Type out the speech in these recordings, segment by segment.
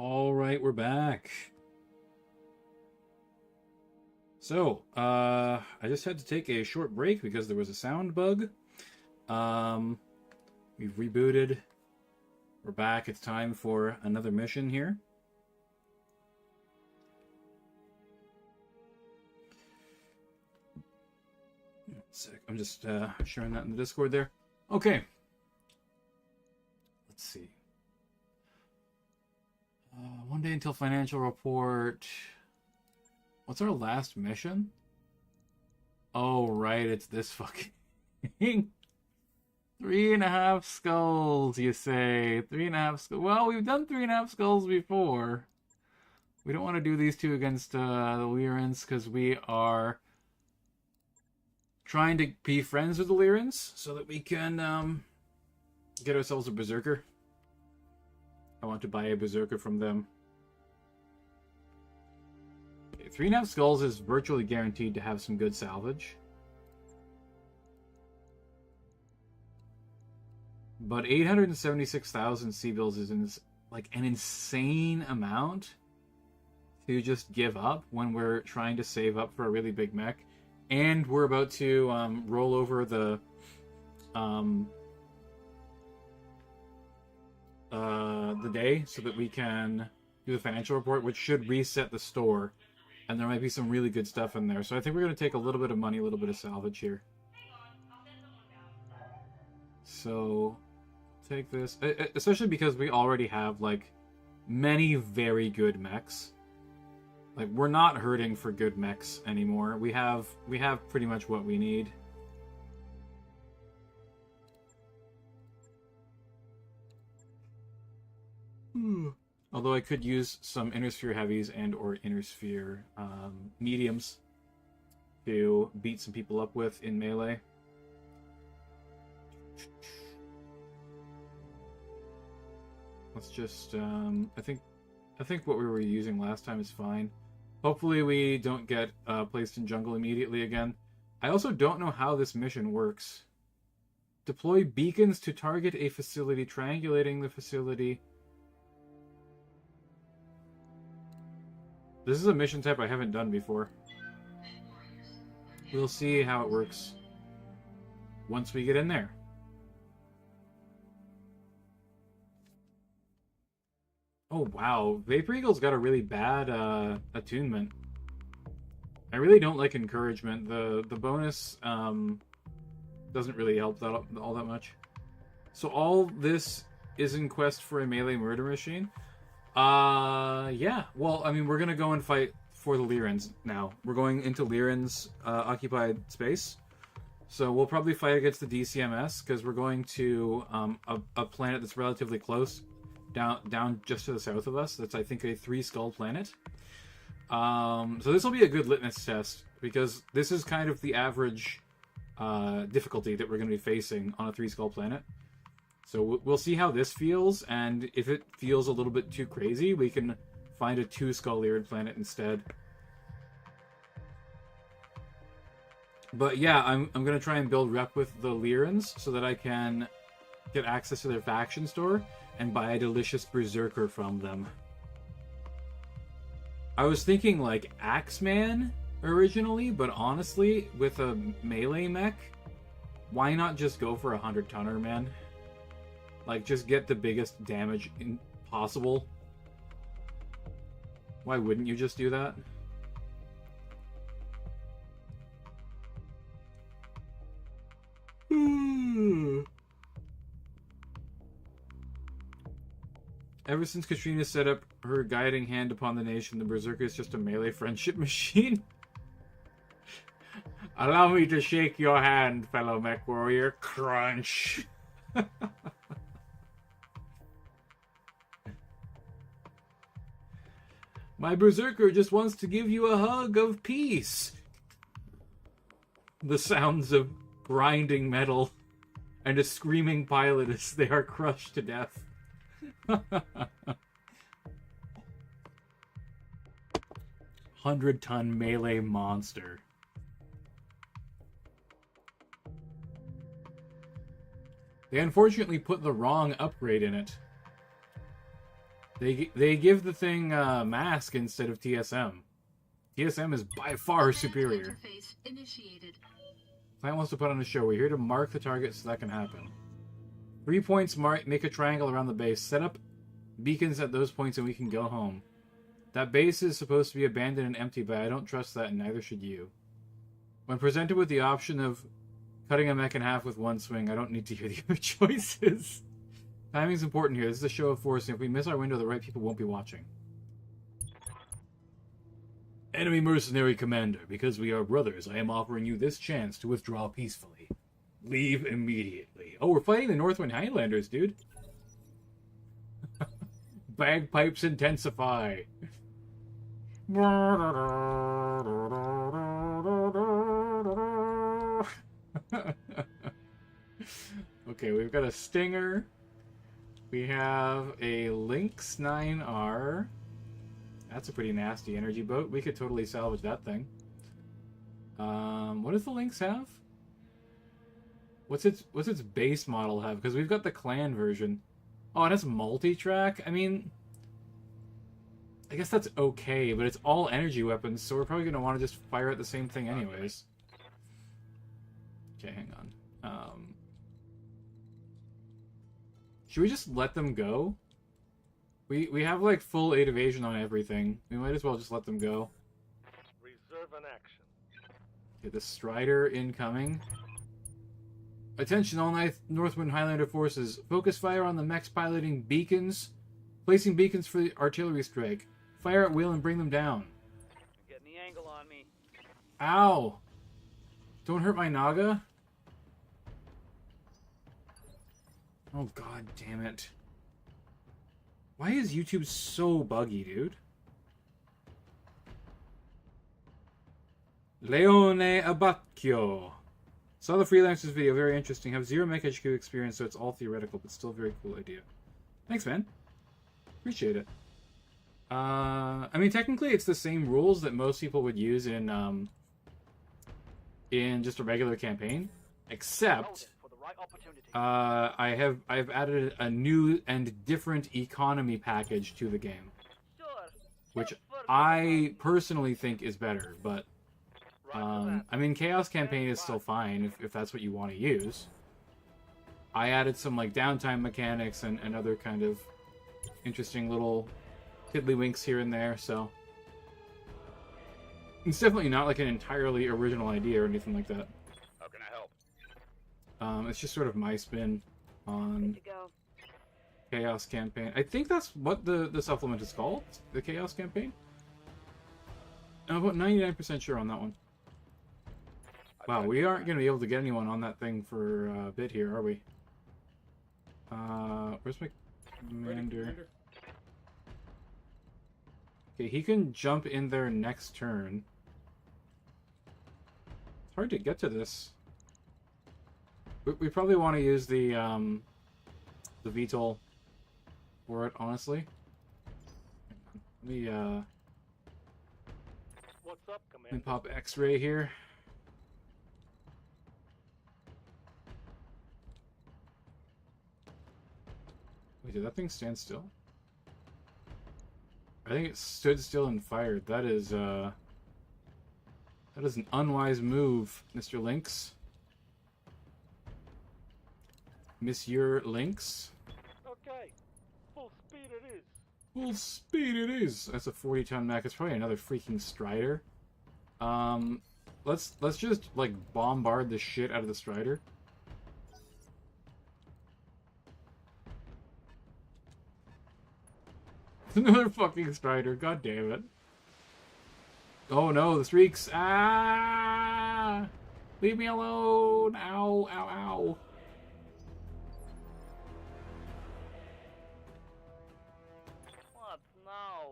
All right, we're back. So, I just had to take a short break because there was a sound bug. We've rebooted. We're back. It's time for another mission here. I'm just sharing that in the Discord there. Okay. Let's see. 1 day until financial report. What's our last mission? Oh, right, it's this fucking 3.5 skulls, you say. 3.5 skulls. Well, we've done 3.5 skulls before. We don't want to do these two against the Lyrans because we are trying to be friends with the Lyrans so that we can get ourselves a Berserker. I want to buy a Berserker from them. Okay, 3.5 skulls is virtually guaranteed to have some good salvage. But 876,000 C-bills is like an insane amount to just give up when we're trying to save up for a really big mech. And we're about to roll over the day so that we can do the financial report, which should reset the store. And there might be some really good stuff in there. So I think we're going to take a little bit of money, a little bit of salvage here. So take this, especially because we already have like many very good mechs. Like, we're not hurting for good mechs anymore. We have pretty much what we need. Although I could use some inner sphere heavies and or inner sphere mediums to beat some people up with in melee. Let's just I think what we were using last time is fine. Hopefully we don't get placed in jungle immediately again. I also don't know how this mission works. Deploy beacons to target a facility, triangulating the facility. This is a mission type I haven't done before. We'll see how it works once we get in there. Oh wow, Vapor Eagle's got a really bad attunement. I really don't like encouragement. The bonus doesn't really help that all that much. So all this is in quest for a melee murder machine. Yeah. Well, I mean, we're gonna go and fight for the Lyrans now. We're going into Lyran's occupied space. So we'll probably fight against the DCMS because we're going to a planet that's relatively close. Down just to the south of us. That's, I think, a 3-skull planet. So this will be a good litmus test, because this is kind of the average difficulty that we're going to be facing on a 3-skull planet. So we'll see how this feels, and if it feels a little bit too crazy, we can find a 2-skull Lyran planet instead. But yeah, I'm going to try and build rep with the Lyrans so that I can get access to their faction store and buy a delicious Berserker from them. I was thinking like Axeman originally, but honestly, with a melee mech, why not just go for a 100-tonner, man? Like, just get the biggest damage possible. Why wouldn't you just do that? Ever since Katrina set up her guiding hand upon the nation, the Berserker is just a melee friendship machine. Allow me to shake your hand, fellow mech warrior. Crunch. My Berserker just wants to give you a hug of peace. The sounds of grinding metal and a screaming pilot as they are crushed to death. 100-ton melee monster. They unfortunately put the wrong upgrade in it. They give the thing mask instead of TSM. TSM is by far superior. Client wants to put on a show. We're here to mark the target so that can happen. 3 points, make a triangle around the base. Set up beacons at those points and we can go home. That base is supposed to be abandoned and empty, but I don't trust that and neither should you. When presented with the option of cutting a mech in half with one swing, I don't need to hear the other choices. Timing's important here. This is a show of force, and if we miss our window, the right people won't be watching. Enemy mercenary commander, because we are brothers, I am offering you this chance to withdraw peacefully. Leave immediately. Oh, we're fighting the Northwind Highlanders, dude. Bagpipes intensify. Okay, we've got a Stinger. We have a Lynx 9R. That's a pretty nasty energy boat. We could totally salvage that thing. What does the Lynx have? What's its base model have? Because we've got the clan version. Oh, and it's multi-track? I mean, I guess that's okay, but it's all energy weapons, so we're probably going to want to just fire at the same thing anyways. Okay, hang on. Should we just let them go? We have like full 8 evasion on everything. We might as well just let them go. Reserve an action. Okay, the Strider incoming. Attention all Northwind Highlander forces. Focus fire on the mechs piloting beacons. Placing beacons for the artillery strike. Fire at will and bring them down. You're getting the angle on me. Ow! Don't hurt my Naga. Oh god damn it. Why is YouTube so buggy, dude? Leone Abacchio. Saw the freelancers video, very interesting. Have zero mech HQ experience, so it's all theoretical, but still a very cool idea. Thanks, man. Appreciate it. I mean, technically, it's the same rules that most people would use in just a regular campaign, except I've added a new and different economy package to the game, which I personally think is better. But I mean, Chaos Campaign is still fine if that's what you want to use. I added some like downtime mechanics and other kind of interesting little tiddlywinks here and there, so it's definitely not like an entirely original idea or anything like that. How can I help? It's just sort of my spin on Chaos Campaign. I think that's what the supplement is called, the Chaos Campaign. I'm about 99% sure on that one. Wow, we aren't going to be able to get anyone on that thing for a bit here, are we? Where's my commander? Okay, he can jump in there next turn. It's hard to get to this. We probably want to use the VTOL for it, honestly. Let me What's up, Commander? let me pop X-ray here. Wait, did that thing stand still? I think it stood still and fired. That is an unwise move, Mr. Lynx. Monsieur Lynx. Okay, full speed it is. Full speed it is. That's a 40-ton mech. It's probably another freaking Strider. Let's just like bombard the shit out of the Strider. Another fucking Strider. God damn it. Oh no, the streaks. Ah! Leave me alone. Ow, ow, ow. What now?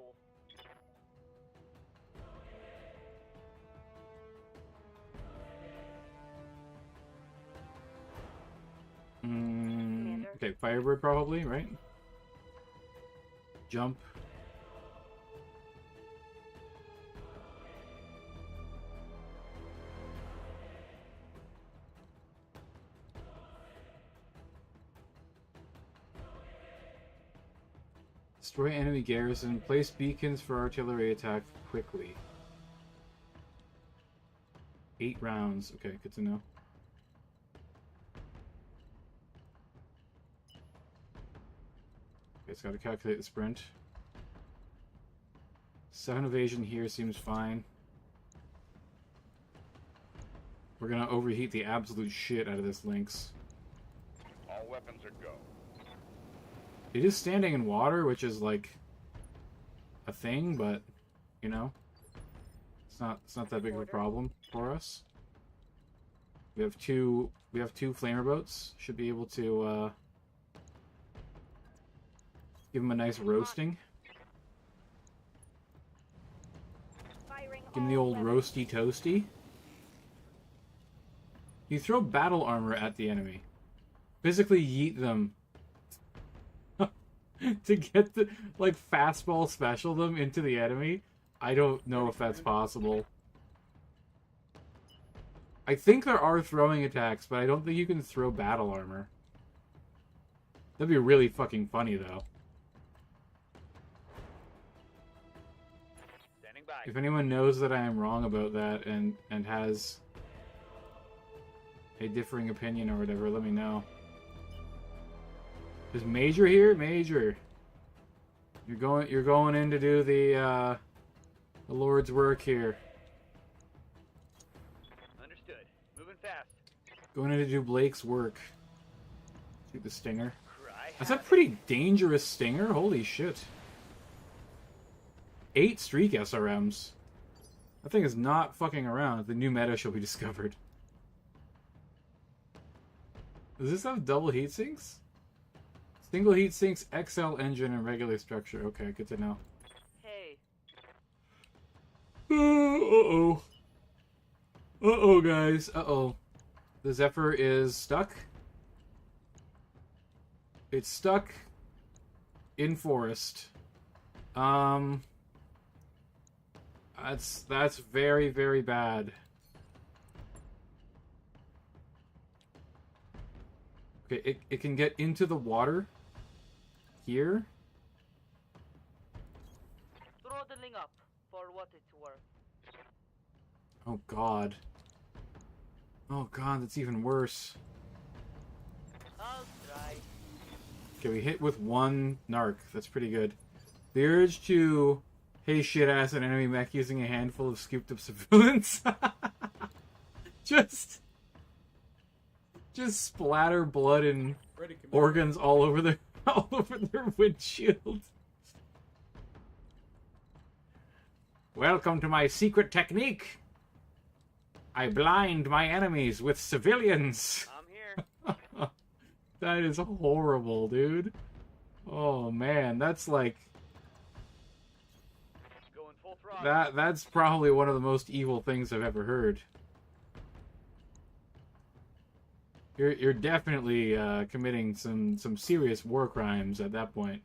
Okay, Firebird probably, right? Jump. Destroy enemy garrison. Place beacons for artillery attack quickly. 8 rounds. Okay, good to know. Okay, it's got to calculate the sprint. 7 evasion here seems fine. We're gonna overheat the absolute shit out of this Lynx. All weapons are go. It is standing in water, which is like a thing, but you know, it's not that big of a problem for us. We have two flamer boats. Should be able to give them a nice roasting. Give them the old roasty toasty. You throw battle armor at the enemy. Physically yeet them. To get the, like, fastball special them into the enemy. I don't know if that's possible. I think there are throwing attacks, but I don't think you can throw battle armor. That'd be really fucking funny, though. Standing by. If anyone knows that I am wrong about that and has a differing opinion or whatever, let me know. Is Major here? Major. You're going in to do the Lord's work here. Understood. Moving fast. Going in to do Blake's work. Shoot the Stinger. Cry. That's a pretty dangerous Stinger. Holy shit. 8 streak SRMs. That thing is not fucking around. The new meta shall be discovered. Does this have double heat sinks? Single heat sinks, XL engine, and regular structure. Okay, good to know. Hey. Uh-oh. Uh-oh, guys. Uh-oh. The Zephyr is stuck. It's stuck in forest. That's very, very bad. Okay, it can get into the water here. Throttling up for what it's worth. Oh god. Oh god, that's even worse. I'll try. Okay, we hit with 1 narc. That's pretty good. The urge to, hey shit ass an enemy mech using a handful of scooped up civilians. just splatter blood and organs all over their windshield. Welcome to my secret technique. I blind my enemies with civilians. I'm here. That is horrible, dude. Oh man, that's like Going full throttle. that's probably one of the most evil things I've ever heard. You're definitely committing some serious war crimes at that point.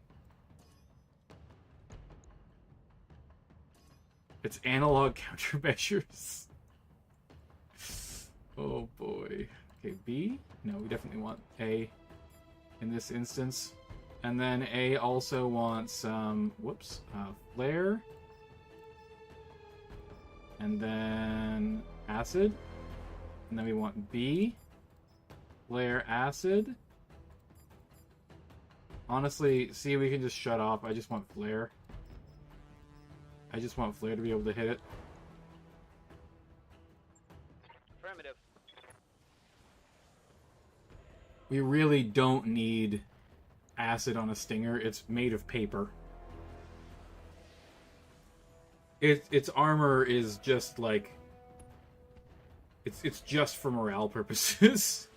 It's analog countermeasures. Oh boy. Okay, B? No, we definitely want A in this instance. And then A also wants, flare. And then acid. And then we want B. Flare, acid. Honestly, see, we can just shut off. I just want flare. I just want flare to be able to hit it. Affirmative. We really don't need acid on a Stinger. It's made of paper. Its armor is just like it's just for morale purposes.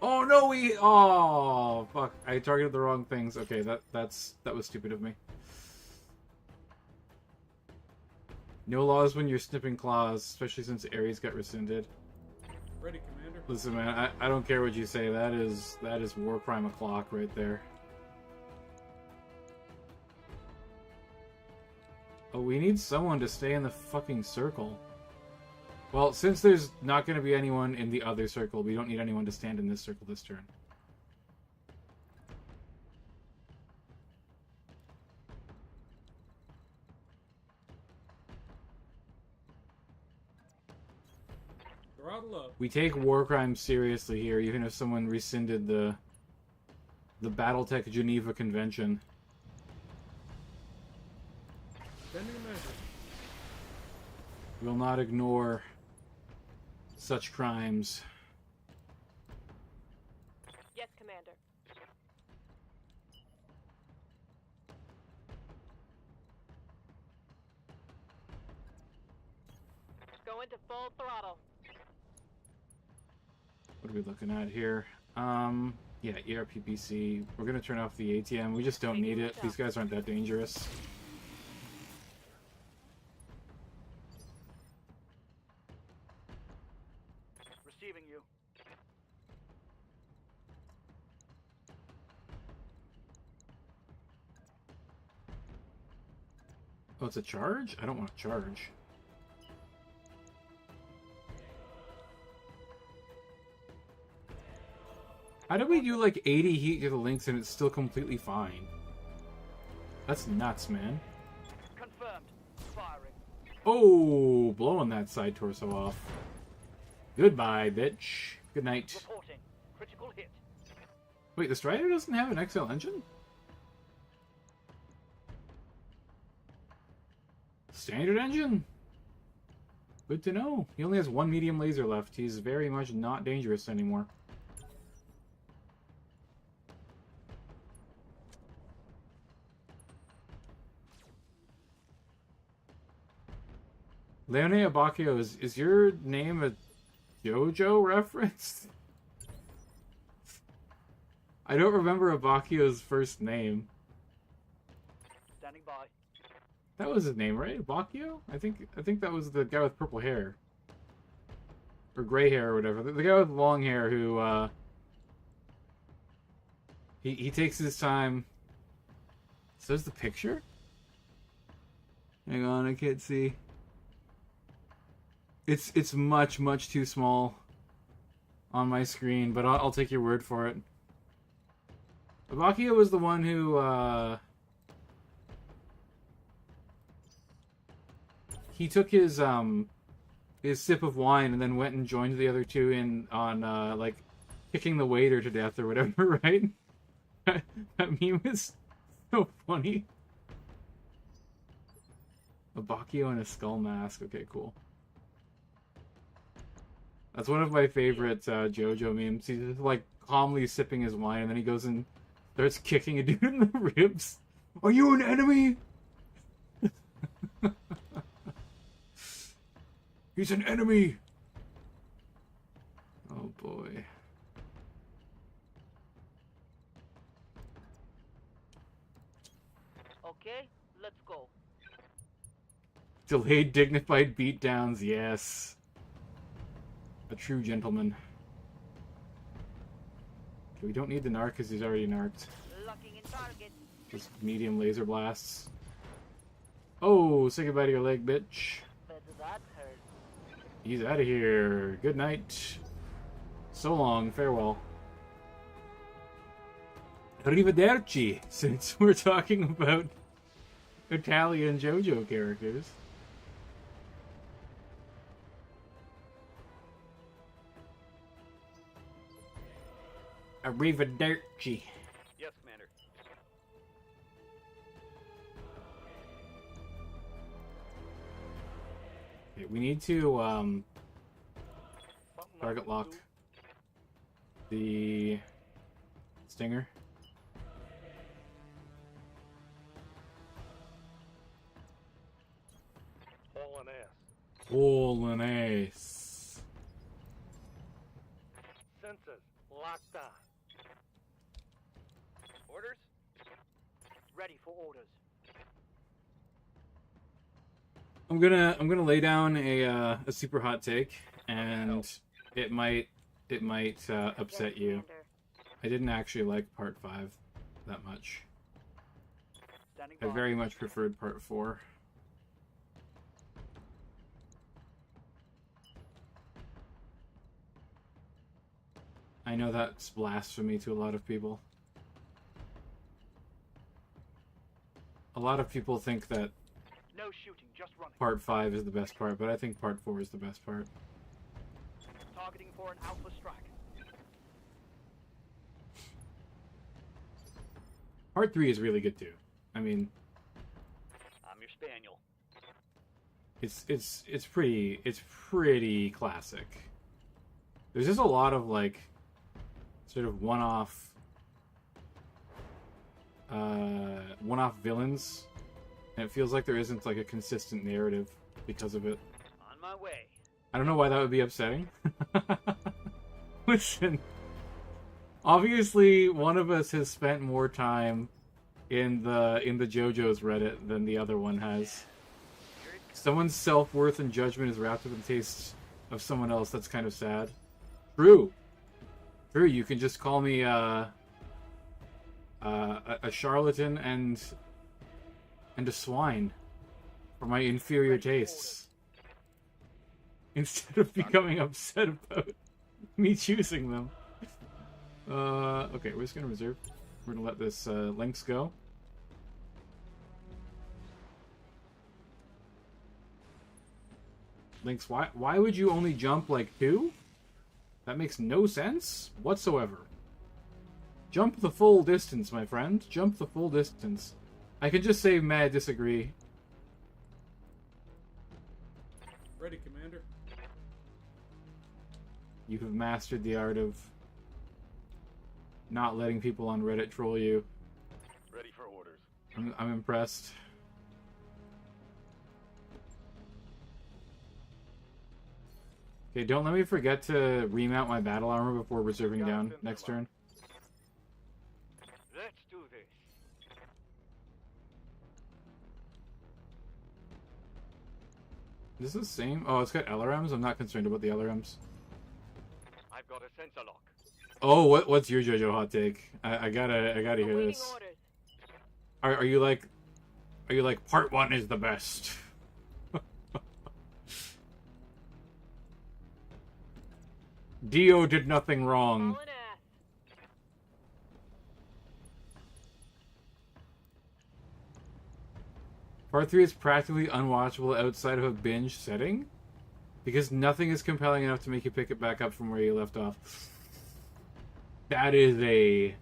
Oh no, oh fuck! I targeted the wrong things. Okay, that was stupid of me. No laws when you're snipping claws, especially since Ares got rescinded. Ready, Commander. Listen, man, I don't care what you say. That is war crime o'clock right there. Oh, we need someone to stay in the fucking circle. Well, since there's not going to be anyone in the other circle, we don't need anyone to stand in this circle this turn. Throttle up. We take war crimes seriously here, even if someone rescinded the Battletech Geneva Convention. Sending a message. We will not ignore such crimes. Yes, Commander. Go into full throttle. What are we looking at here? Yeah, ERPPC. We're gonna turn off the ATM. We just don't need it. These guys aren't that dangerous. Receiving you. Oh, it's a charge? I don't want to charge. How do we do like 80 heat to the links and it's still completely fine? That's nuts, man. Confirmed. Firing. Oh, blowing that side torso off. Goodbye, bitch. Good night. Reporting. Critical hit. Wait, the Strider doesn't have an XL engine? Standard engine? Good to know. He only has one medium laser left. He's very much not dangerous anymore. Leone Abacchio, is your name a JoJo reference? I don't remember Abacchio's first name. Standing by. That was his name, right? Abacchio? I think that was the guy with purple hair. Or gray hair or whatever. The guy with long hair who, He takes his time. So is the picture? Hang on, I can't see. It's much too small on my screen, but I'll take your word for it. Abacchio was the one who he took his sip of wine and then went and joined the other two in on like kicking the waiter to death or whatever, right? That meme is so funny. Abacchio and a skull mask. Okay, cool. That's one of my favorite JoJo memes. He's just like calmly sipping his wine, and then he goes and starts kicking a dude in the ribs. Are you an enemy? He's an enemy. Oh boy. Okay, let's go. Delayed dignified beatdowns, yes. A true gentleman. Okay, we don't need the narc because he's already narked. Locking in target. Just medium laser blasts. Oh, say goodbye to your leg, bitch. Bet that hurt. He's out of here. Good night. So long. Farewell. Arrivederci, since we're talking about Italian JoJo characters. Arrivederci. Yes, Commander. Okay, we need to target lock the Stinger. All an ace. Sensors locked on. Orders? Ready for orders. I'm gonna lay down a super hot take, and it might upset you. Commander. I didn't actually like part 5 that much. Standing I by. very much preferred part 4. I know that's blasphemy to a lot of people. A lot of people think that No shooting, just running. part 5 is the best part, but I think part 4 is the best part. targeting for an alpha strike. Part 3 is really good too. I mean, I'm your spaniel. it's pretty classic. There's just a lot of like sort of one-off villains, and it feels like there isn't like a consistent narrative because of it. On my way. I don't know why that would be upsetting. Listen, obviously one of us has spent more time in the JoJo's Reddit than the other one has. Someone's self-worth and judgment is wrapped up in the taste of someone else. That's kind of sad. True. True, you can just call me a charlatan and a swine for my inferior tastes, instead of becoming upset about me choosing them. Okay, we're just gonna reserve. We're gonna let this Lynx go. Lynx, why would you only jump like 2? That makes no sense whatsoever. Jump the full distance, my friend. Jump the full distance. I can just say, may I disagree. Ready, Commander. You have mastered the art of not letting people on Reddit troll you. Ready for orders. I'm impressed. Okay, don't let me forget to remount my battle armor before reserving down next turn. Let's do this. Is this the same? Oh, it's got LRMs? I'm not concerned about the LRMs. I've got a sensor lock. Oh, what's your JoJo hot take? I gotta hear Awaiting this. orders. Are you like part 1 is the best? Dio did nothing wrong. Hauling ass. Part 3 is practically unwatchable outside of a binge setting, because nothing is compelling enough to make you pick it back up from where you left off. That is a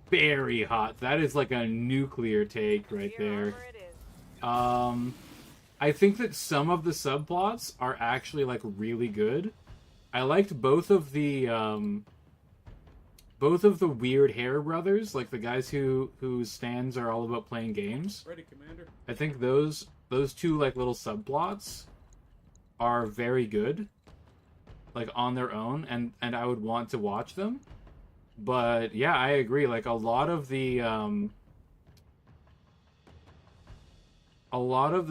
very hot. That is like a nuclear take right Your there. armor it is. I think that some of the subplots are actually like really good. I liked both of the weird hair brothers, like the guys whose stands are all about playing games. Ready, Commander. I think those two like little subplots are very good, like on their own, and I would want to watch them. But yeah, I agree. Like a lot of the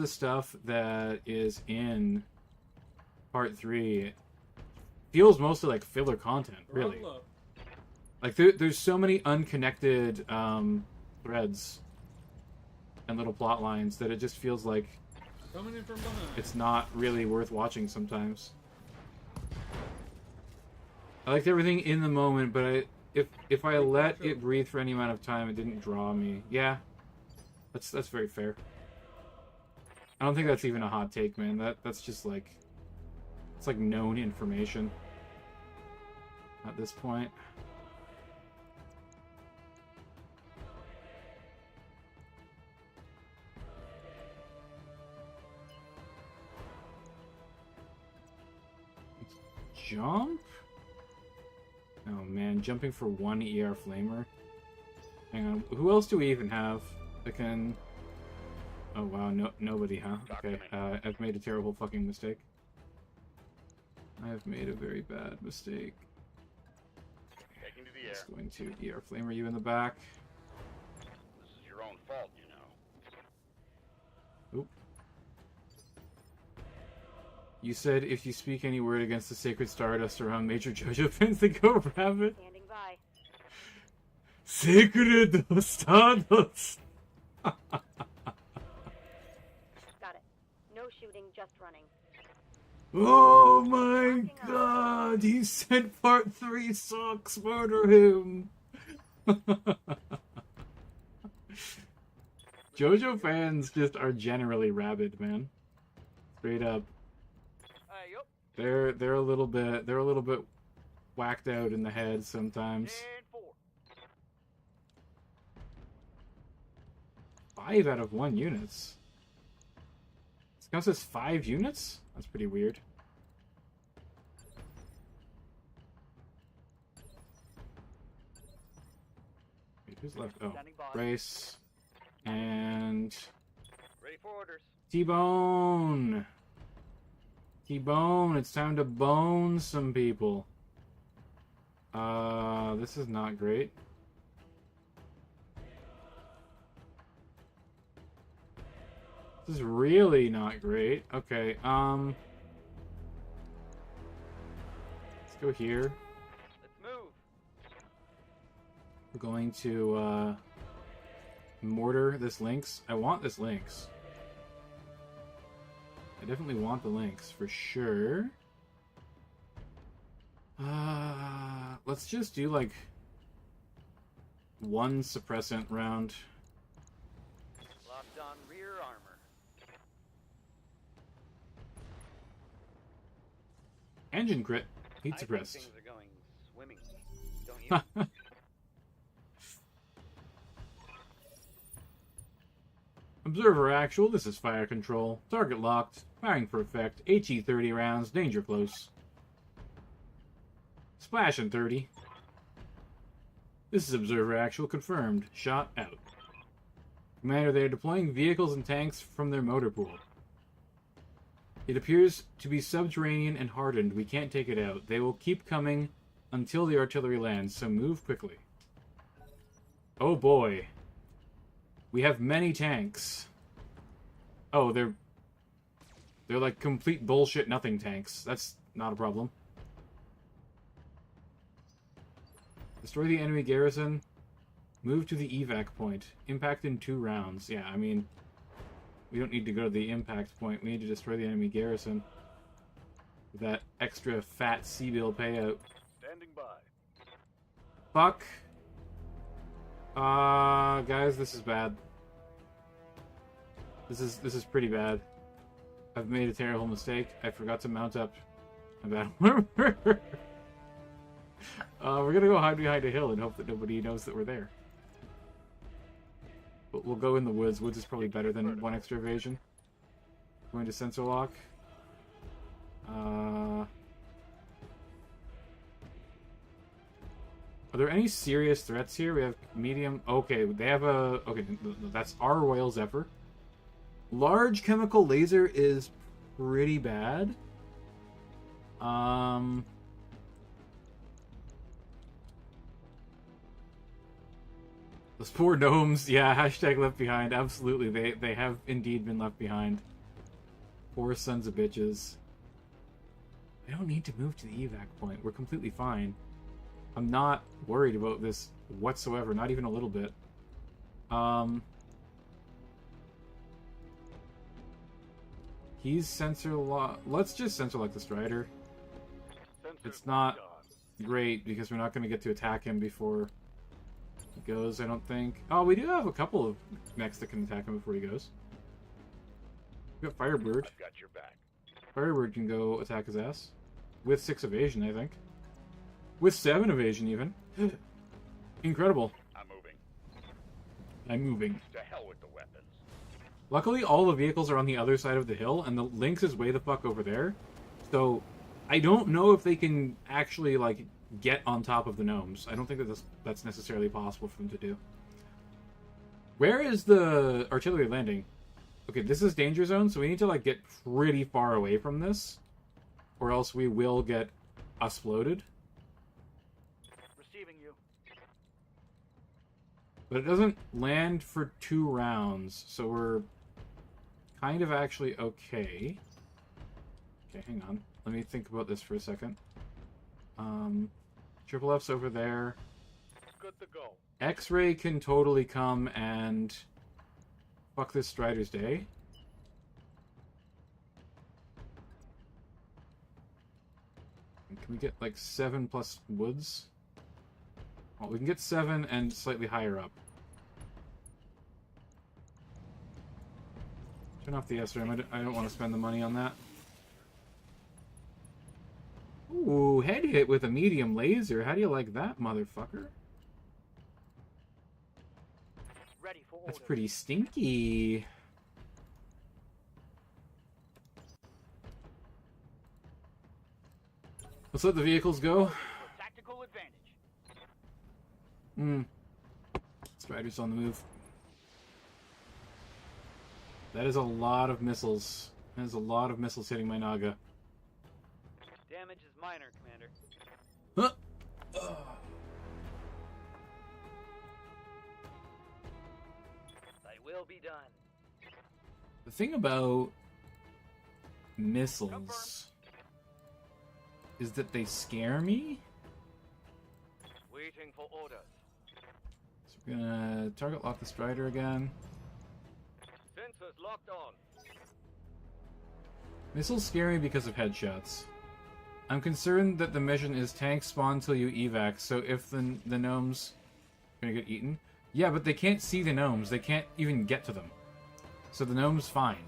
stuff that is in part 3 feels mostly like filler content, really. Throttle up. Like there's so many unconnected threads and little plot lines that it just feels like Coming in from behind. it's not really worth watching sometimes. I liked everything in the moment, but if I let it breathe for any amount of time, it didn't draw me. Yeah, that's very fair. I don't think that's even a hot take, man. That's just like, it's like known information at this point. Jump? Oh man, jumping for 1 ER flamer. Hang on, who else do we even have that can... Oh wow, nobody, huh? Okay, I've made a terrible fucking mistake. I have made a very bad mistake. Taking to the air. Just going to ER flamer you in the back. This is your own fault, you know. Oop. You said if you speak any word against the sacred stardust around Major JoJo fans, then go rabbit. Standing by. Sacred stardust. Got it. No shooting, just running. Oh my god, he said part 3 sucks, murder him! JoJo fans just are generally rabid, man. Straight up. Yup. They're a little bit whacked out in the head sometimes. 10-4. 5 out of 1 units. This counts as 5 units? That's pretty weird. Wait, who's left? Oh, Standing by. Race. And Ready for orders. T-Bone! T-Bone, it's time to bone some people. This is not great. This is really not great. Okay, let's go here. Let's move. We're going to, mortar this lynx. I want this lynx. I definitely want the lynx, for sure. Let's just do, like, 1 suppressant round. Locked on rear armor. Engine crit. Heat I think suppressed. things are going swimmingly, don't you? Observer actual, this is fire control. Target locked. Firing for effect. HE 30 rounds. Danger close. Splash in 30. This is observer actual confirmed. Shot out. Commander, they are deploying vehicles and tanks from their motor pool. It appears to be subterranean and hardened. We can't take it out. They will keep coming until the artillery lands, so move quickly. Oh boy. We have many tanks. Oh, they're like complete bullshit nothing tanks. That's not a problem. Destroy the enemy garrison. Move to the evac point. Impact in 2 rounds. Yeah, I mean, we don't need to go to the impact point. We need to destroy the enemy garrison. With that extra fat C-bill payout. Standing by. Fuck. Guys, this is bad. This is pretty bad. I've made a terrible mistake. I forgot to mount up a battle armor. We're gonna go hide behind a hill and hope that nobody knows that we're there. But we'll go in the woods. Woods is probably better than 1 extra evasion. Going to sensor lock. Are there any serious threats here? We have medium. Okay, they have a. Okay, that's our Royal Zephyr. Large chemical laser is pretty bad. Those poor gnomes. Yeah, hashtag left behind. Absolutely, they have indeed been left behind. Poor sons of bitches. I don't need to move to the evac point. We're completely fine. I'm not worried about this whatsoever, not even a little bit. He's sensor lock. Let's just sensor lock the Strider. It's not great because we're not going to get to attack him before he goes, I don't think. Oh, we do have a couple of mechs that can attack him before he goes. We've got Firebird. I've got your back. Firebird can go attack his ass. With 6 evasion, I think. With 7 evasion, even. Incredible. I'm moving. I'm moving. To hell with the weapons. Luckily, all the vehicles are on the other side of the hill, and the Lynx is way the fuck over there. So, I don't know if they can actually, like, get on top of the gnomes. I don't think that that's necessarily possible for them to do. Where is the artillery landing? Okay, this is danger zone, so we need to, like, get pretty far away from this. Or else we will get exploded. Receiving you. But it doesn't land for 2 rounds, so we're kind of actually okay. Okay, hang on. Let me think about this for a second. Triple F's over there. Good to go. X-Ray can totally come and fuck this Strider's day. Can we get like 7 plus woods? Well, we can get 7 and slightly higher up. Turn off the SRM. I don't want to spend the money on that. Ooh, head hit with a medium laser. How do you like that, motherfucker? Ready for That's orders. pretty stinky. Let's let the vehicles go. For tactical advantage. Strider's on the move. That is a lot of missiles. That is a lot of missiles hitting my Naga. Damage is minor, Commander. Huh. Thy will be done. The thing about missiles is that they scare me. Waiting for orders. So we're gonna target lock the Strider again. Sensors locked on. Missiles scare me because of headshots. I'm concerned that the mission is tank spawn till you evac, so if the gnomes are gonna get eaten. Yeah, but they can't see the gnomes. They can't even get to them. So the gnome's fine.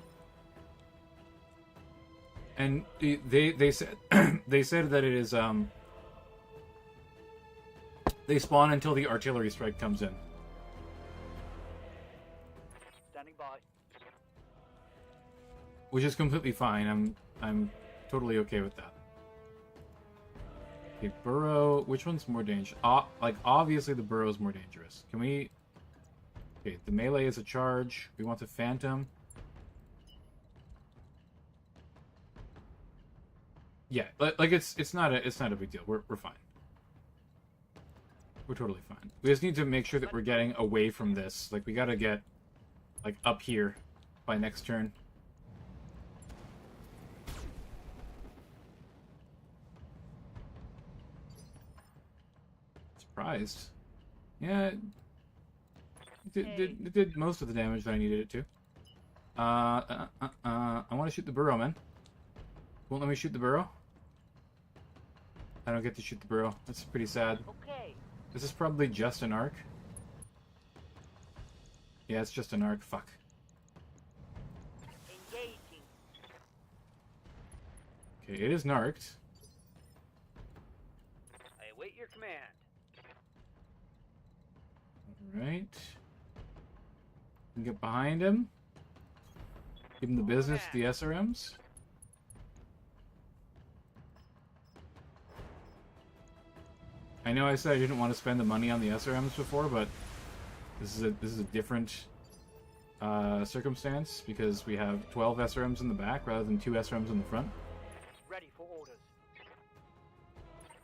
And they said they said that it is they spawn until the artillery strike comes in. Standing by. Which is completely fine. I'm totally okay with that. Okay, burrow. Which one's more dangerous? Like obviously the burrow is more dangerous. Can we? Okay, the melee is a charge. We want the phantom. Yeah, like it's not a big deal. We're fine. We're totally fine. We just need to make sure that we're getting away from this. Like we gotta get like up here by next turn. Surprised. Yeah, it did most of the damage that I needed it to. I want to shoot the burrow, man. Won't let me shoot the burrow? I don't get to shoot the burrow. That's pretty sad. Okay. This is probably just an arc. Yeah, it's just an arc. Fuck. Engaging. Okay, it is narked. I await your command. Alright. Get behind him. Give him the business to the SRMs. I know I said I didn't want to spend the money on the SRMs before, but this is a different circumstance because we have 12 SRMs in the back rather than 2 SRMs in the front. Ready for orders.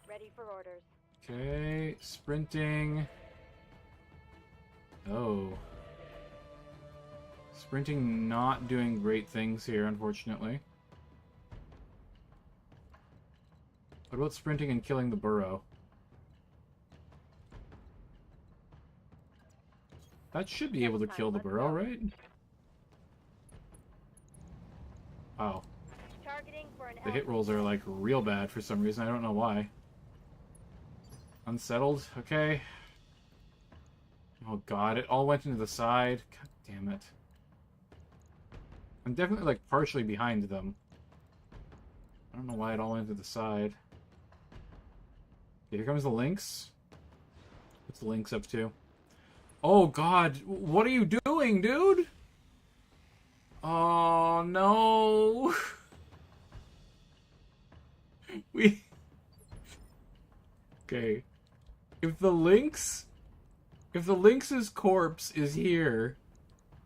Ready for orders. Okay, sprinting. Oh. Sprinting not doing great things here, unfortunately. What about sprinting and killing the burrow? That should be able to kill the burrow, right? Wow. Targeting for an The hit rolls are like real bad for some reason. I don't know why. Unsettled. Okay. Oh god, it all went into the side. God damn it. I'm definitely like partially behind them. I don't know why it all went to the side. Okay, here comes the Lynx. What's the Lynx up to? Oh god, what are you doing, dude? Oh no. Okay. If the Lynx's corpse is here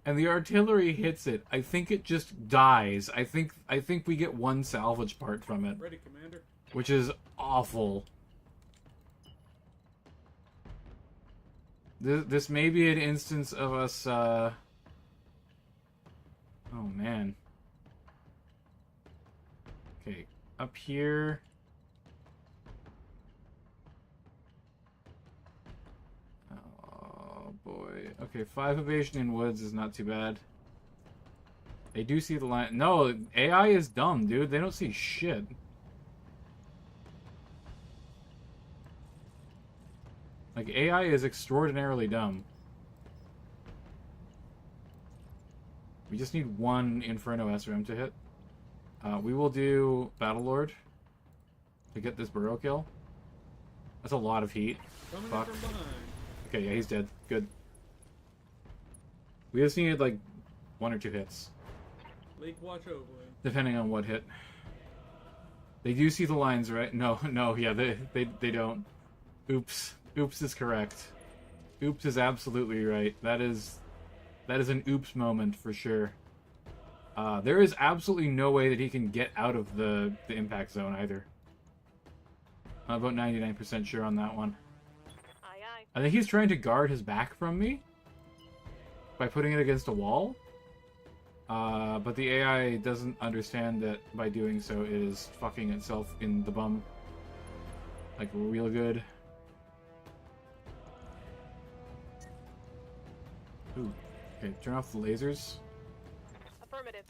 and the artillery hits it, I think it just dies. I think we get one salvage part from it, Ready, Commander. which is awful. This may be an instance of us, oh man. Okay, up here. Oh boy. Okay, 5 evasion in woods is not too bad. They do see the line. No, AI is dumb, dude. They don't see shit. Like, AI is extraordinarily dumb. We just need one Inferno SRM to hit. We will do Battlelord. to get this burrow kill. That's a lot of heat. Coming Fuck. in from behind. Okay, yeah, he's dead. Good. We just needed like 1 or 2 hits, Lake watch over him. depending on what hit. They do see the lines, right? No, no, yeah, they don't. Oops. Oops is correct. Oops is absolutely right. That is an oops moment for sure. There is absolutely no way that he can get out of the impact zone either. I'm about 99% sure on that one. Aye, aye. I think he's trying to guard his back from me by putting it against a wall. But the AI doesn't understand that by doing so it is fucking itself in the bum. Like, real good. Ooh. Okay, turn off the lasers. Affirmative.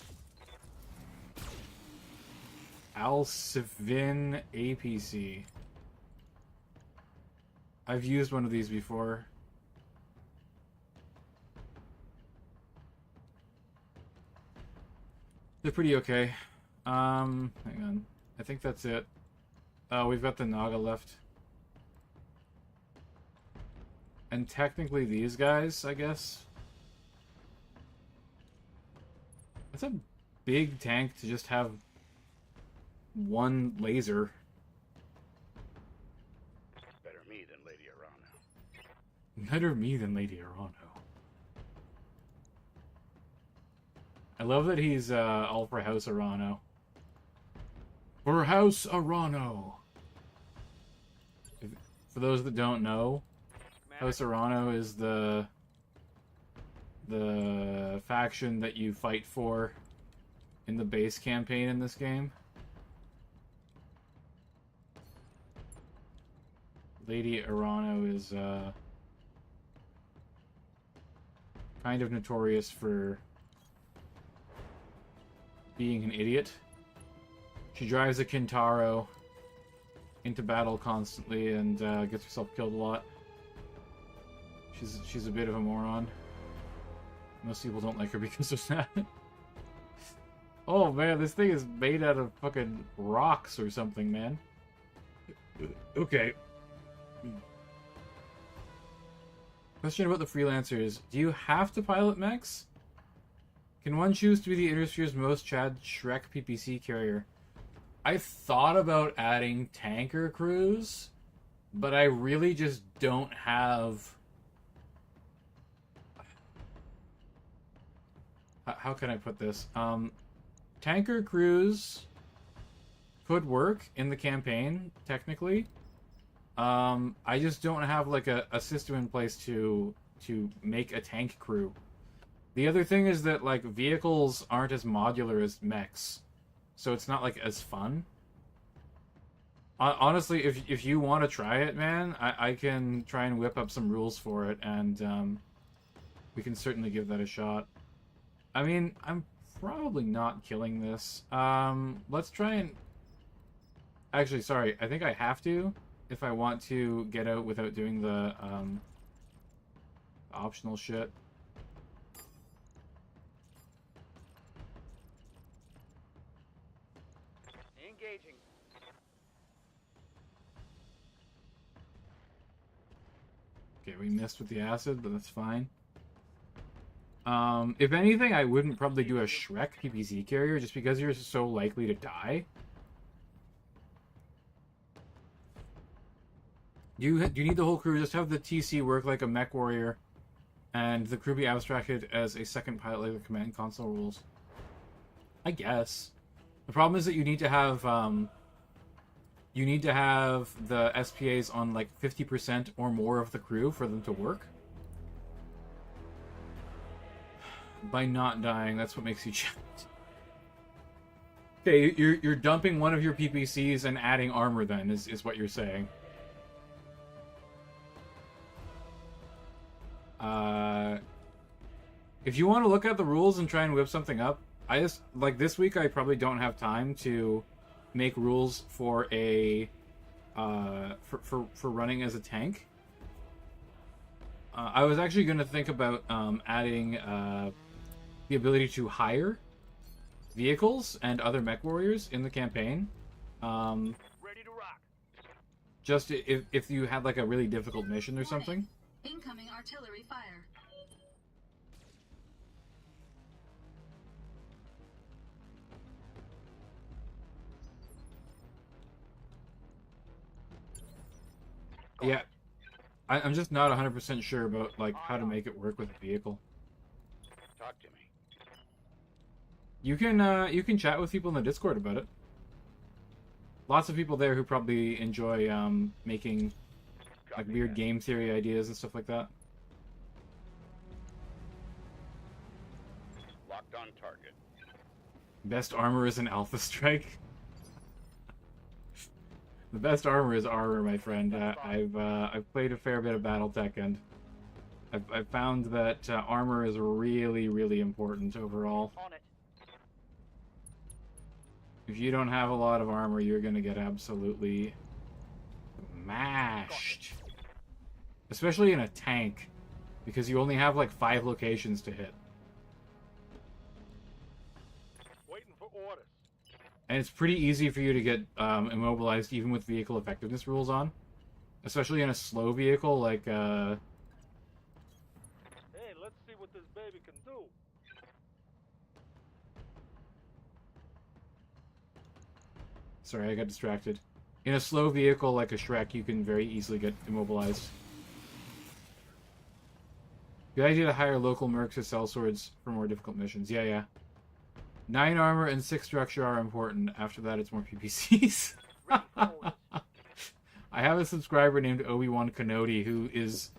Alcivin APC. I've used one of these before. They're pretty okay. Hang on. I think that's it. We've got the Naga left. And technically these guys, I guess. That's a big tank to just have one laser. Better me than Lady Arano. Better me than Lady Arano. I love that he's all for House Arano. For House Arano! For those that don't know, House Arano is the faction that you fight for in the base campaign in this game. Lady Arano is kind of notorious for being an idiot. She drives a Kintaro into battle constantly and gets herself killed a lot. She's a bit of a moron. Most people don't like her because of that. Oh man, this thing is made out of fucking rocks or something, man. Okay. Question about the freelancers. Do you have to pilot mechs? Can one choose to be the Intersphere's most Chad Shrek PPC carrier? I thought about adding tanker crews, but I really just don't have... How can I put this? Tanker crews could work in the campaign, technically. I just don't have like a system in place to make a tank crew. The other thing is that like vehicles aren't as modular as mechs, so it's not like as fun. Honestly, if you want to try it, man, I can try and whip up some rules for it, and we can certainly give that a shot. I mean, I'm probably not killing this. Let's try and... Actually, sorry, I think I have to if I want to get out without doing the optional shit. Engaging. Okay, we missed with the acid, but that's fine. If anything, I wouldn't probably do a Shrek PPC carrier just because you're so likely to die. Do you need the whole crew? Just have the TC work like a mech warrior, and the crew be abstracted as a second pilot like the command console rules. I guess. The problem is that you need to have the SPAs on like 50% or more of the crew for them to work. By not dying, that's what makes you challenge. Okay, you're dumping one of your PPCs and adding armor then, is what you're saying. If you want to look at the rules and try and whip something up, I just, like this week I probably don't have time to make rules for a, for running as a tank. I was actually going to think about adding the ability to hire vehicles and other mech warriors in the campaign. Ready to rock. Just if you had like a really difficult mission or something. Incoming artillery fire. Yeah, I'm just not 100% sure about like how to make it work with a vehicle. Talk to me. You can chat with people in the Discord about it. Lots of people there who probably enjoy making like weird game theory ideas and stuff like that. Locked on target. Best armor is an Alpha Strike. The best armor is armor, my friend. I've played a fair bit of BattleTech, and I've found that armor is really, really important overall. On it. If you don't have a lot of armor, you're gonna get absolutely mashed. Especially in a tank, because you only have like 5 locations to hit. Waiting for orders. And it's pretty easy for you to get immobilized even with vehicle effectiveness rules on. Especially in a slow vehicle like... Hey, let's see what this baby can do. Sorry, I got distracted. In a slow vehicle like a Shrek, you can very easily get immobilized. Good idea to hire local mercs to sell swords for more difficult missions. Yeah. 9 armor and 6 structure are important. After that, it's more PPCs. I have a subscriber named Obi-Wan Kenobi who is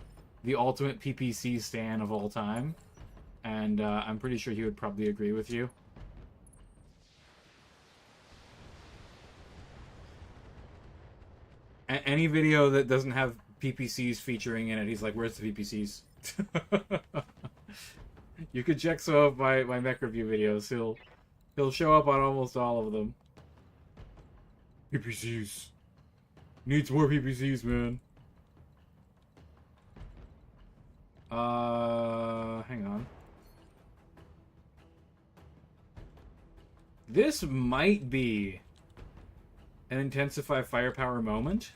the ultimate PPC stan of all time. And I'm pretty sure he would probably agree with you. Any video that doesn't have PPCs featuring in it, he's like, where's the PPCs? You could check some of my mech review videos. He'll show up on almost all of them. PPCs. Needs more PPCs, man. Hang on. This might be an intensify firepower moment.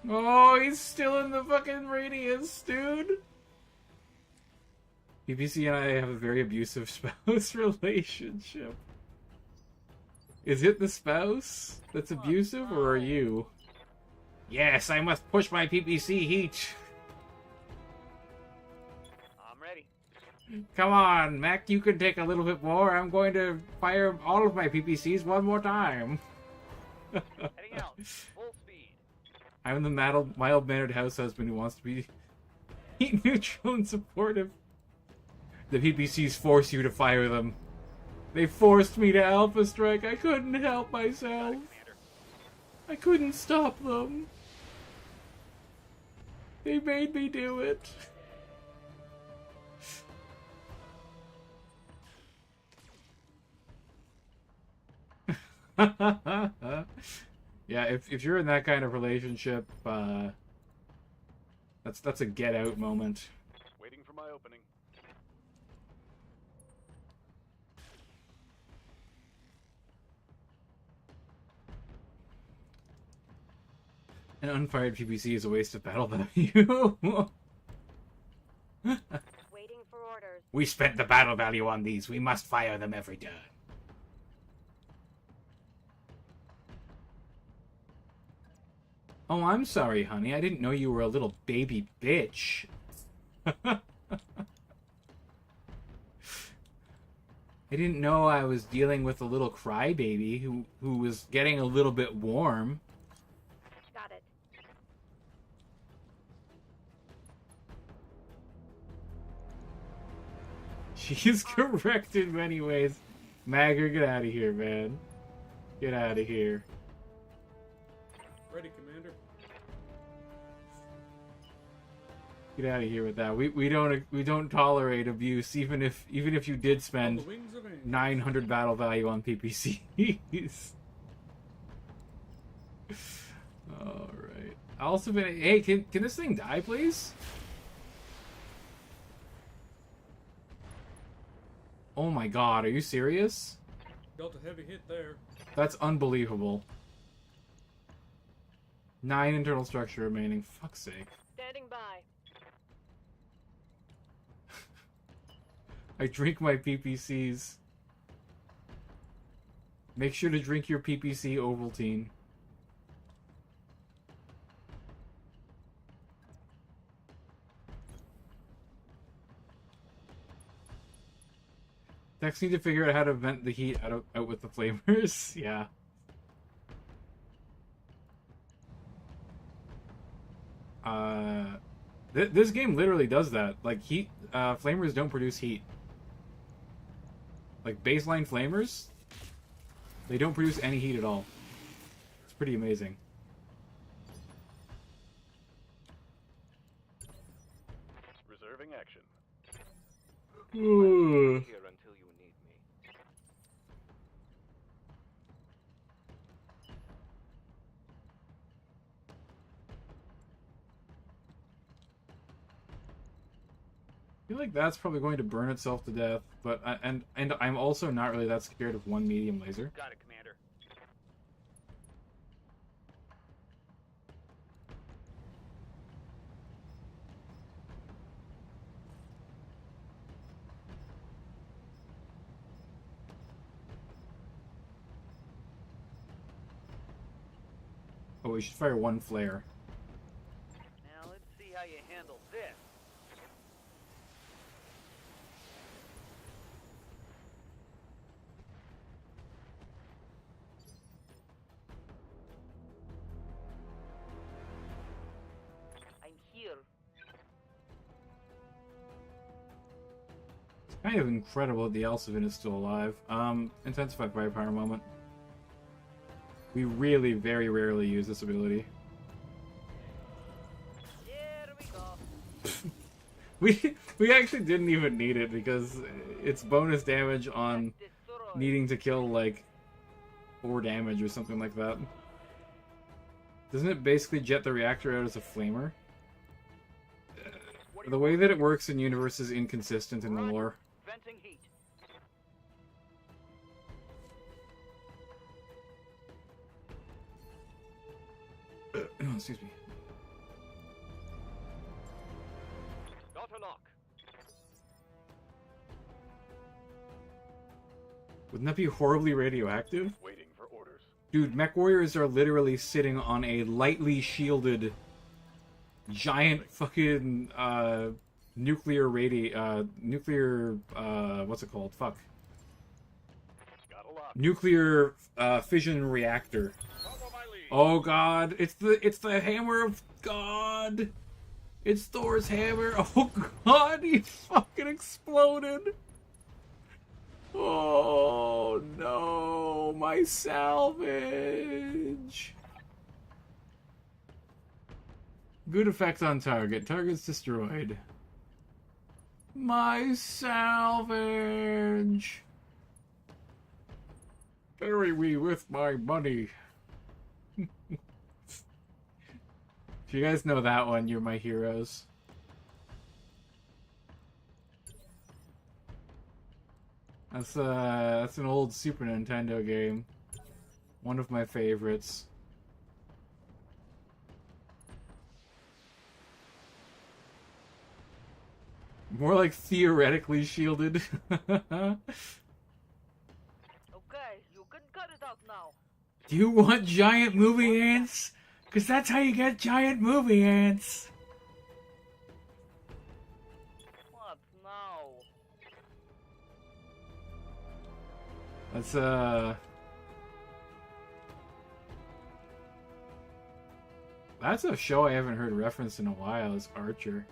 Oh, he's still in the fucking radius, dude. PPC and I have a very abusive spouse relationship. Is it the spouse that's abusive, or are you? Yes, I must push my PPC heat. I'm ready. Come on, Mac, you can take a little bit more. I'm going to fire all of my PPCs one more time. Heading out. Full speed. I'm the mild-mannered house husband who wants to be heat neutral and supportive. The PPCs force you to fire them. They forced me to Alpha Strike. I couldn't help myself. I couldn't stop them. They made me do it. Yeah, if you're in that kind of relationship, that's a get out moment. Waiting for my opening. An unfired PPC is a waste of battle value. Waiting for orders. We spent the battle value on these. We must fire them every turn. Oh, I'm sorry, honey. I didn't know you were a little baby bitch. I didn't know I was dealing with a little crybaby who was getting a little bit warm. Got it. She is correct in many ways. Magger, get out of here, man. Get out of here. Ready, Commander. Get out of here with that. We don't tolerate abuse, even if you did On spend the wings of angels. 900 battle value on PPCs. All right. I also been. Hey, can this thing die, please? Oh my god, are you serious? Dealt a heavy hit there. That's unbelievable. 9 internal structure remaining. Fuck's sake. Standing by. I drink my PPCs. Make sure to drink your PPC Ovaltine. Techs need to figure out how to vent the heat out with the flamers. Yeah. This game literally does that. Like, heat, flamers don't produce heat. Like, baseline flamers, they don't produce any heat at all. It's pretty amazing. Reserving action. Ooh. Here until you need me. I feel like that's probably going to burn itself to death, but and I'm also not really that scared of one medium laser. Got it, Commander. Oh, we should fire one flare. Now let's see how you handle this. I'm here. It's kind of incredible that the Elsevian is still alive. Intensified firepower moment. We really very rarely use this ability. Here we go. We actually didn't even need it because it's bonus damage on Destroy. needing to kill like 4 damage or something like that. Doesn't it basically jet the reactor out as a flamer? The way that it works in universe is inconsistent in the lore. Venting heat. Excuse me. Daughter lock. Wouldn't that be horribly radioactive? Waiting for orders. Dude, mech warriors are literally sitting on a lightly shielded giant fucking nuclear what's it called? Fuck. Got a lock. Nuclear fission reactor. Follow my lead. Oh god, it's the hammer of God. It's Thor's hammer. Oh god, he fucking exploded. Oh no, my salvage. Good effect on target. Target's destroyed. My salvage. Bury me with my money. If you guys know that one, you're my heroes. That's an old Super Nintendo game. One of my favorites. More like theoretically shielded. Okay, you can cut it out now. Do you want giant moving ants? Because that's how you get giant moving ants. What now? That's a show I haven't heard referenced in a while, is Archer.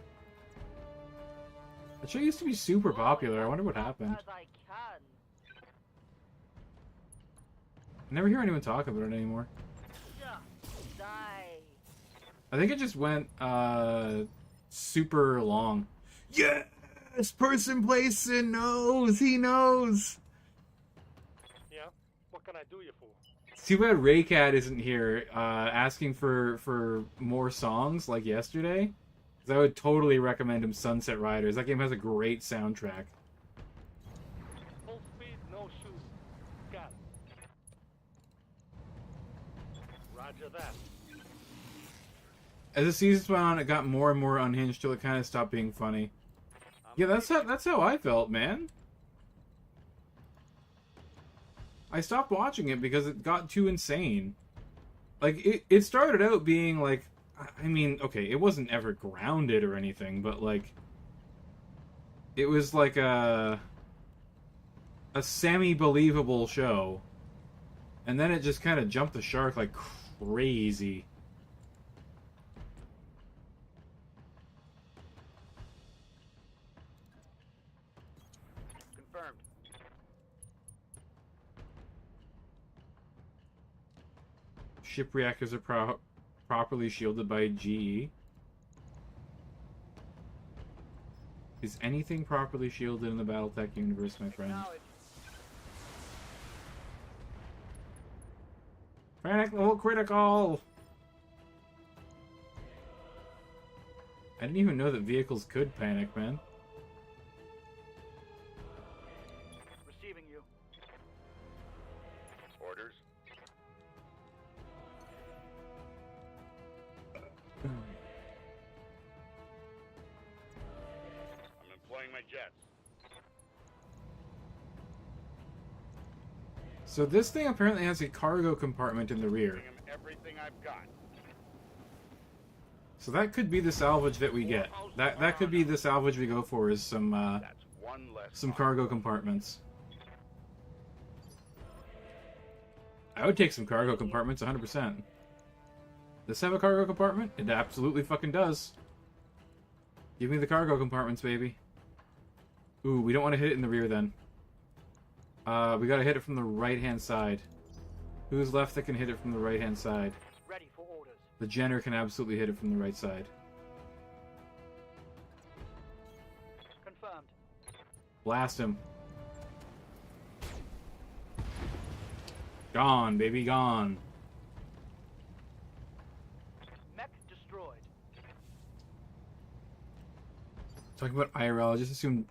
That show used to be super popular. I wonder what happened. As I can. I never hear anyone talk about it anymore. Yeah. Die. I think it just went super long. Yes! Person, place, and knows! He knows! Yeah. What can I do you for? It's too bad Raycat isn't here asking for more songs like yesterday. Because I would totally recommend him Sunset Riders. That game has a great soundtrack. No shooting. Got it. Roger that. As the seasons went on, it got more and more unhinged till it kind of stopped being funny. Yeah, that's how I felt, man. I stopped watching it because it got too insane. Like, it started out being like, I mean, okay, it wasn't ever grounded or anything, but like, it was like a semi-believable show. And then it just kind of jumped the shark like crazy. Confirmed. Ship reactors are properly shielded by GE. Is anything properly shielded in the Battletech universe, my friend? Acknowledge. Panic level critical! I didn't even know that vehicles could panic, man. Receiving you. Orders. I'm employing my jets. So this thing apparently has a cargo compartment in the rear. Giving him everything I've got. So that could be the salvage that we get. That could be the salvage we go for, is some That's one less. some cargo compartments. I would take some cargo compartments, 100%. Does this have a cargo compartment? It absolutely fucking does. Give me the cargo compartments, baby. Ooh, we don't want to hit it in the rear then. We gotta hit it from the right-hand side. Who's left that can hit it from the right-hand side? Ready for orders. The Jenner can absolutely hit it from the right side. Confirmed. Blast him. Gone, baby, gone. Mech destroyed. Talking about IRL, I just assumed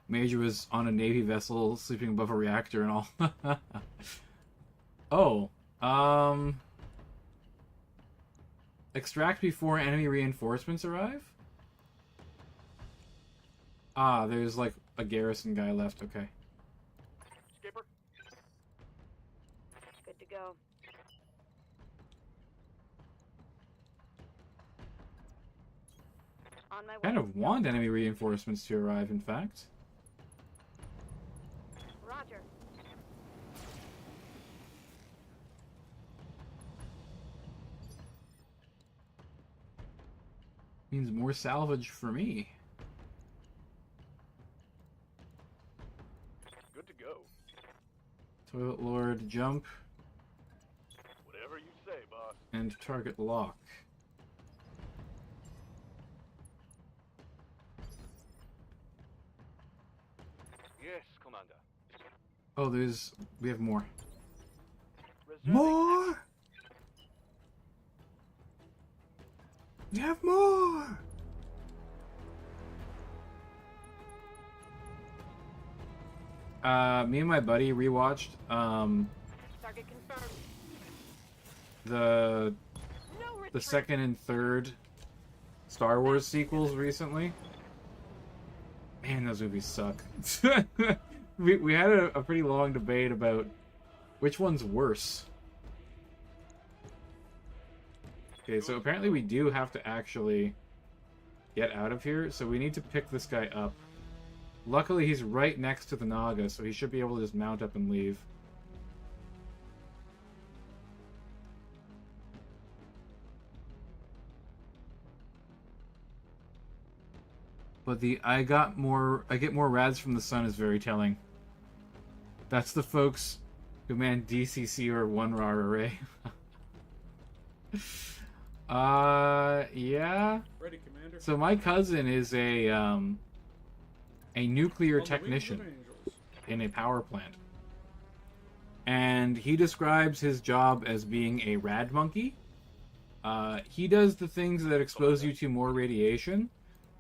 Major was on a Navy vessel sleeping above a reactor and all. Oh, extract before enemy reinforcements arrive? Ah, there's like a garrison guy left, okay. Skipper. Good to go. On my way. Kind of want enemy reinforcements to arrive, in fact. Roger. Means more salvage for me. Good to go. Toilet Lord, jump, Whatever you say, boss. and target lock. Yes, Commander. Oh, we have more. Reserving More! We have more! Me and my buddy rewatched Target confirmed. the No the retreat. second and third Star Wars sequels recently. Man, those movies suck. we had a pretty long debate about which one's worse. Okay, so apparently we do have to actually get out of here, so we need to pick this guy up. Luckily, he's right next to the Naga, so he should be able to just mount up and leave. But the I get more rads from the sun is very telling. That's the folks who man DCC or 1RAR array. Yeah. Ready, Commander. So my cousin is a nuclear On the wings technician of angels. in a power plant. And he describes his job as being a rad monkey. He does the things that expose you to more radiation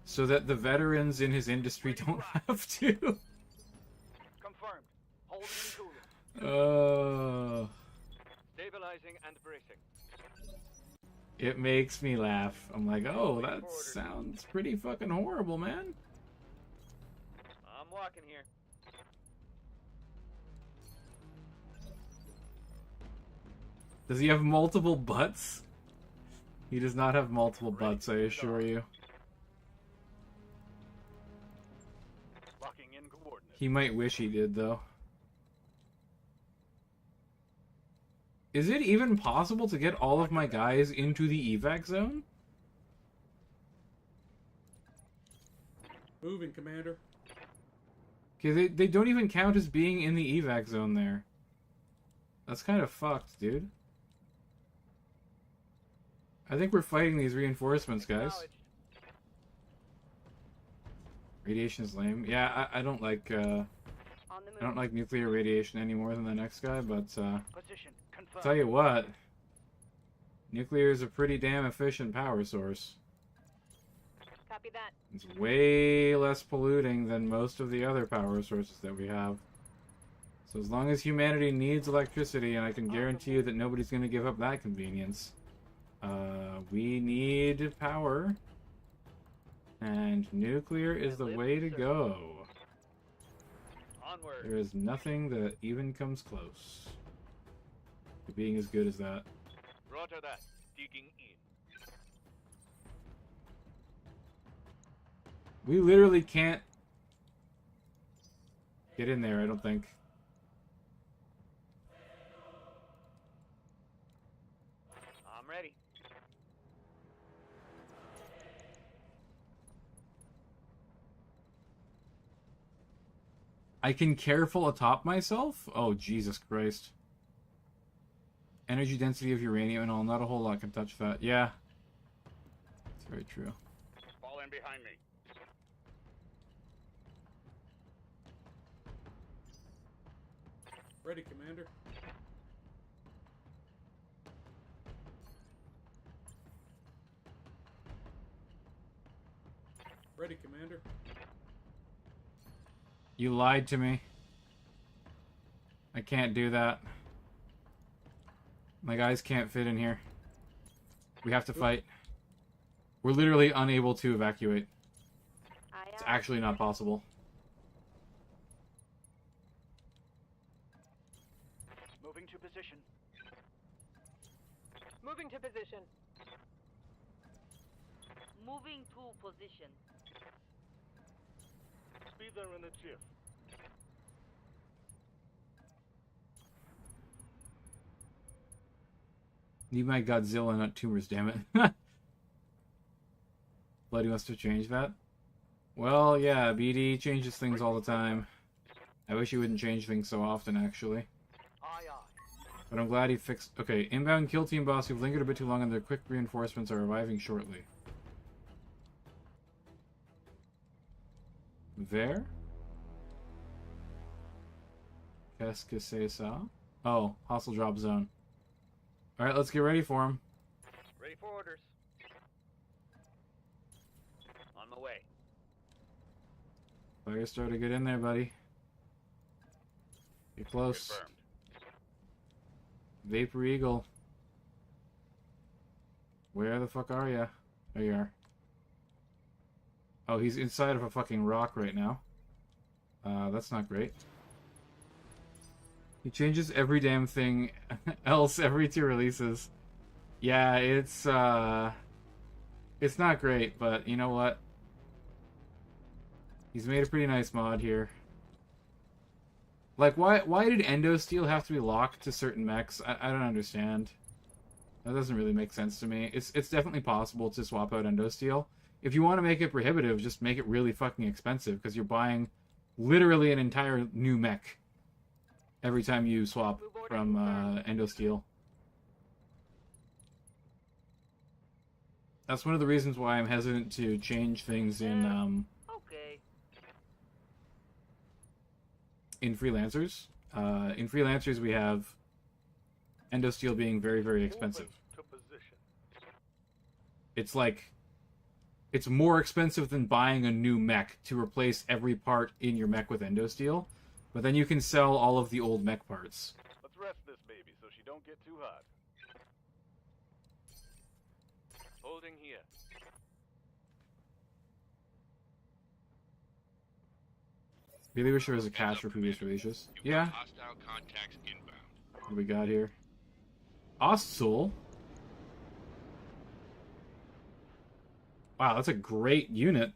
so that the veterans in his industry don't have to. confirmed. Holding into Stabilizing and bracing. It makes me laugh. I'm like, oh, that sounds pretty fucking horrible, man. I'm walking here. Does he have multiple butts? He does not have multiple butts, I assure you. Locking in coordinates. He might wish he did, though. Is it even possible to get all of my guys into the evac zone? Moving, Commander. Okay, they don't even count as being in the evac zone there. That's kind of fucked, dude. I think we're fighting these reinforcements, guys. Radiation is lame. Yeah, I don't like I don't like nuclear radiation any more than the next guy, but Position confirmed. tell you what, nuclear is a pretty damn efficient power source. Copy that. It's way less polluting than most of the other power sources that we have. So as long as humanity needs electricity, and I can guarantee you that nobody's going to give up that convenience, we need power, and nuclear is the way to go. Onward. There is nothing that even comes close to being as good as that. Roger that. Digging in. We literally can't get in there, I don't think. I'm ready. I can careful atop myself? Oh, Jesus Christ. Energy density of uranium and all, not a whole lot can touch that. Yeah. It's very true. Fall in behind me. Ready, Commander. Ready, Commander. You lied to me. I can't do that. My guys can't fit in here. We have to fight. We're literally unable to evacuate. It's actually not possible. Moving to position. Moving to position. Moving to position. Speeder in the chief. Need my Godzilla, not tumors, damn it. Bloody must have changed that. Well, yeah, BD changes things all the time. I wish he wouldn't change things so often, actually. Aye, aye. But I'm glad he fixed... Okay, inbound kill team boss who've lingered a bit too long and their quick reinforcements are arriving shortly. There? Qu'est-ce que c'est ça? Oh, hostile drop zone. Alright, let's get ready for him. Ready for orders. On my way. Firestarter, get in there, buddy. Get close. Confirmed. Vapor Eagle. Where the fuck are ya? There you are. Oh, he's inside of a fucking rock right now. That's not great. He changes every damn thing else every 2 releases. Yeah, it's not great, but you know what? He's made a pretty nice mod here. Like, why did Endosteel have to be locked to certain mechs? I don't understand. That doesn't really make sense to me. It's definitely possible to swap out Endosteel. If you want to make it prohibitive, just make it really fucking expensive, because you're buying literally an entire new mech every time you swap from Endosteel. That's one of the reasons why I'm hesitant to change things in Okay. in Freelancers. In Freelancers, we have Endosteel being very, very expensive. To position. It's like, it's more expensive than buying a new mech to replace every part in your mech with Endosteel. But then you can sell all of the old mech parts. Let's rest this baby so she don't get too hot. Holding here. Really wish there was a cache for previous releases. Yeah. Hostile contacts inbound. What do we got here? Ostsoul. Wow, that's a great unit.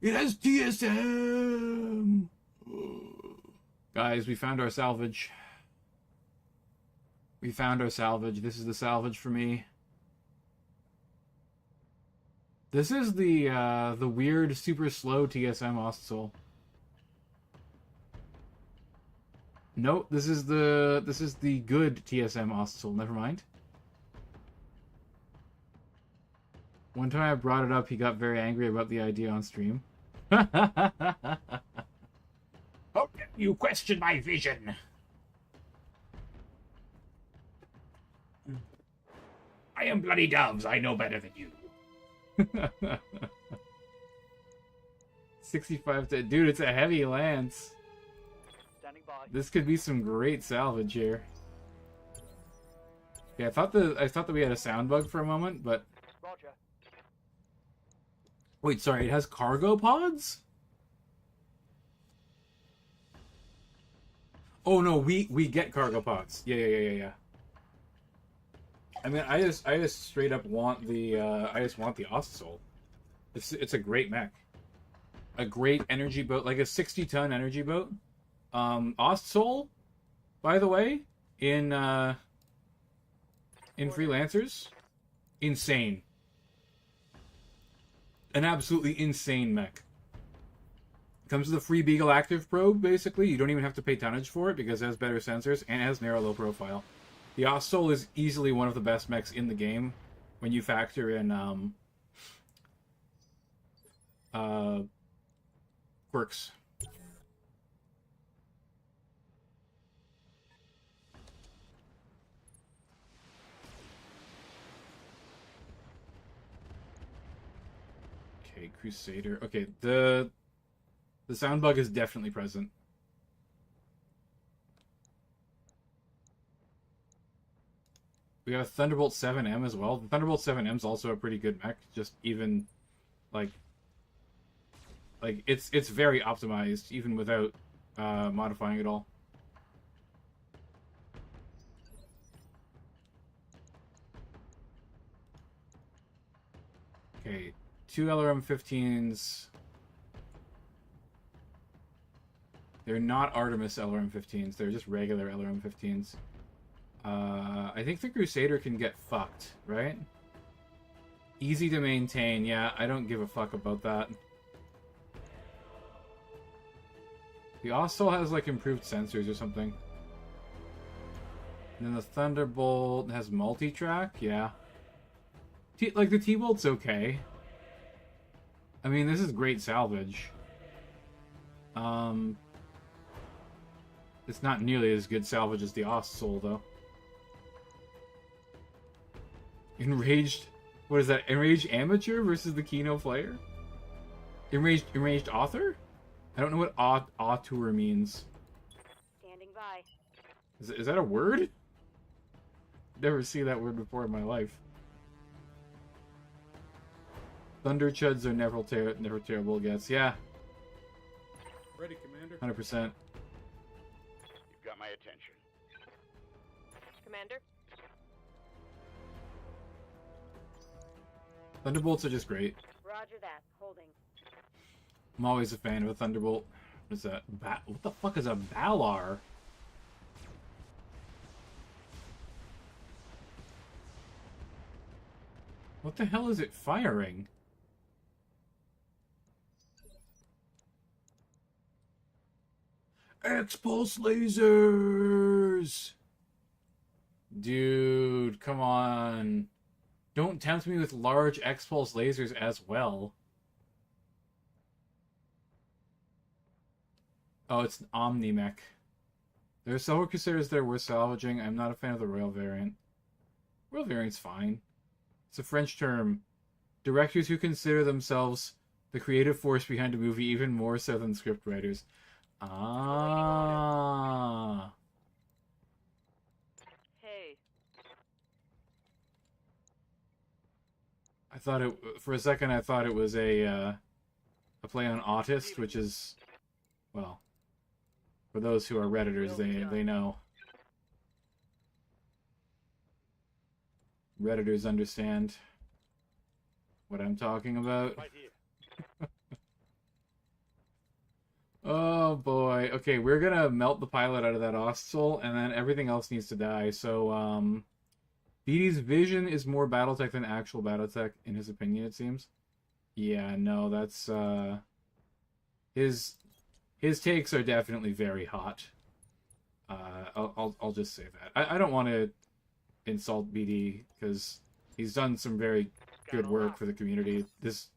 It has TSM! Guys, we found our salvage. We found our salvage. This is the salvage for me. This is the weird, super slow TSM Ostsoul. No, this is the good TSM Ostsoul. Never mind. One time I brought it up, he got very angry about the idea on stream. How can you question my vision? I am Bloody Doves. I know better than you. 65 to... Dude, it's a heavy lance. Standing by. This could be some great salvage here. Yeah, I thought that we had a sound bug for a moment, but... Roger. Wait, sorry, it has cargo pods? Oh no, we get cargo pods. Yeah. I mean, I just straight up want the Ostsoul. It's a great mech. A great energy boat, like a 60-ton energy boat. Ostsoul, by the way, in Freelancers, insane. An absolutely insane mech. Comes with a free Beagle Active probe, basically. You don't even have to pay tonnage for it because it has better sensors and it has narrow low profile. The Ostsoul is easily one of the best mechs in the game when you factor in quirks. Okay, Crusader. Okay, the sound bug is definitely present. We have a Thunderbolt 7M as well. The Thunderbolt 7M is also a pretty good mech. Just even like it's very optimized even without modifying it all. Okay, 2 LRM-15s. They're not Artemis LRM-15s. They're just regular LRM-15s. I think the Crusader can get fucked, right? Easy to maintain. Yeah, I don't give a fuck about that. The Ostsoul has, like, improved sensors or something. And then the Thunderbolt has multi-track? Yeah. Like, the T-Bolt's okay. I mean, this is great salvage. It's not nearly as good salvage as the Ostsoul, though. Enraged... What is that? Enraged Amateur versus the Kino Player? Enraged Author? I don't know what auteur means. Standing by. Is that a word? Never seen that word before in my life. Thunder Chuds are never terrible guess. Yeah, Ready, Commander. 100%. You've got my attention. Commander? Thunderbolts are just great. Roger that. Holding. I'm always a fan of a Thunderbolt. What is that? What the fuck is a Balar? What the hell is it firing? X-pulse lasers! Dude, come on. Don't tempt me with large X-pulse lasers as well. Oh, it's an Omni-mech. There are several Crusaders that are worth salvaging. I'm not a fan of the Royal variant. Royal variant's fine. It's a French term. Directors who consider themselves the creative force behind a movie even more so than scriptwriters. Ah. Hey, I thought it for a second. I thought it was a play on autist, which is, well, for those who are redditors, they know. Redditors understand what I'm talking about. Right here. Oh boy. Okay, we're gonna melt the pilot out of that Ostsoul, and then everything else needs to die. So, BD's vision is more Battletech than actual Battletech, in his opinion, it seems. Yeah, no, that's, his takes are definitely very hot. I'll just say that. I don't want to insult BD, because he's done some very good work for the community. This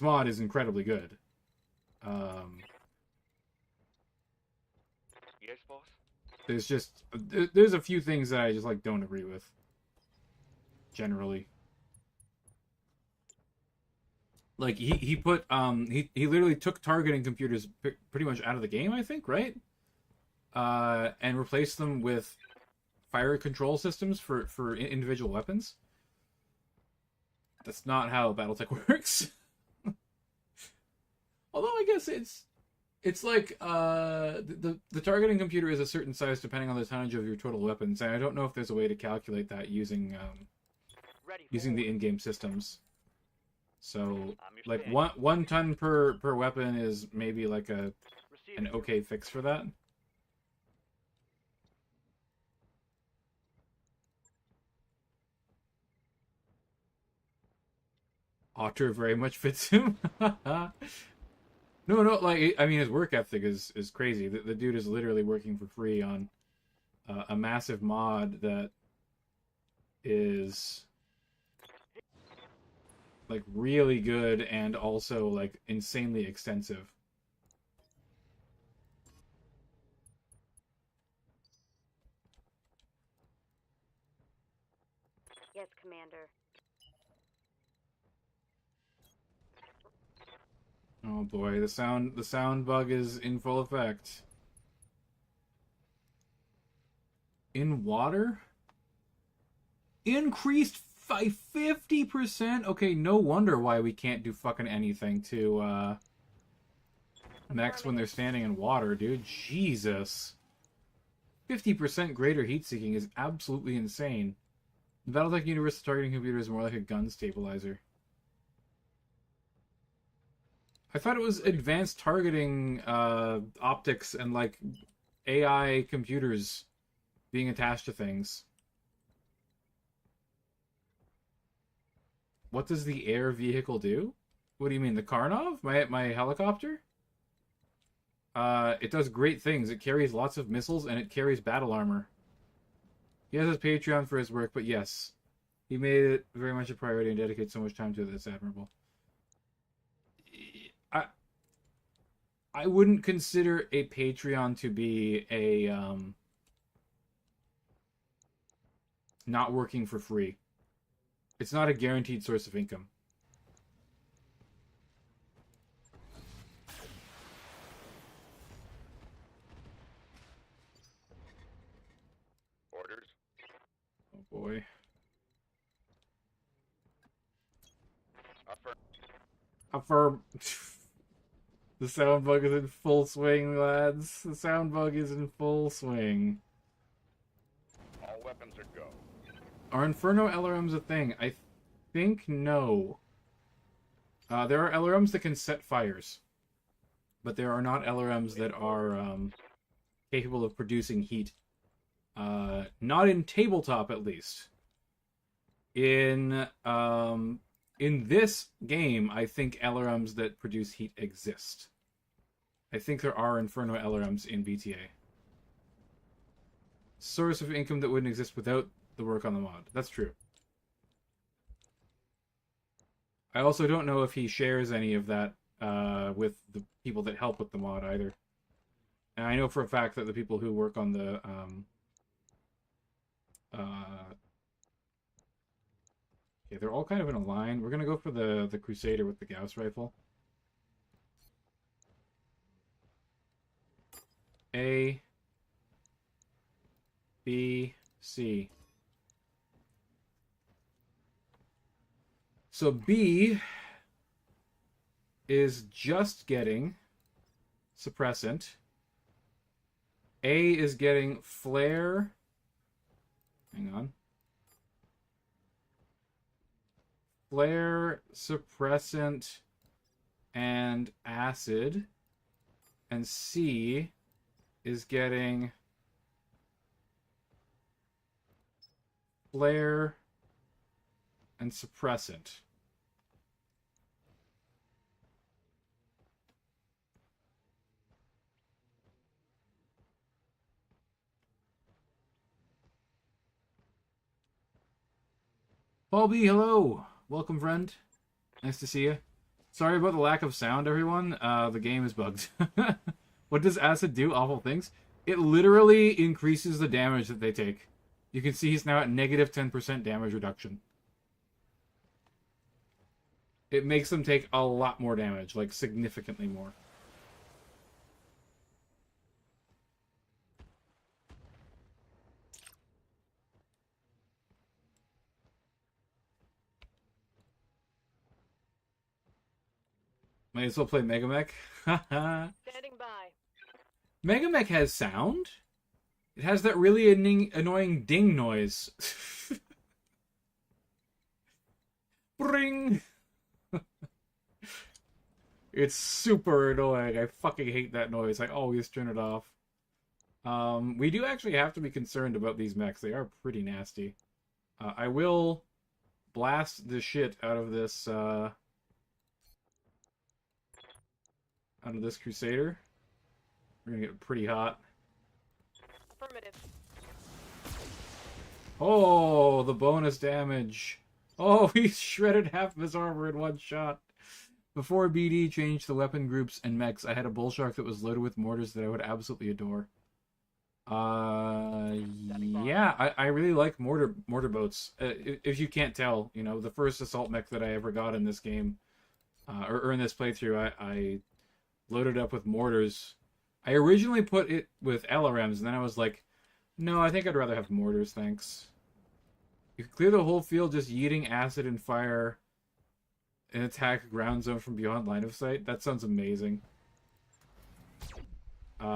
mod is incredibly good. Yes, boss? There's just there's a few things that I just like don't agree with. Generally, like he put he literally took targeting computers pretty much out of the game, I think, right? And replaced them with fire control systems for individual weapons. That's not how Battletech works. Although I guess it's like the targeting computer is a certain size depending on the tonnage of your total weapons, and I don't know if there's a way to calculate that using the in-game systems. So like 1 ton per weapon is maybe like an okay fix for that. Otter very much fits him. No, like, I mean, his work ethic is crazy. The dude is literally working for free on a massive mod that is like really good and also like insanely extensive. Yes, Commander. Oh boy, the sound bug is in full effect. In water? Increased by 50%? Okay, no wonder why we can't do fucking anything to mechs when they're standing in water, dude. Jesus. 50% greater heat seeking is absolutely insane. The Battletech universal targeting computer is more like a gun stabilizer. I thought it was advanced targeting optics and like AI computers being attached to things. What does the air vehicle do? What do you mean, the Karnov? My helicopter? It does great things. It carries lots of missiles and it carries battle armor. He has his Patreon for his work, but yes, he made it very much a priority and dedicated so much time to it that's admirable. I wouldn't consider a Patreon to be a not working for free. It's not a guaranteed source of income. Orders. Oh boy. Affirm. The sound bug is in full swing, lads. The sound bug is in full swing. All weapons are go. Are Inferno LRMs a thing? I think no. There are LRMs that can set fires, but there are not LRMs that are capable of producing heat. Not in tabletop, at least. In this game, I think LRMs that produce heat exist. I think there are Inferno LRMs in BTA. Source of income that wouldn't exist without the work on the mod. That's true. I also don't know if he shares any of that with the people that help with the mod either. And I know for a fact that the people who work on the okay, they're all kind of in a line. We're gonna go for the Crusader with the Gauss rifle. A, B, C. So B is just getting suppressant. A is getting flare. Hang on. Flare, suppressant, and acid. And C is getting flare and suppressant. Paul B, hello! Welcome, friend. Nice to see you. Sorry about the lack of sound, everyone. The game is bugged. What does acid do? Awful things. It literally increases the damage that they take. You can see he's now at negative 10% damage reduction. It makes them take a lot more damage, like significantly more. Might as well play Mega Mech. Standing by. Mega Mech has sound. It has that really annoying ding noise. Bring. It's super annoying. I fucking hate that noise. I always turn it off. We do actually have to be concerned about these mechs. They are pretty nasty. I will blast the shit out of this Crusader. We're gonna get pretty hot. Affirmative. Oh, the bonus damage. Oh, he shredded half of his armor in one shot. Before BD changed the weapon groups and mechs, I had a bull shark that was loaded with mortars that I would absolutely adore. Yeah, I really like mortar boats. If you can't tell, you know, the first assault mech that I ever got in this game, or in this playthrough, I loaded up with mortars. I originally put it with LRMs, and then I was like, no, I think I'd rather have mortars, thanks. You can clear the whole field just yeeting acid and fire and attack a ground zone from beyond line of sight. That sounds amazing.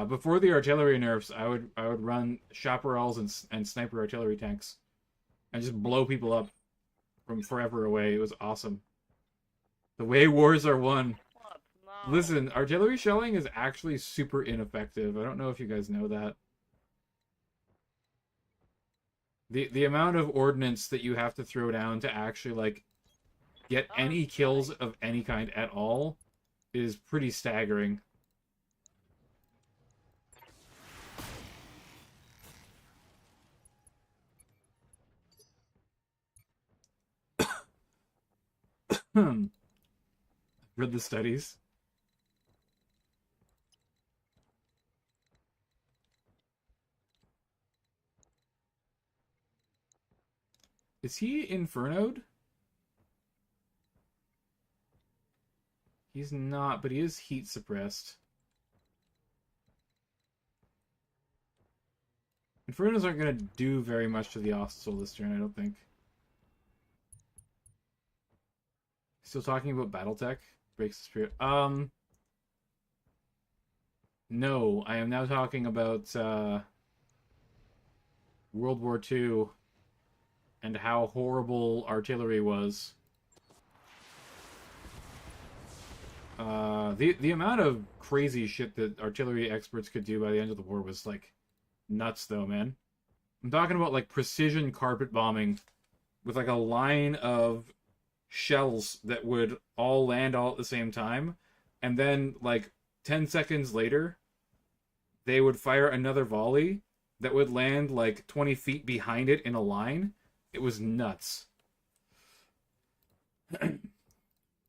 Before the artillery nerfs, I would run chaparrals and sniper artillery tanks and just blow people up from forever away. It was awesome. The way wars are won. No. Listen, artillery shelling is actually super ineffective. I don't know if you guys know that. The amount of ordnance that you have to throw down to actually, like, get any kills of any kind at all is pretty staggering. Read the studies. Is he Inferno'd? He's not, but he is heat suppressed. Infernos aren't going to do very much to the Ostol this turn, I don't think. Still talking about Battletech? Breaks the spirit. No, I am now talking about World War II and how horrible artillery was. The amount of crazy shit that artillery experts could do by the end of the war was, like, nuts, though, man. I'm talking about, like, precision carpet bombing with, like, a line of shells that would all land all at the same time, and then, like, 10 seconds later, they would fire another volley that would land, like, 20 feet behind it in a line. It was nuts.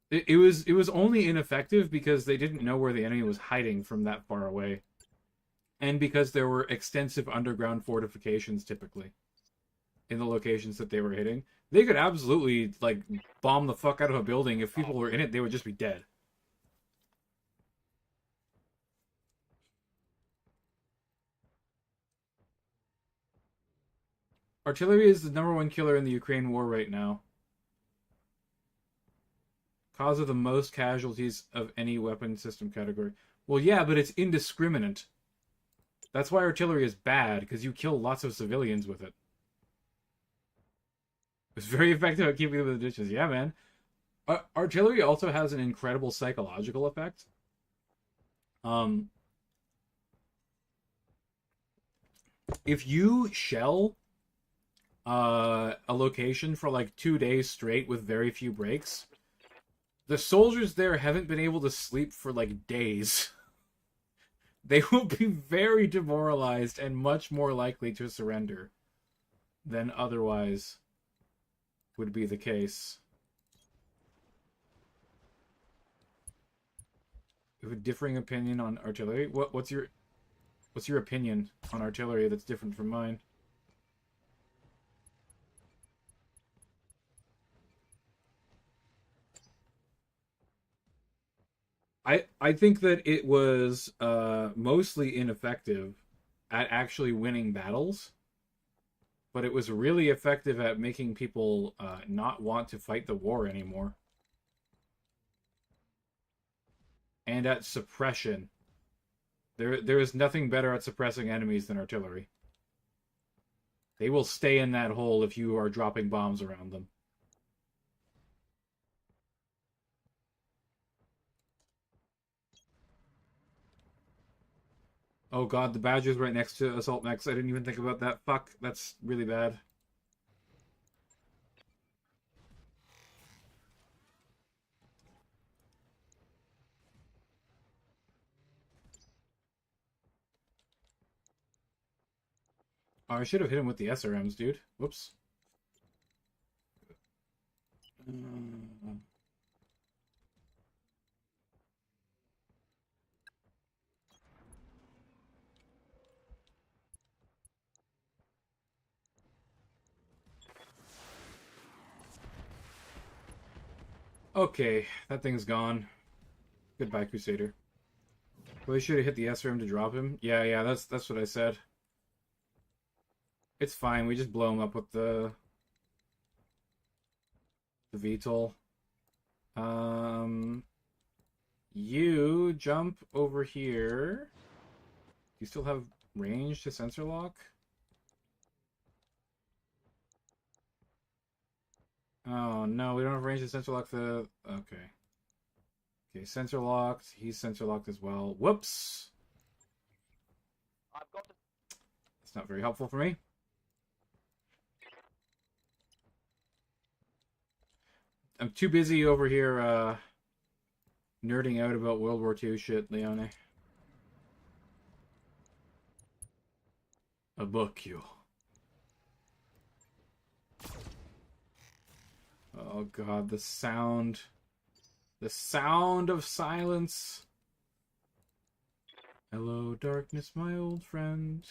It was only ineffective because they didn't know where the enemy was hiding from that far away. And because there were extensive underground fortifications, typically, in the locations that they were hitting. They could absolutely, like, bomb the fuck out of a building. If people were in it, they would just be dead. Artillery is the #1 killer in the Ukraine war right now. Cause of the most casualties of any weapon system category. Well, yeah, but it's indiscriminate. That's why artillery is bad, because you kill lots of civilians with it. It's very effective at keeping them in the ditches. Yeah, man. Artillery also has an incredible psychological effect. If you shell a location for like 2 days straight with very few breaks, the soldiers there haven't been able to sleep for like days. They will be very demoralized and much more likely to surrender than otherwise would be the case. You have a differing opinion on artillery? What's your opinion on artillery that's different from mine? I think that it was mostly ineffective at actually winning battles, but it was really effective at making people not want to fight the war anymore. And at suppression. There is nothing better at suppressing enemies than artillery. They will stay in that hole if you are dropping bombs around them. Oh god, the Badger's right next to Assault Mechs. I didn't even think about that. Fuck, that's really bad. Oh, I should have hit him with the SRMs, dude. Whoops. Okay, that thing's gone. Goodbye, Crusader. Really should have hit the SRM to drop him. Yeah, that's what I said. It's fine. We just blow him up with the VTOL. You jump over here. Do you still have range to sensor lock? Oh no, we don't have range to sensor lock the. Okay. Okay, sensor locked. He's sensor locked as well. Whoops. I've got to... That's not very helpful for me. I'm too busy over here nerding out about World War II shit, Leone. A book, you. Oh god, the sound. The sound of silence. Hello, darkness, my old friend.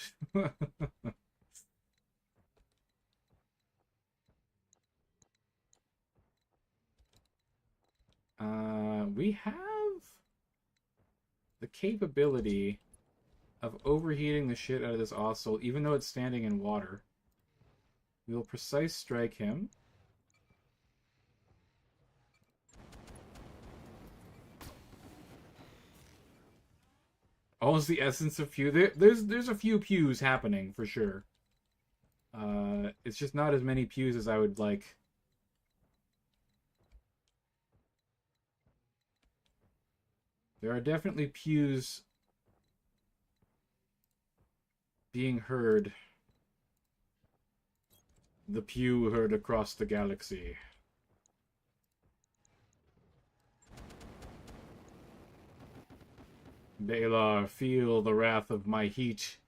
We have the capability of overheating the shit out of this Osel, even though it's standing in water. We will precise strike him. Almost the essence of pew. There's a few pews happening for sure. It's just not as many pews as I would like. There are definitely pews being heard. The pew heard across the galaxy. Balar, feel the wrath of my heat.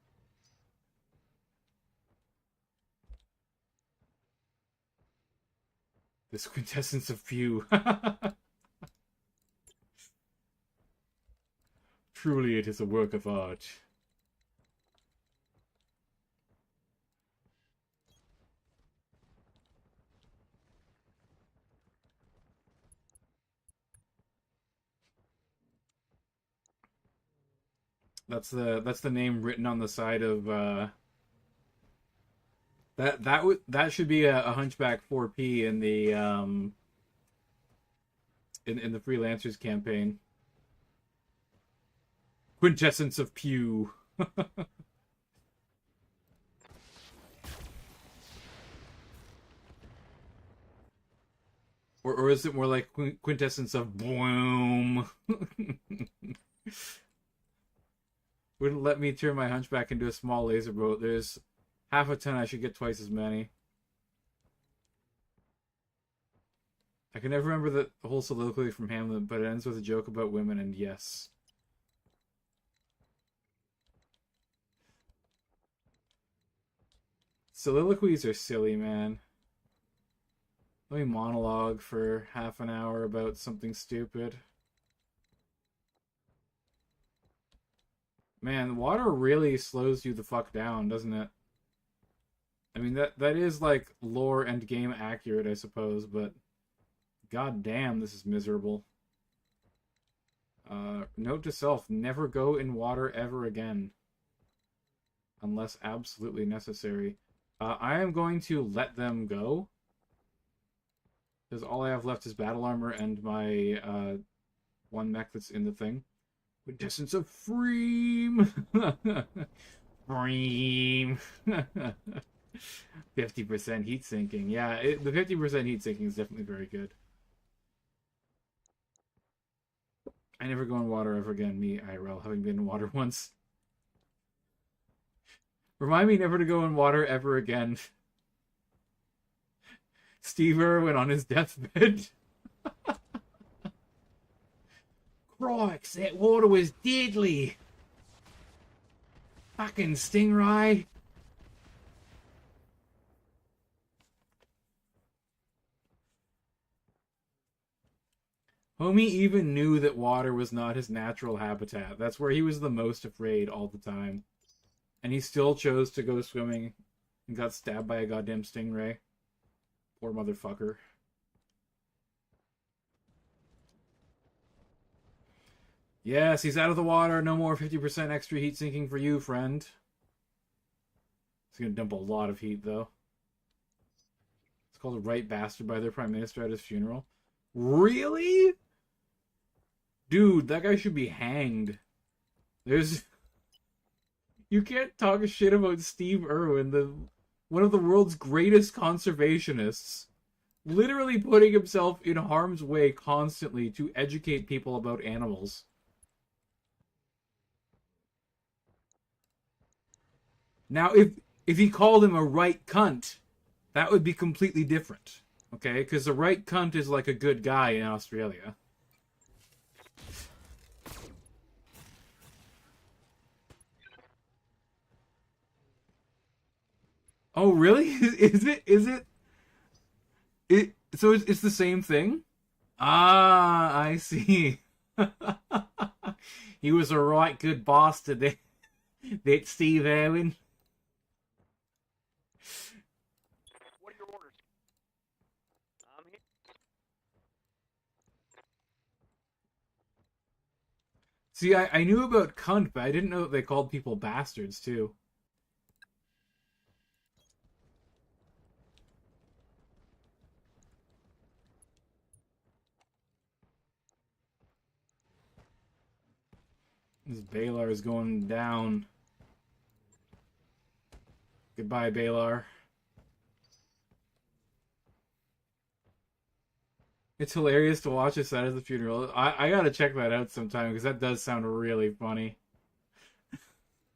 This quintessence of pew. Truly it is a work of art. That's the name written on the side of That should be a Hunchback 4P in the in the Freelancers campaign. Quintessence of Pew. Or is it more like quintessence of boom? Wouldn't let me turn my Hunchback into a small laser boat. There's half a ton, I should get twice as many. I can never remember the whole soliloquy from Hamlet, but it ends with a joke about women, and yes. Soliloquies are silly, man. Let me monologue for half an hour about something stupid. Man, water really slows you the fuck down, doesn't it? I mean, that is, like, lore and game accurate, I suppose, but god damn, this is miserable. Note to self, never go in water ever again. Unless absolutely necessary. I am going to let them go. Because all I have left is battle armor and my one mech that's in the thing. Quintessence of Freem! Freem! 50% heat sinking. Yeah, the 50% heat sinking is definitely very good. I never go in water ever again. Me, IRL, having been in water once. Remind me never to go in water ever again. Steve Irwin on his deathbed. Crikes, that water was deadly. Fucking stingray. Homie even knew that water was not his natural habitat. That's where he was the most afraid all the time. And he still chose to go swimming and got stabbed by a goddamn stingray. Poor motherfucker. Yes, he's out of the water. No more 50% extra heat sinking for you, friend. He's gonna dump a lot of heat, though. It's called a right bastard by their prime minister at his funeral. Really? Dude, that guy should be hanged. There's... You can't talk shit about Steve Irwin, one of the world's greatest conservationists, literally putting himself in harm's way constantly to educate people about animals. Now, if he called him a right cunt, that would be completely different. Okay? Because the right cunt is like a good guy in Australia. Oh, really? Is it? So it's the same thing? Ah, I see. He was a right good bastard, that Steve Irwin. What are your orders? I'm here. See, I knew about cunt, but I didn't know that they called people bastards, too. This Balar is going down. Goodbye, Balar. It's hilarious to watch this at the funeral. I gotta check that out sometime, because that does sound really funny.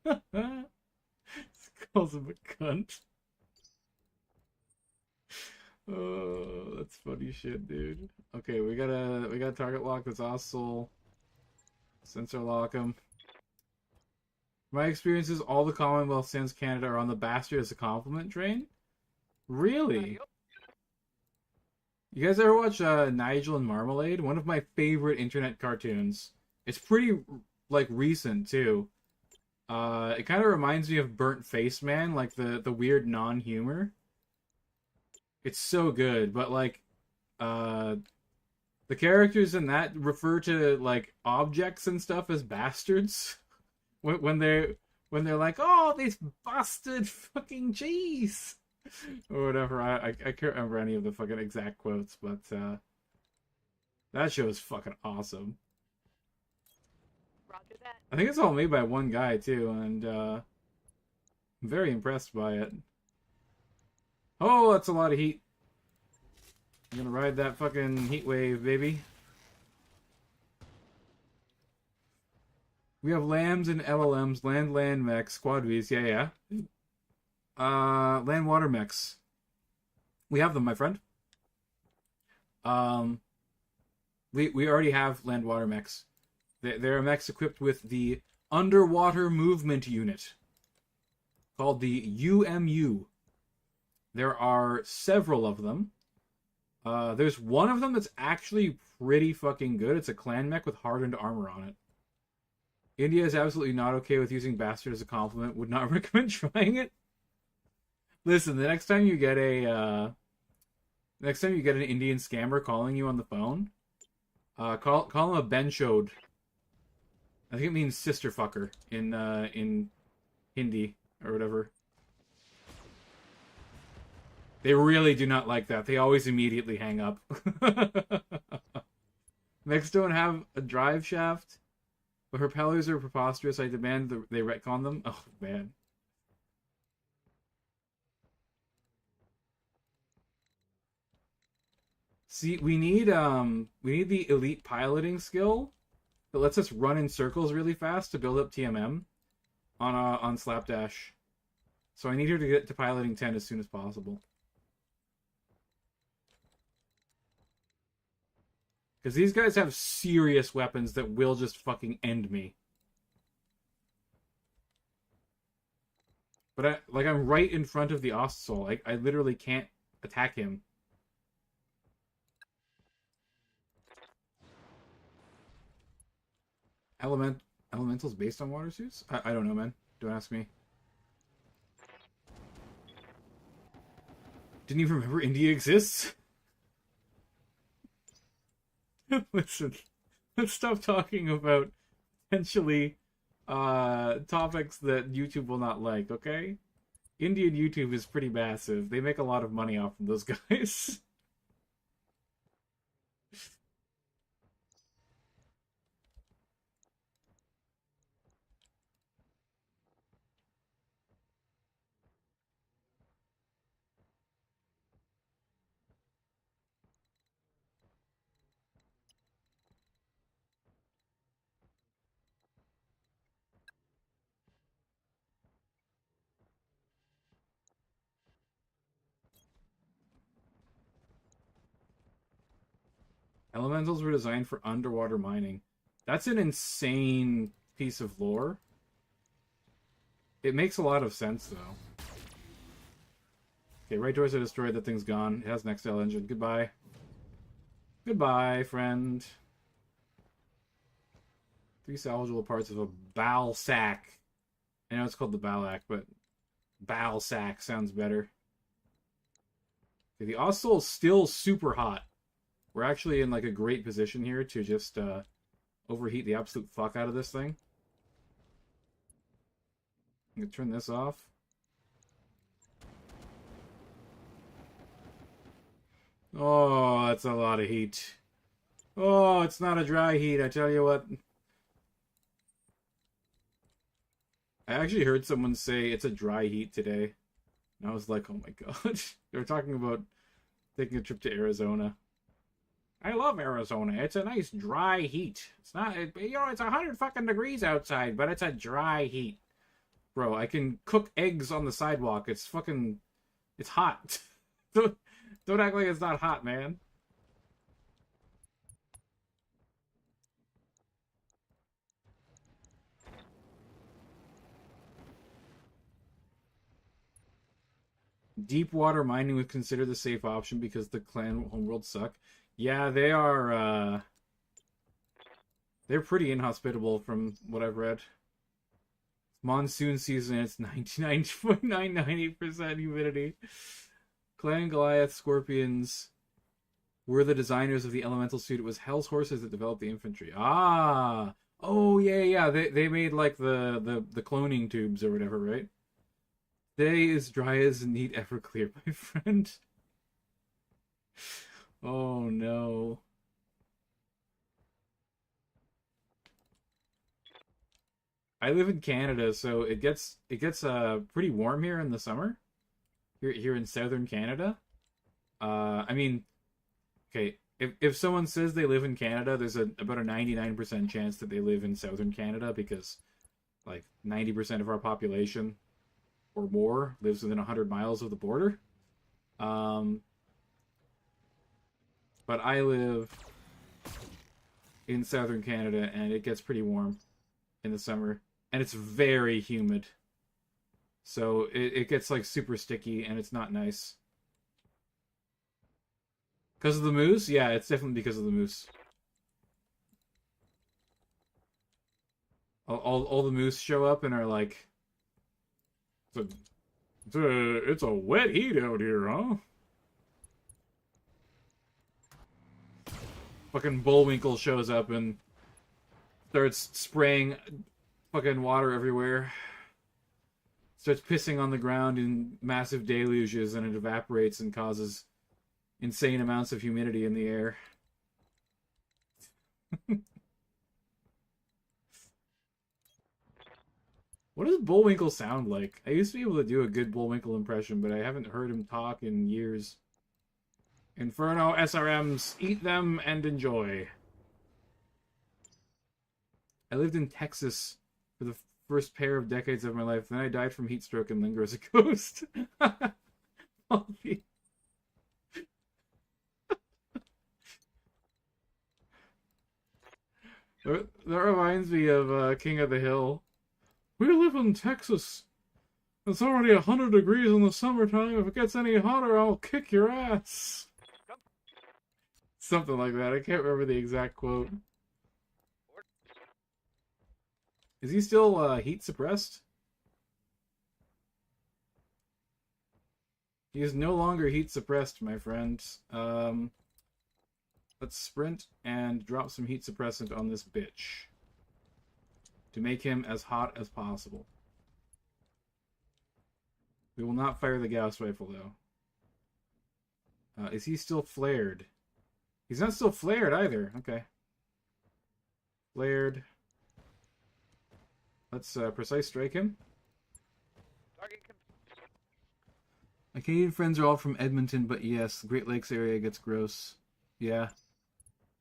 Calls him a cunt. Oh, that's funny shit, dude. Okay, we gotta target lock this asshole. Sensor lock him. My experience is all the Commonwealth sends Canada are on the bastard as a compliment train. Really? You guys ever watch Nigel and Marmalade? One of my favorite internet cartoons. It's pretty, like, recent, too. It kind of reminds me of Burnt Face Man, like the weird non-humor. It's so good, but, like, the characters in that refer to, like, objects and stuff as bastards. When they're like, oh, this bastard fucking cheese. or whatever. I can't remember any of the fucking exact quotes, but that show is fucking awesome. Roger that. I think it's all made by one guy too, and I'm very impressed by it. Oh, that's a lot of heat. I'm gonna ride that fucking heat wave, baby. We have lambs and LLMs, land mechs, squad Vs, yeah. Land water mechs. We have them, my friend. We already have land water mechs. There are mechs equipped with the underwater movement unit called the UMU. There are several of them. There's one of them that's actually pretty fucking good. It's a clan mech with hardened armor on it. India is absolutely not okay with using bastard as a compliment. Would not recommend trying it. Listen, the next time you get an Indian scammer calling you on the phone, call him a benchode. I think it means sister fucker in Hindi or whatever. They really do not like that. They always immediately hang up. Mechs don't have a drive shaft, but propellers are preposterous. I demand they retcon them. Oh man. See, we need the elite piloting skill that lets us run in circles really fast to build up TMM on Slapdash. So I need her to get to piloting 10 as soon as possible. Because these guys have serious weapons that will just fucking end me. But I'm right in front of the Ostsol. I literally can't attack him. Elementals based on water suits? I don't know, man. Don't ask me. Didn't even remember India exists? Listen, let's stop talking about potentially topics that YouTube will not like, okay? Indian YouTube is pretty massive. They make a lot of money off of those guys. Elementals were designed for underwater mining. That's an insane piece of lore. It makes a lot of sense, though. Okay, right doors are destroyed. That thing's gone. It has an XL engine. Goodbye. Goodbye, friend. 3 salvageable parts of a bowel sack. I know it's called the Balak, but bowel sack sounds better. Okay, the Ostsol is still super hot. We're actually in like a great position here to just overheat the absolute fuck out of this thing. I'm gonna turn this off. Oh, that's a lot of heat. Oh, it's not a dry heat, I tell you what. I actually heard someone say it's a dry heat today. And I was like, oh my god. They were talking about taking a trip to Arizona. I love Arizona. It's a nice dry heat. It's not, it's 100 fucking degrees outside, but it's a dry heat. Bro, I can cook eggs on the sidewalk. It's fucking, it's hot. Don't act like it's not hot, man. Deep water mining would consider the safe option because the clan homeworlds suck. Yeah, they are, they're pretty inhospitable from what I've read. Monsoon season, it's 99.998% humidity. Clan Goliath Scorpions were the designers of the elemental suit. It was Hell's Horses that developed the infantry. Ah! Oh, yeah. They made, like, the cloning tubes or whatever, right? Day is dry as neat Everclear, my friend. Oh no. I live in Canada, so it gets pretty warm here in the summer. Here in southern Canada. I mean, okay, if someone says they live in Canada, there's about a 99% chance that they live in southern Canada because like 90% of our population or more lives within 100 miles of the border. Um, but I live in southern Canada and it gets pretty warm in the summer and it's very humid. So it gets like super sticky and it's not nice. Because of the moose? Yeah, it's definitely because of the moose. All the moose show up and are like, it's a wet heat out here, huh? Fucking Bullwinkle shows up and starts spraying fucking water everywhere. Starts pissing on the ground in massive deluges and it evaporates and causes insane amounts of humidity in the air. What does Bullwinkle sound like? I used to be able to do a good Bullwinkle impression, but I haven't heard him talk in years. Inferno SRMs, eat them and enjoy. I lived in Texas for the first pair of decades of my life. Then I died from heat stroke and linger as a ghost. That reminds me of King of the Hill. We live in Texas. It's already 100 degrees in the summertime. If it gets any hotter, I'll kick your ass. Something like that. I can't remember the exact quote. Is he still heat suppressed? He is no longer heat suppressed, my friend. Let's sprint and drop some heat suppressant on this bitch to make him as hot as possible. We will not fire the Gauss rifle, though. Is he still flared? He's not still flared either. Okay. Flared. Let's precise strike him. My Canadian friends are all from Edmonton, but yes, the Great Lakes area gets gross. Yeah.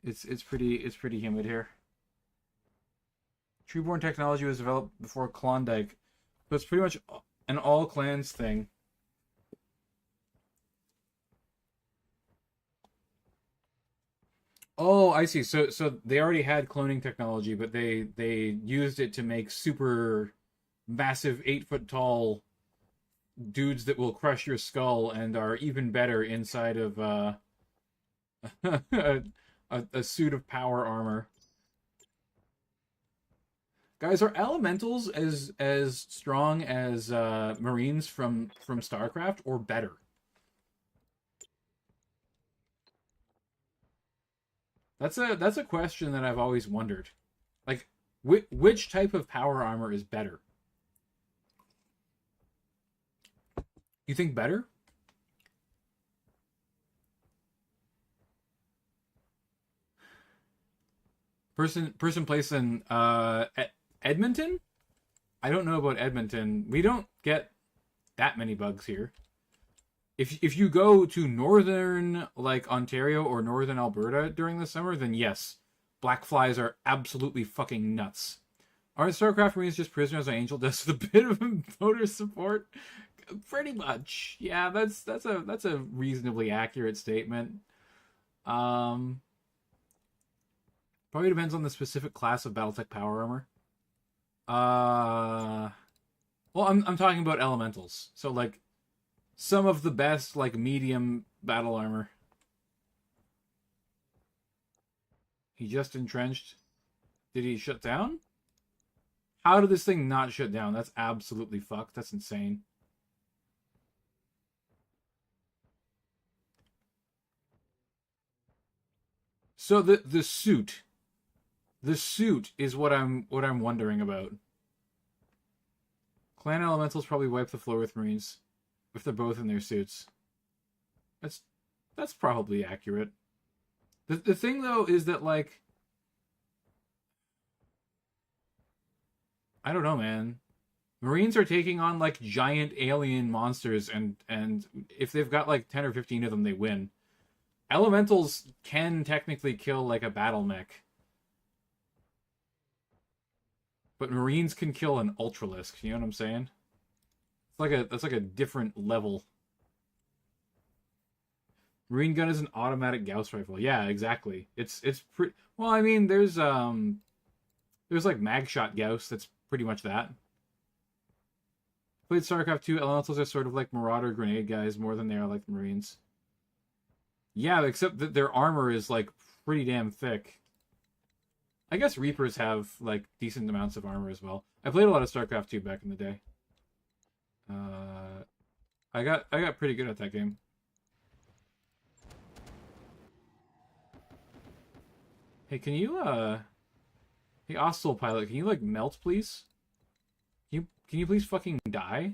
It's pretty humid here. Trueborn technology was developed before Klondike, so it's pretty much an all clans thing. Oh, I see. So they already had cloning technology, but they used it to make super massive 8-foot tall dudes that will crush your skull and are even better inside of a suit of power armor. Guys, are elementals as strong as Marines from StarCraft or better? That's a question that I've always wondered. Like, which type of power armor is better? You think better? Person place in Edmonton? I don't know about Edmonton. We don't get that many bugs here. If you go to northern like Ontario or northern Alberta during the summer, then yes, black flies are absolutely fucking nuts. Aren't StarCraft Marines just prisoners on Angel Dust with a bit of voter support? Pretty much. Yeah, that's a reasonably accurate statement. Probably depends on the specific class of Battletech power armor. Well, I'm talking about elementals. So like some of the best like medium battle armor. He just entrenched. Did he shut down? How did this thing not shut down? That's absolutely fucked. That's insane. So the suit is what I'm wondering about. Clan elementals probably wipe the floor with Marines if they're both in their suits. That's probably accurate. The thing though is that, like, I don't know, man. Marines are taking on like giant alien monsters, and if they've got like 10 or 15 of them, they win. Elementals can technically kill like a battle mech, but Marines can kill an Ultralisk. You know what I'm saying? That's like a different level. Marine gun is an automatic Gauss rifle. Yeah, exactly. It's pretty well. I mean, there's like mag shot Gauss. That's pretty much that. Played StarCraft 2. Elementals are sort of like Marauder grenade guys more than they are like the Marines. Yeah, except that their armor is like pretty damn thick. I guess Reapers have like decent amounts of armor as well. I played a lot of StarCraft 2 back in the day. I got pretty good at that game. Hey, can you hey, Hostile Pilot, can you like melt, please? Can you please fucking die?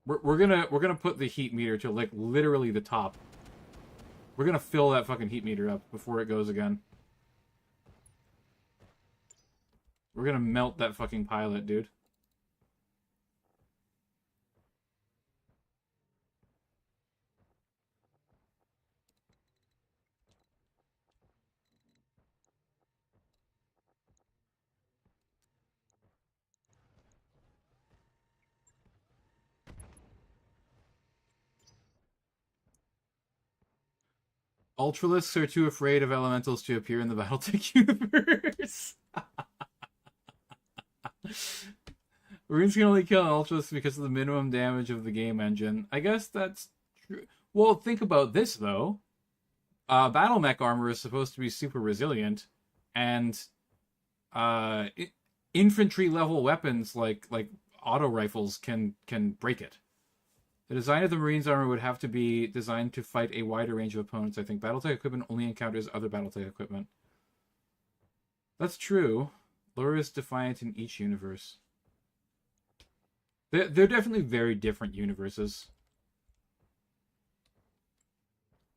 We're gonna put the heat meter to like literally the top. We're gonna fill that fucking heat meter up before it goes again. We're gonna melt that fucking pilot, dude. Ultralisks are too afraid of elementals to appear in the Battletech universe. Marines can only kill an Ultralisk because of the minimum damage of the game engine. I guess that's true. Well, think about this, though. Battle mech armor is supposed to be super resilient, and infantry-level weapons like auto rifles can break it. The design of the Marines' armor would have to be designed to fight a wider range of opponents, I think. Battletech equipment only encounters other Battletech equipment. That's true. Lore is defiant in each universe. They're definitely very different universes.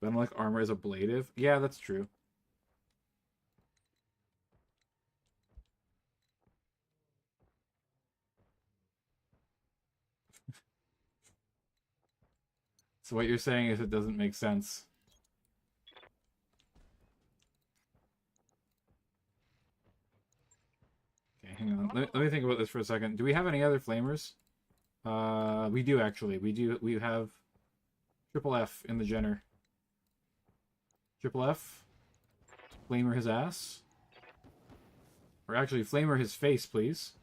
Battletech armor is ablative. Yeah, that's true. So what you're saying is it doesn't make sense. Okay, hang on. Let me think about this for a second. Do we have any other flamers? We do actually. We have Triple F in the Jenner. Triple F. Flamer his ass. Or actually, flamer his face, please.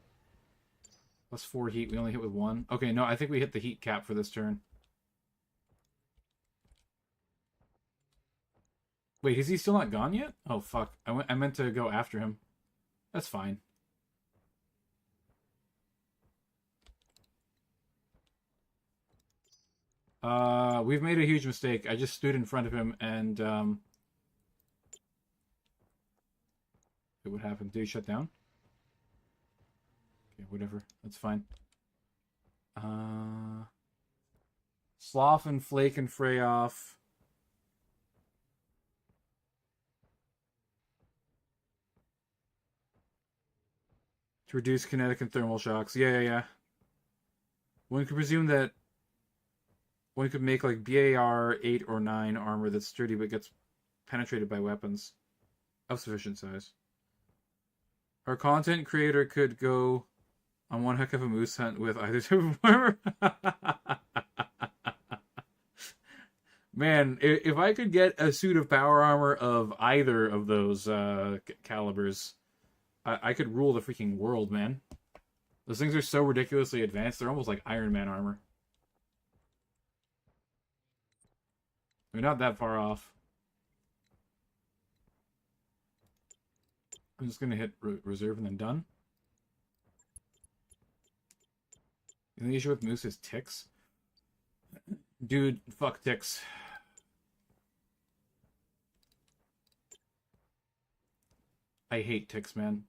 Plus 4 heat. We only hit with 1. Okay, no, I think we hit the heat cap for this turn. Wait, is he still not gone yet? Oh, fuck. I meant to go after him. That's fine. We've made a huge mistake. I just stood in front of him and, what happened? Did he shut down? Okay, whatever. That's fine. Slough and Flake and Fray off. To reduce kinetic and thermal shocks. Yeah. One could presume that one could make like BAR 8 or 9 armor that's sturdy but gets penetrated by weapons of sufficient size. Our content creator could go on one heck of a moose hunt with either type of armor. Man, if I could get a suit of power armor of either of those calibers, I could rule the freaking world, man. Those things are so ridiculously advanced, they're almost like Iron Man armor. We're not that far off. I'm just gonna hit reserve and then done. The only issue with Moose is ticks. Dude, fuck ticks. I hate ticks, man.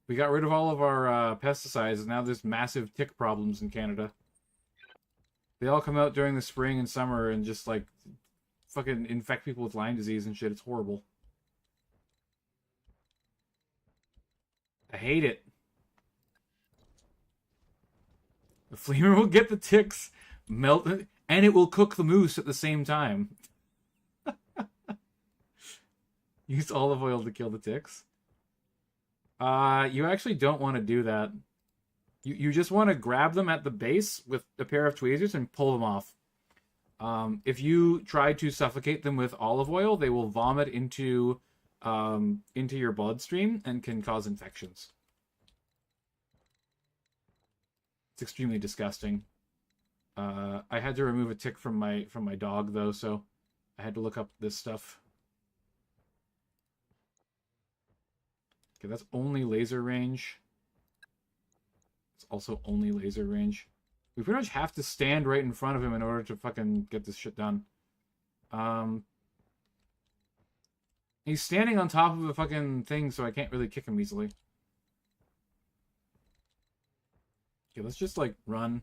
We got rid of all of our pesticides, and now there's massive tick problems in Canada. They all come out during the spring and summer and just, like, fucking infect people with Lyme disease and shit. It's horrible. I hate it. The flamer will get the ticks, melt it, and it will cook the moose at the same time. Use olive oil to kill the ticks. You actually don't want to do that. You just want to grab them at the base with a pair of tweezers and pull them off. If you try to suffocate them with olive oil, they will vomit into your bloodstream and can cause infections. It's extremely disgusting. I had to remove a tick from my dog though, so I had to look up this stuff. Okay, that's only laser range. It's also only laser range. We pretty much have to stand right in front of him in order to fucking get this shit done. He's standing on top of a fucking thing, so I can't really kick him easily. Okay, let's just, like, run.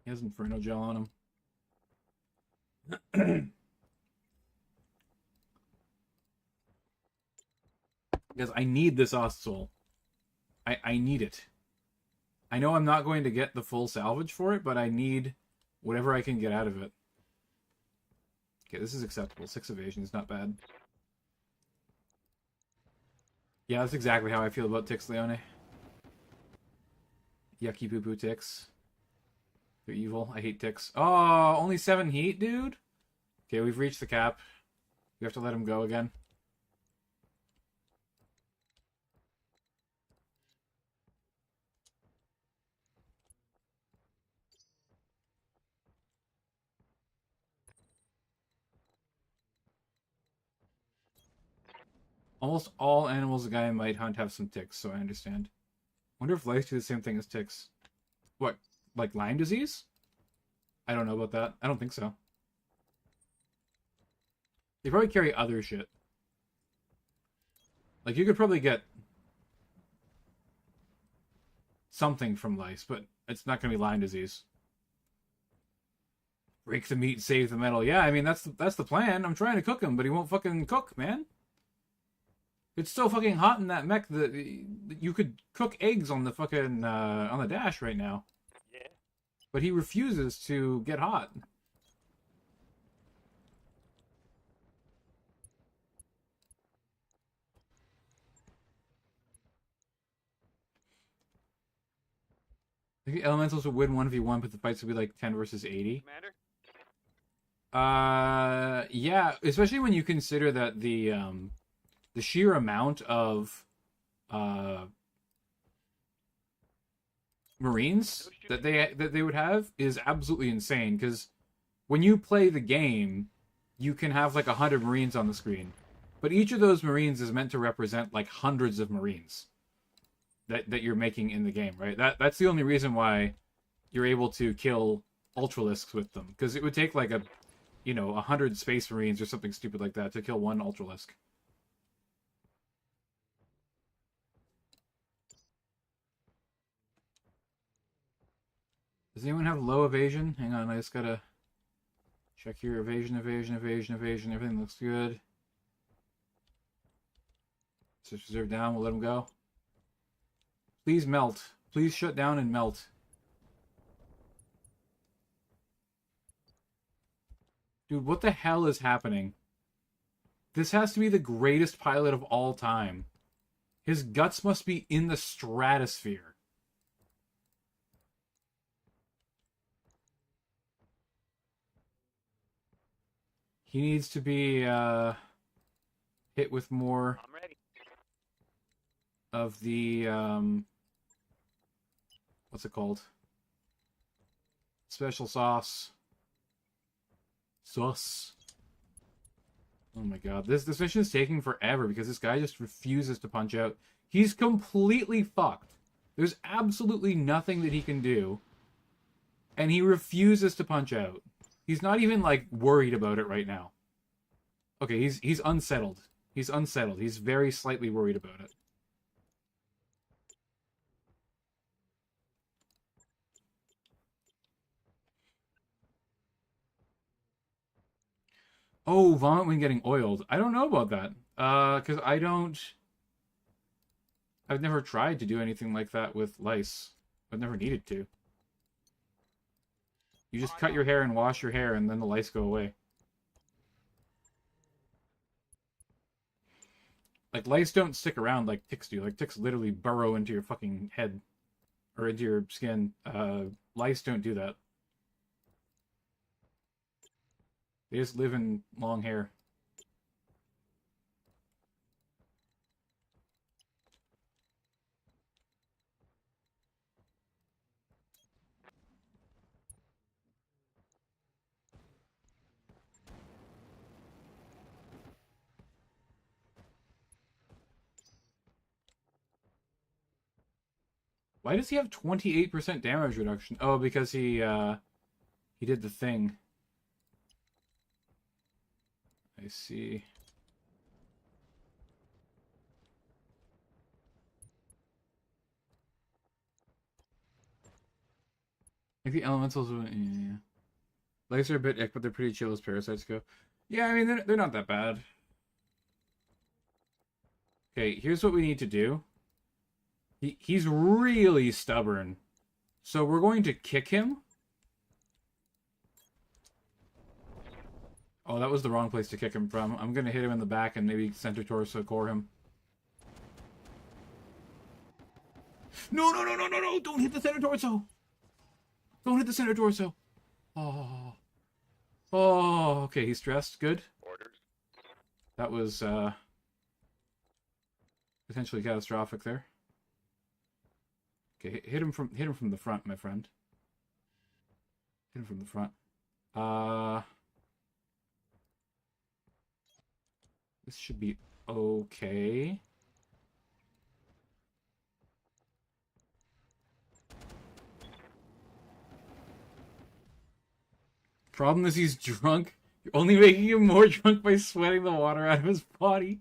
He has Inferno Gel on him. Because I need this Ostsoul. I need it. I know I'm not going to get the full salvage for it, but I need whatever I can get out of it. Okay, this is acceptable. 6 evasion is not bad. Yeah, that's exactly how I feel about ticks, Leone. Yucky poo-poo ticks. They're evil. I hate ticks. Oh, only 7 heat, dude? Okay, we've reached the cap. We have to let him go again. Almost all animals a guy might hunt have some ticks, so I understand. Wonder if lice do the same thing as ticks. What, like Lyme disease? I don't know about that. I don't think so. They probably carry other shit. Like, you could probably get something from lice, but it's not going to be Lyme disease. Break the meat, save the metal. Yeah, I mean, that's the plan. I'm trying to cook him, but he won't fucking cook, man. It's so fucking hot in that mech that you could cook eggs on the fucking, on the dash right now. Yeah. But he refuses to get hot. I think the elementals would win 1v1, but the fights would be like 10 versus 80. Commander? Yeah, especially when you consider that the sheer amount of Marines that they would have is absolutely insane. Because when you play the game, you can have like 100 Marines on the screen, but each of those Marines is meant to represent like hundreds of Marines that you're making in the game, right? That's the only reason why you're able to kill Ultralisks with them, because it would take like 100 Space Marines or something stupid like that to kill one Ultralisk. Does anyone have low evasion? Hang on, I just gotta check here. Evasion. Everything looks good. Switch reserve down. We'll let him go. Please melt. Please shut down and melt. Dude, what the hell is happening? This has to be the greatest pilot of all time. His guts must be in the stratosphere. He needs to be hit with more I'm ready. of the what's it called? Special sauce. Oh my god. This mission is taking forever because this guy just refuses to punch out. He's completely fucked. There's absolutely nothing that he can do. And he refuses to punch out. He's not even, like, worried about it right now. Okay, he's unsettled. He's unsettled. He's very slightly worried about it. Oh, vomit when getting oiled. I don't know about that. Because I've never tried to do anything like that with lice. I've never needed to. You just cut your hair and wash your hair, and then the lice go away. Like, lice don't stick around like ticks do. Like, ticks literally burrow into your fucking head. Or into your skin. Lice don't do that. They just live in long hair. Why does he have 28% damage reduction? Oh, because he did the thing. I see. Like the elementals, yeah. Lice are a bit ick, but they're pretty chill as parasites go. Yeah, I mean, they're not that bad. Okay, here's what we need to do. He's really stubborn. So we're going to kick him. Oh, that was the wrong place to kick him from. I'm going to hit him in the back and maybe center torso core him. No, no, no, no, no, no! Don't hit the center torso! Don't hit the center torso! Oh. Oh, okay, he's stressed. Good. Orders. That was, potentially catastrophic there. Okay, hit him from the front, my friend. Hit him from the front. This should be okay. Problem is he's drunk. You're only making him more drunk by sweating the water out of his body.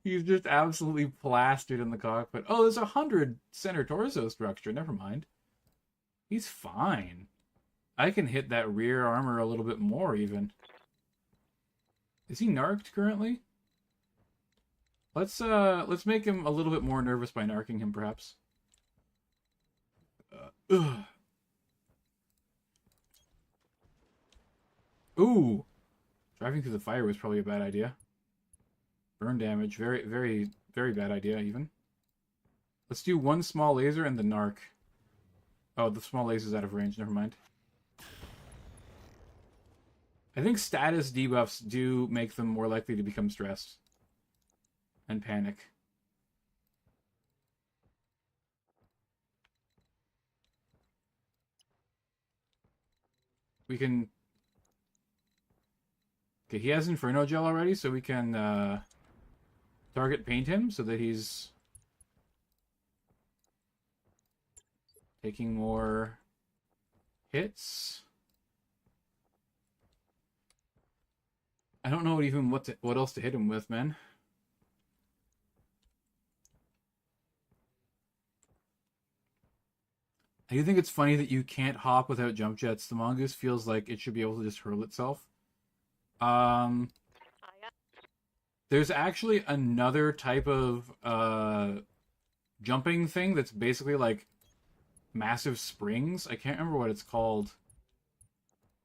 He's just absolutely plastered in the cockpit. Oh, there's 100 center torso structure. Never mind. He's fine. I can hit that rear armor a little bit more, even. Is he narked currently? Let's make him a little bit more nervous by narking him, perhaps. Ooh! Driving through the fire was probably a bad idea. Burn damage. Very, very, very bad idea, even. Let's do one small laser and the narc. Oh, the small laser's out of range. Never mind. I think status debuffs do make them more likely to become stressed. And panic. We can... Okay, he has Inferno Gel already, so we can target paint him so that he's taking more hits. I don't know what else to hit him with, man. I do think it's funny that you can't hop without jump jets. The mongoose feels like it should be able to just hurl itself. There's actually another type of jumping thing that's basically like massive springs. I can't remember what it's called.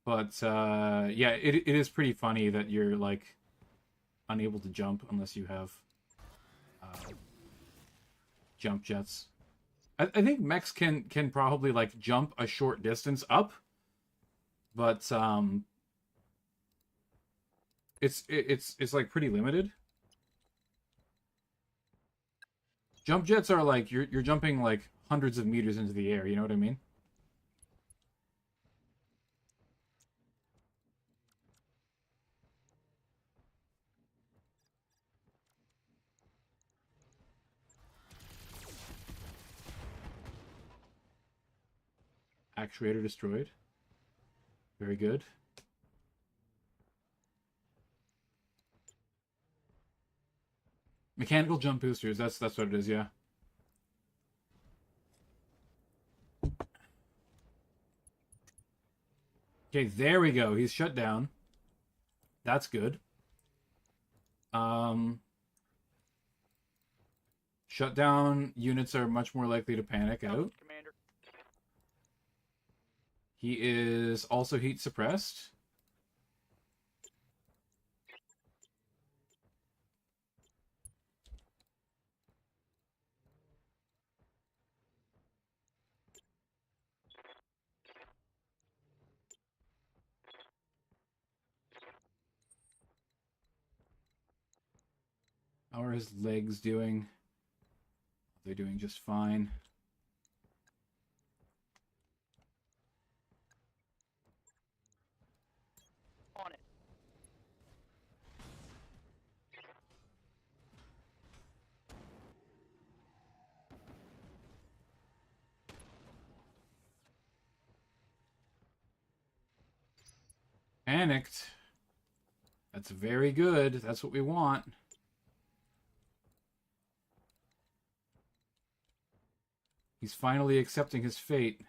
But yeah, it is pretty funny that you're like unable to jump unless you have jump jets. I think mechs can probably like jump a short distance up, but it's like pretty limited. Jump jets are like you're jumping like hundreds of meters into the air, you know what I mean? Actuator destroyed. Very good. Mechanical jump boosters. That's what it is, yeah. Okay, there we go. He's shut down. That's good. Shut down units are much more likely to panic out. Commander. He is also heat suppressed. How are his legs doing? They're doing just fine. On it. Panicked. That's very good. That's what we want. He's finally accepting his fate.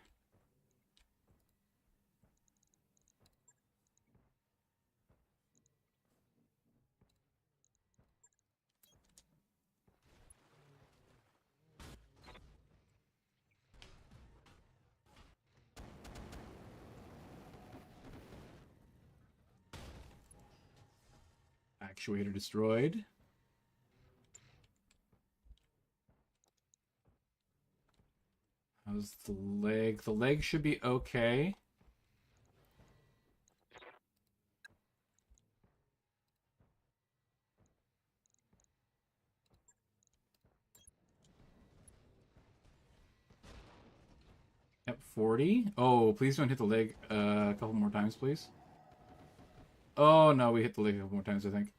Actuator destroyed. How's the leg? The leg should be okay. Yep, 40. Oh, please don't hit the leg a couple more times, please. Oh no, we hit the leg a couple more times, I think.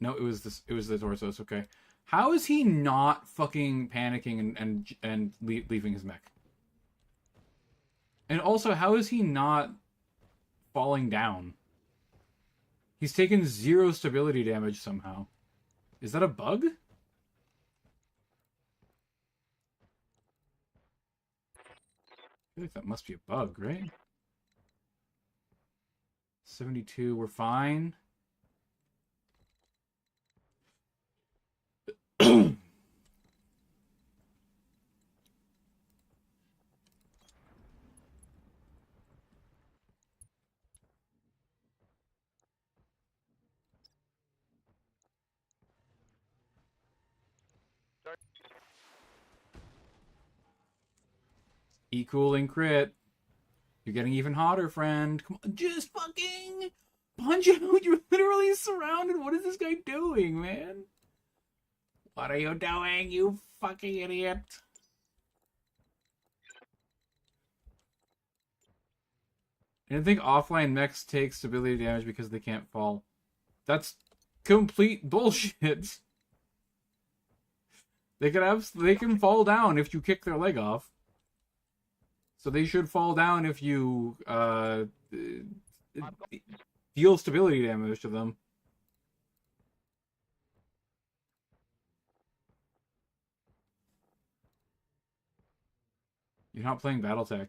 No, it was this. It was the torso. It's okay. How is he not fucking panicking and leaving his mech? And also, how is he not falling down? He's taken 0 stability damage somehow. Is that a bug? I feel like that must be a bug, right? 72, we're fine. E-cooling crit. You're getting even hotter, friend. Come on, just fucking punch out. You're literally surrounded. What is this guy doing, man? What are you doing, you fucking idiot? I think offline mechs take stability damage because they can't fall. That's complete bullshit. They can fall down if you kick their leg off. So they should fall down if you deal stability damage to them. You're not playing Battletech.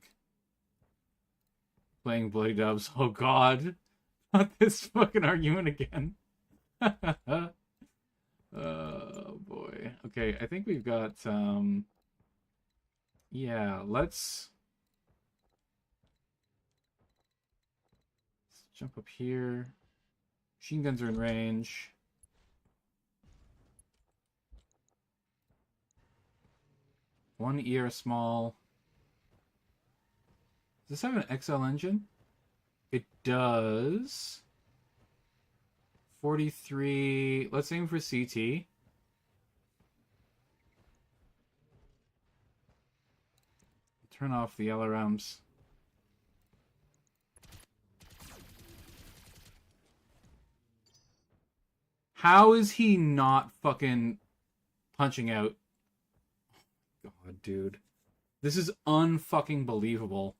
Playing Bloody Dubs. Oh god. Not this fucking argument again. Oh boy. Okay, I think we've got yeah, let's jump up here. Machine guns are in range. One ear small. Does this have an XL engine? It does. 43. Let's aim for CT. Turn off the LRMs. How is he not fucking punching out? God, dude. This is unfucking believable.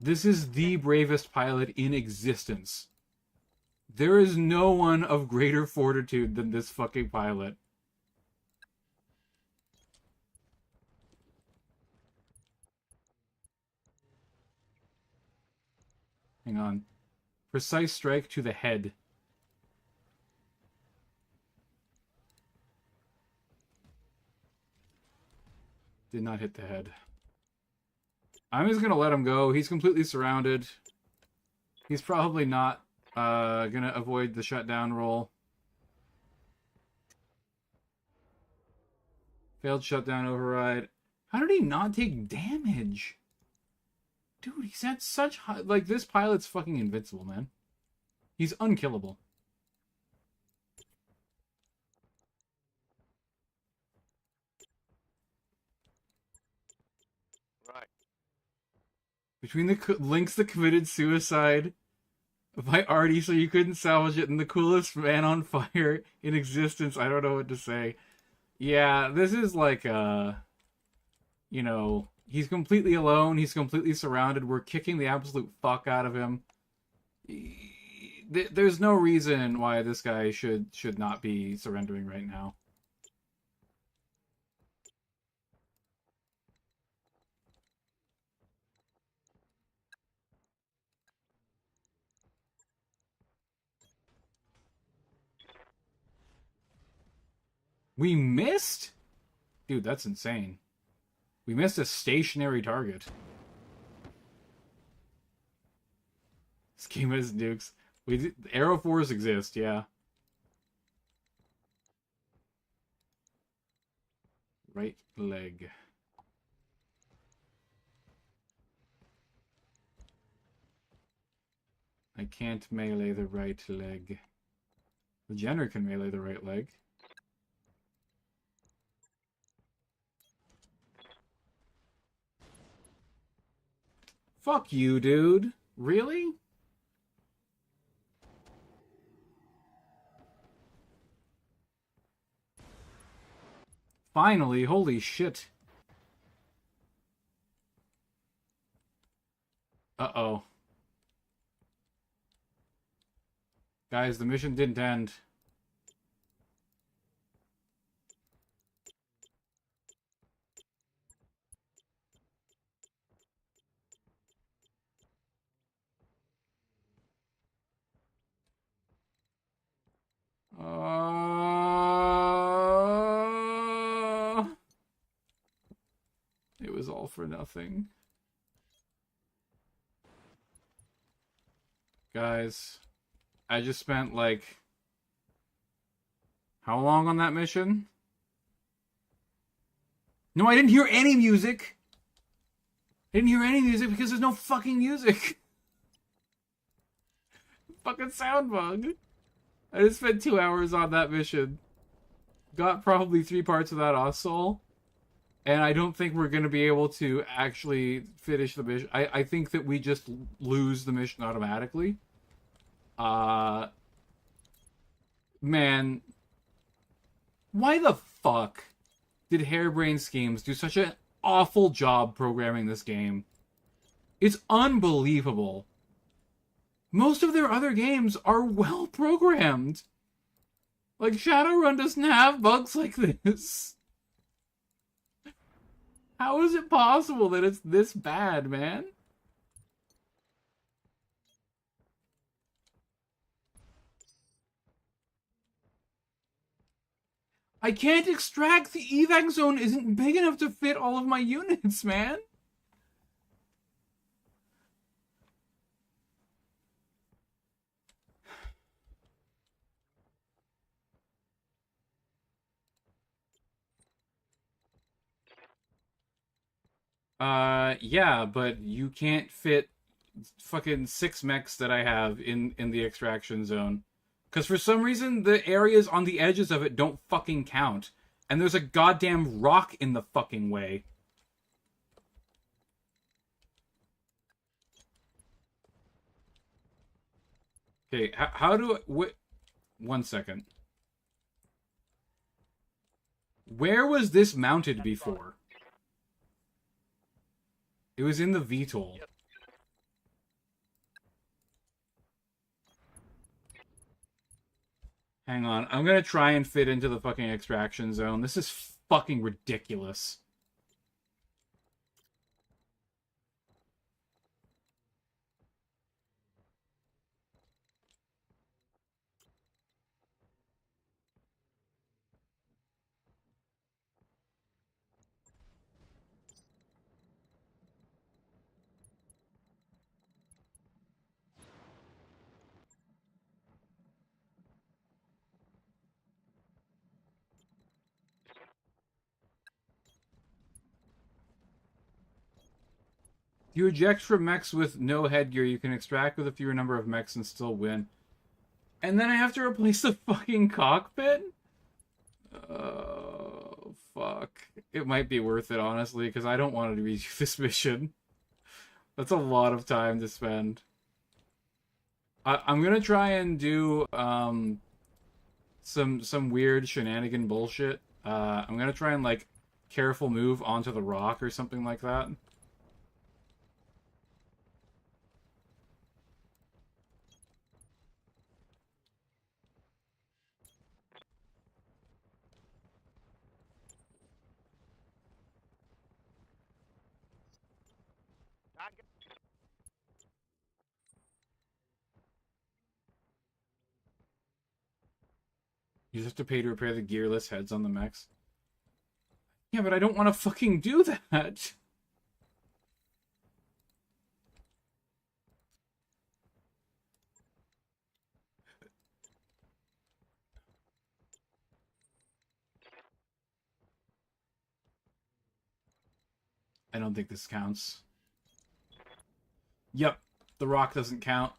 This is the bravest pilot in existence. There is no one of greater fortitude than this fucking pilot. Hang on. Precise strike to the head. Did not hit the head. I'm just gonna let him go. He's completely surrounded. He's probably not gonna avoid the shutdown roll. Failed shutdown override. How did he not take damage? Dude, he's at such high... Like, this pilot's fucking invincible, man. He's unkillable. Right. Between the links that committed suicide by Artie so you couldn't salvage it and the coolest man on fire in existence, I don't know what to say. Yeah, this is like, you know, he's completely alone, he's completely surrounded, we're kicking the absolute fuck out of him. There's no reason why this guy should not be surrendering right now. We missed? Dude, that's insane. We missed a stationary target. This game has nukes. Arrow 4s exist, yeah. Right leg. I can't melee the right leg. The Jenner can melee the right leg. Fuck you, dude. Really? Finally, holy shit. Uh-oh. Guys, the mission didn't end. It was all for nothing. Guys, I just spent like... How long on that mission? No, I didn't hear any music! I didn't hear any music because there's no fucking music! Fucking sound bug! I just spent 2 hours on that mission. Got probably 3 parts of that Ossoul. And I don't think we're going to be able to actually finish the mission. I think that we just lose the mission automatically. Man. Why the fuck did Harebrained Schemes do such an awful job programming this game? It's unbelievable. Most of their other games are well programmed. Like, Shadowrun doesn't have bugs like this. How is it possible that it's this bad, man? I can't extract. The evac zone isn't big enough to fit all of my units, man. Yeah, but you can't fit fucking 6 mechs that I have in the extraction zone. Because for some reason, the areas on the edges of it don't fucking count. And there's a goddamn rock in the fucking way. Okay, how do I... 1 second. Where was this mounted before? It was in the VTOL. Yep. Hang on, I'm gonna try and fit into the fucking extraction zone. This is fucking ridiculous. You eject from mechs with no headgear, you can extract with a fewer number of mechs and still win. And then I have to replace the fucking cockpit? Oh, fuck. It might be worth it, honestly, because I don't want to redo this mission. That's a lot of time to spend. I'm gonna try and do some weird shenanigan bullshit. I'm gonna try and, like, careful move onto the rock or something like that. You just have to pay to repair the gearless heads on the mechs. Yeah, but I don't want to fucking do that. I don't think this counts. Yep, the rock doesn't count.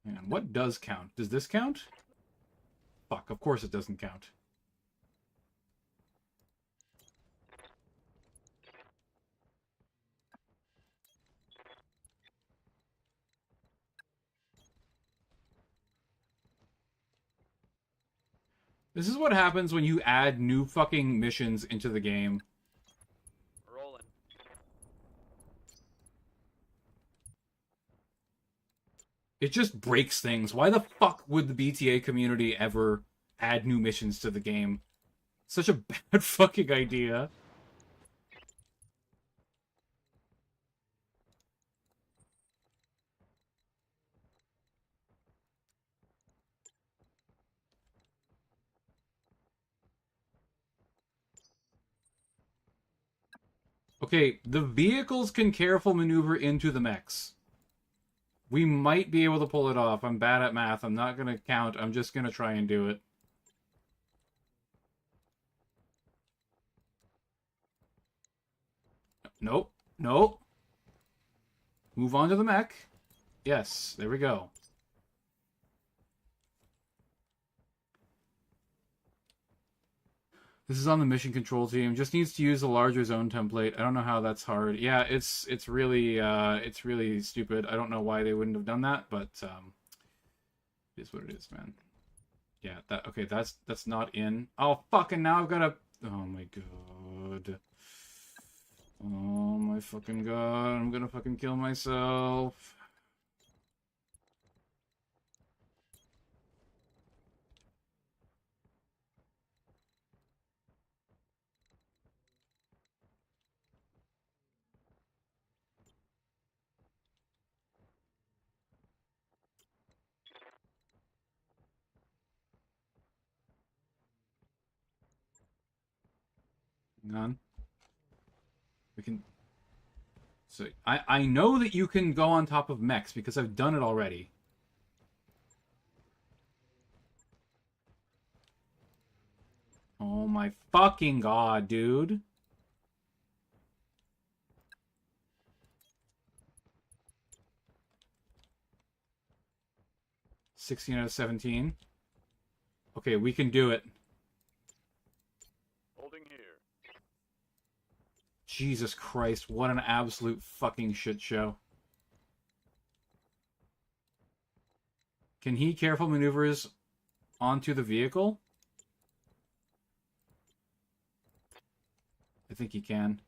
And what does count? Does this count? Fuck, of course it doesn't count. This is what happens when you add new fucking missions into the game. Rolling. It just breaks things. Why the fuck would the BTA community ever add new missions to the game? Such a bad fucking idea. Okay, the vehicles can careful maneuver into the mechs. We might be able to pull it off. I'm bad at math. I'm not going to count. I'm just going to try and do it. Nope. Nope. Move on to the mech. Yes, there we go. This is on the mission control team. Just needs to use a larger zone template. I don't know how that's hard. Yeah, it's really stupid. I don't know why they wouldn't have done that, but it is what it is, man. Yeah, that's not in. Oh fucking now I've got to. Oh my god. Oh my fucking god. I'm gonna fucking kill myself. Hang on. We can. So I know that you can go on top of mechs because I've done it already. Oh my fucking god, dude. 16 out of 17. Okay, we can do it. Jesus Christ, what an absolute fucking shit show. Can he careful maneuvers onto the vehicle? I think he can.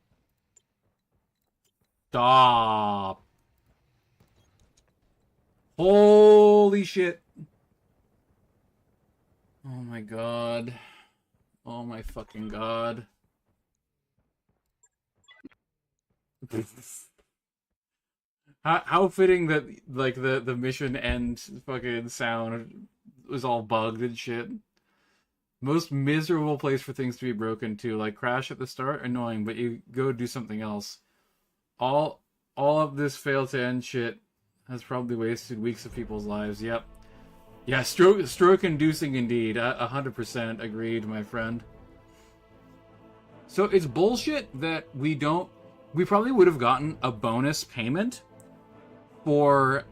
Stop. Holy shit. Oh my god. Oh my fucking god. How fitting that, like, the mission end fucking sound was all bugged and shit. Most miserable place for things to be broken too. Like, crash at the start, annoying, but you go do something else. All of this fail to end shit has probably wasted weeks of people's lives. Yep. Yeah, stroke-inducing indeed. 100% agreed, my friend. So it's bullshit that we probably would have gotten a bonus payment for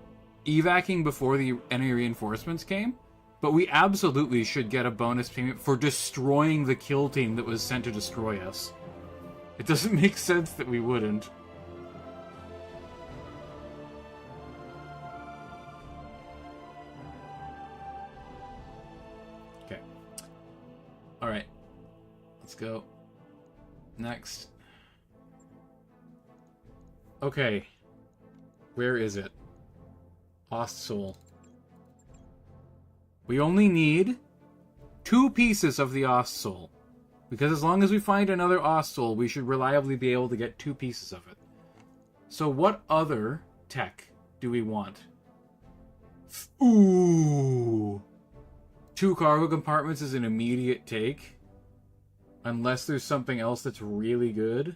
evacing before the enemy reinforcements came, but we absolutely should get a bonus payment for destroying the kill team that was sent to destroy us. It doesn't make sense that we wouldn't. Okay. Alright. Let's go. Next. Okay. Where is it? Ostsoul. We only need 2 pieces of the Ostsoul. Because as long as we find another Ostsoul, we should reliably be able to get 2 pieces of it. So what other tech do we want? Ooh! 2 cargo compartments is an immediate take. Unless there's something else that's really good.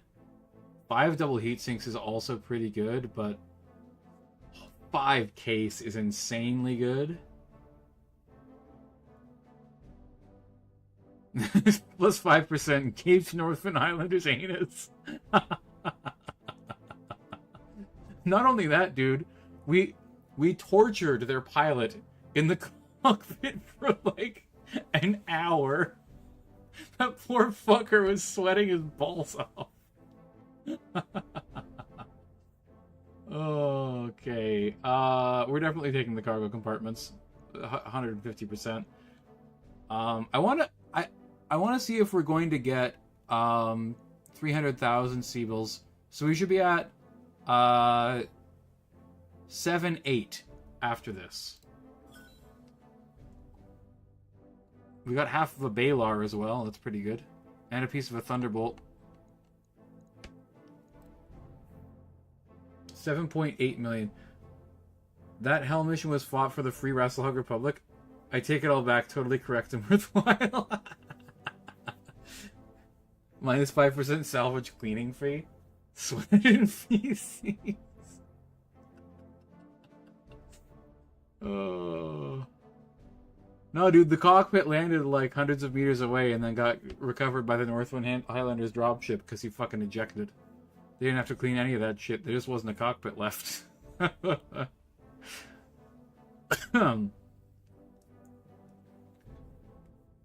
5 double heat sinks is also pretty good, but 5 case is insanely good. Plus 5% Cape Northern Islanders anus. Not only that, dude, we tortured their pilot in the cockpit for like an hour. That poor fucker was sweating his balls off. Okay. We're definitely taking the cargo compartments. 150%. I want to see if we're going to get 300,000 Seabills. So we should be at 7-8 after this. We got half of a Balar as well. That's pretty good. And a piece of a Thunderbolt. 7.8 million. That hell mission was fought for the Free Wrestlehug Republic. I take it all back. Totally correct and worthwhile. Minus 5% salvage cleaning fee. Sweat and feces. Oh. No, dude, the cockpit landed like hundreds of meters away and then got recovered by the Northwind Highlanders dropship because he fucking ejected. They didn't have to clean any of that shit. There just wasn't a cockpit left.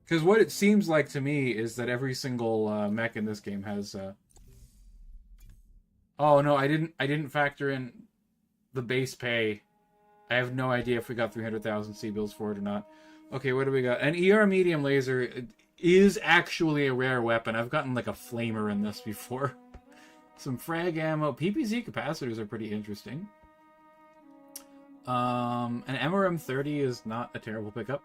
Because what it seems like to me is that every single mech in this game has... Oh, no, I didn't factor in the base pay. I have no idea if we got 300,000 C-bills for it or not. Okay, what do we got? An ER medium laser is actually a rare weapon. I've gotten like a flamer in this before. Some frag ammo. PPZ capacitors are pretty interesting. An MRM-30 is not a terrible pickup.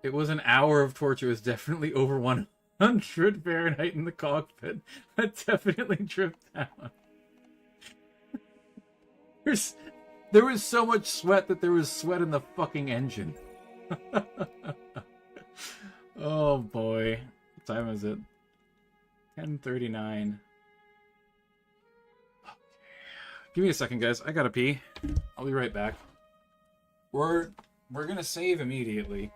It was an hour of torture. It was definitely over 100 Fahrenheit in the cockpit. That definitely tripped down. There was so much sweat that there was sweat in the fucking engine. Oh boy. What time is it? 10:39. Give me a second, guys. I gotta pee. I'll be right back. We're gonna save immediately.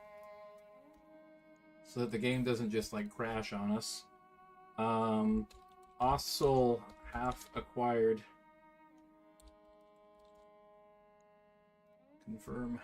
So that the game doesn't just like crash on us. Ostsoul half acquired. Confirm.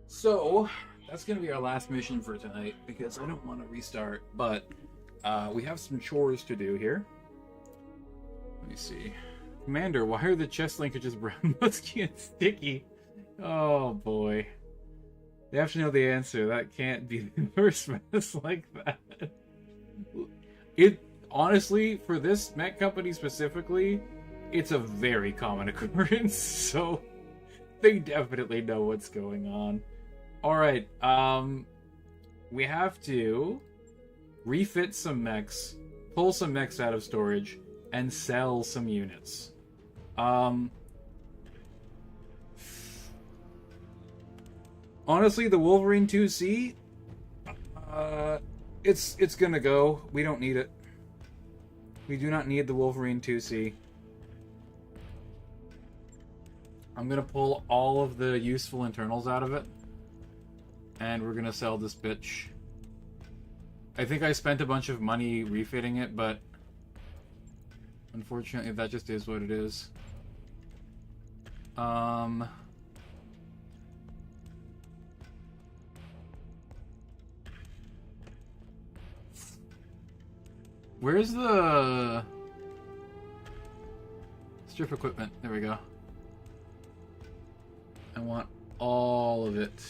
So, that's going to be our last mission for tonight, because I don't want to restart, but we have some chores to do here. Let me see. Commander, why are the chest linkages brown, musky, and sticky? Oh boy. They have to know the answer. That can't be the first mess like that. It, honestly, for this mech company specifically, it's a very common occurrence, so they definitely know what's going on. Alright, we have to refit some mechs, pull some mechs out of storage, and sell some units. Honestly, the Wolverine 2C, it's gonna go. We don't need it. We do not need the Wolverine 2C. I'm gonna pull all of the useful internals out of it, and we're gonna sell this bitch. I think I spent a bunch of money refitting it, but unfortunately that just is what it is. Where's the strip equipment? There we go. I want all of it.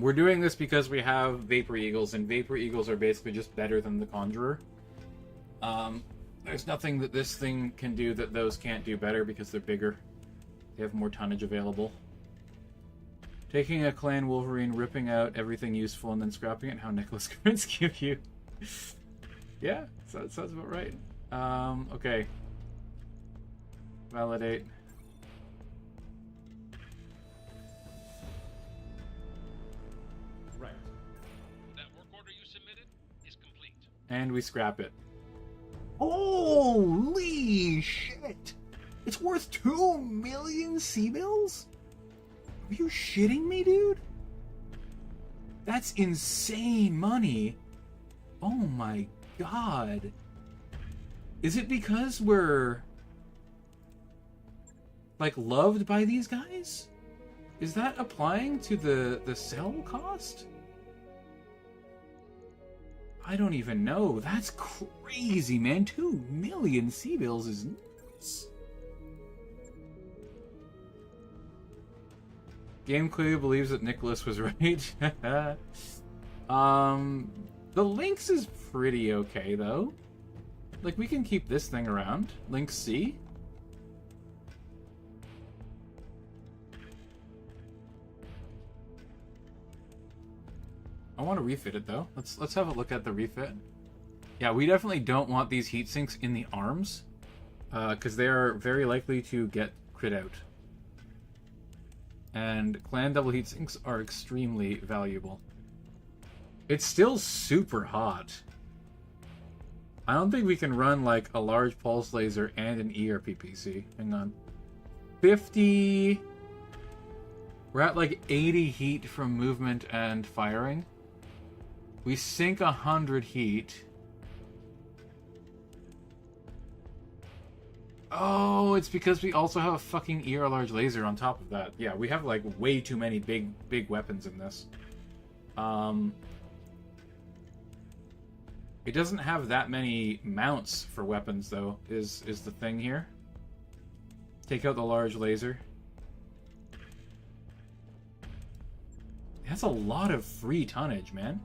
We're doing this because we have Vapor Eagles, and Vapor Eagles are basically just better than the Conjurer. There's nothing that this thing can do that those can't do better because they're bigger. They have more tonnage available. Taking a clan Wolverine, ripping out everything useful, and then scrapping it. How Nicholas currents give you. Yeah, so that sounds about right. Okay. Validate. Right. That work order you submitted is complete. And we scrap it. Holy shit! It's worth 2 million C-bills? Are you shitting me, dude? That's insane money. Oh my god. Is it because we're like loved by these guys? Is that applying to the sell cost? I don't even know. That's crazy, man. 2 million C-bills is nuts. Game clearly believes that Nicholas was right. The Lynx is pretty okay, though. Like, we can keep this thing around. Lynx C. I want to refit it, though. Let's have a look at the refit. Yeah, we definitely don't want these heat sinks in the arms, because they are very likely to get crit out. And clan double heat sinks are extremely valuable. It's still super hot. I don't think we can run like a large pulse laser and an ERPPC. Hang on. 50... We're at like 80 heat from movement and firing. We sink 100 heat. Oh, it's because we also have a fucking ER large laser on top of that. Yeah, we have like way too many big weapons in this. It doesn't have that many mounts for weapons though, is the thing here. Take out the large laser. That's a lot of free tonnage, man.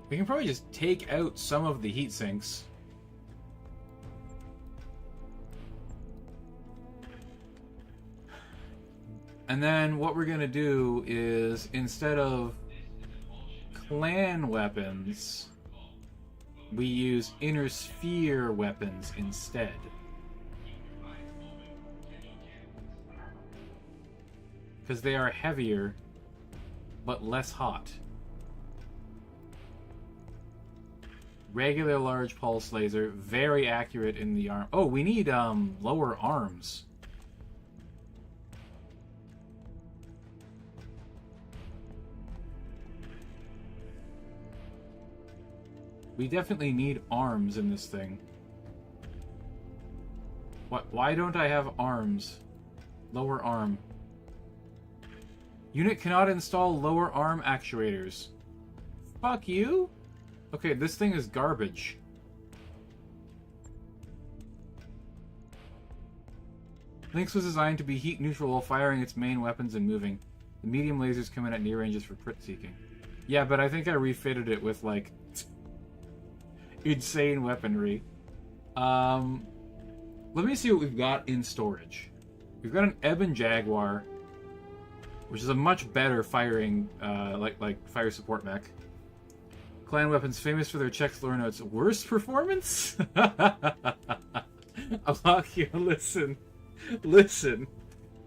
We can probably just take out some of the heat sinks. And then what we're gonna do is, instead of clan weapons, we use inner sphere weapons instead. Because they are heavier, but less hot. Regular large pulse laser, very accurate in the arm. Oh, we need lower arms. We definitely need arms in this thing. What? Why don't I have arms? Lower arm. Unit cannot install lower arm actuators. Fuck you? Okay, this thing is garbage. Lynx was designed to be heat neutral while firing its main weapons and moving. The medium lasers come in at near ranges for crit seeking. Yeah, but I think I refitted it with, like, insane weaponry. Let me see what we've got in storage. We've got an Ebon Jaguar, which is a much better firing, like fire support mech. Clan weapons famous for their Czech lore notes. Worst performance? Alakio, listen.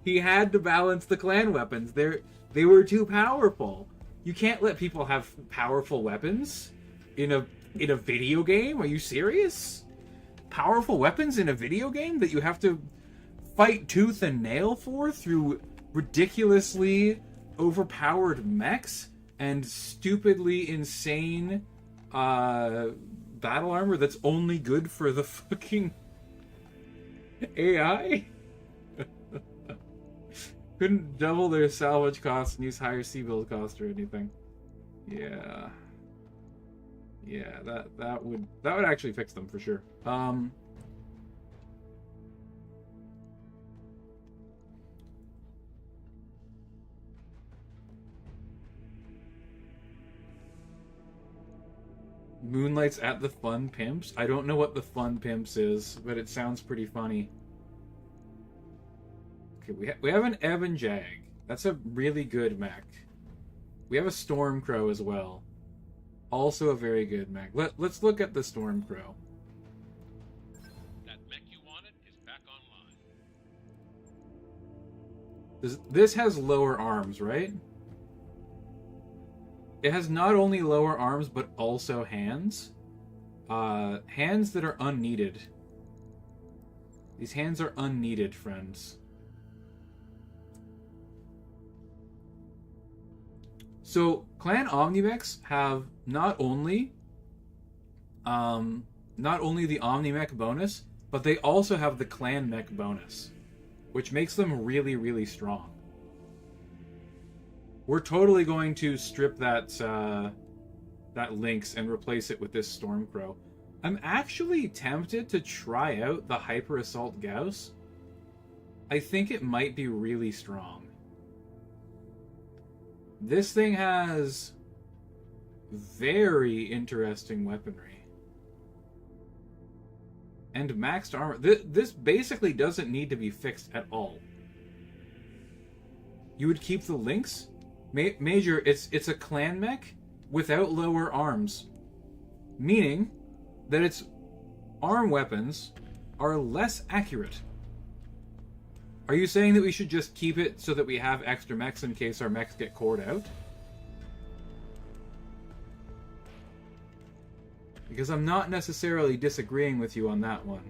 He had to balance the clan weapons. They were too powerful. You can't let people have powerful weapons in a video game. Are you serious? Powerful weapons in a video game that you have to fight tooth and nail for through ridiculously overpowered mechs and stupidly insane battle armor that's only good for the fucking AI? Couldn't double their salvage costs and use higher C-build cost or anything. Yeah. Yeah, that would actually fix them for sure. Moonlight's at the Fun Pimps? I don't know what the Fun Pimps is, but it sounds pretty funny. Okay, we have an Ebon Jag. That's a really good mech. We have a Stormcrow as well. Also a very good mech. Let's look at the Stormcrow. That mech you wanted is back online. This has lower arms, right? It has not only lower arms, but also hands. Hands that are unneeded. These hands are unneeded, friends. So, Clan Omnimechs have not only the Omnimech bonus, but they also have the Clan Mech bonus, which makes them really, really strong. We're totally going to strip that Lynx and replace it with this Stormcrow. I'm actually tempted to try out the Hyper Assault Gauss. I think it might be really strong. This thing has very interesting weaponry. And maxed armor. This basically doesn't need to be fixed at all. You would keep the Lynx? Major, it's a clan mech without lower arms. Meaning that its arm weapons are less accurate. Are you saying that we should just keep it so that we have extra mechs in case our mechs get cored out? Because I'm not necessarily disagreeing with you on that one.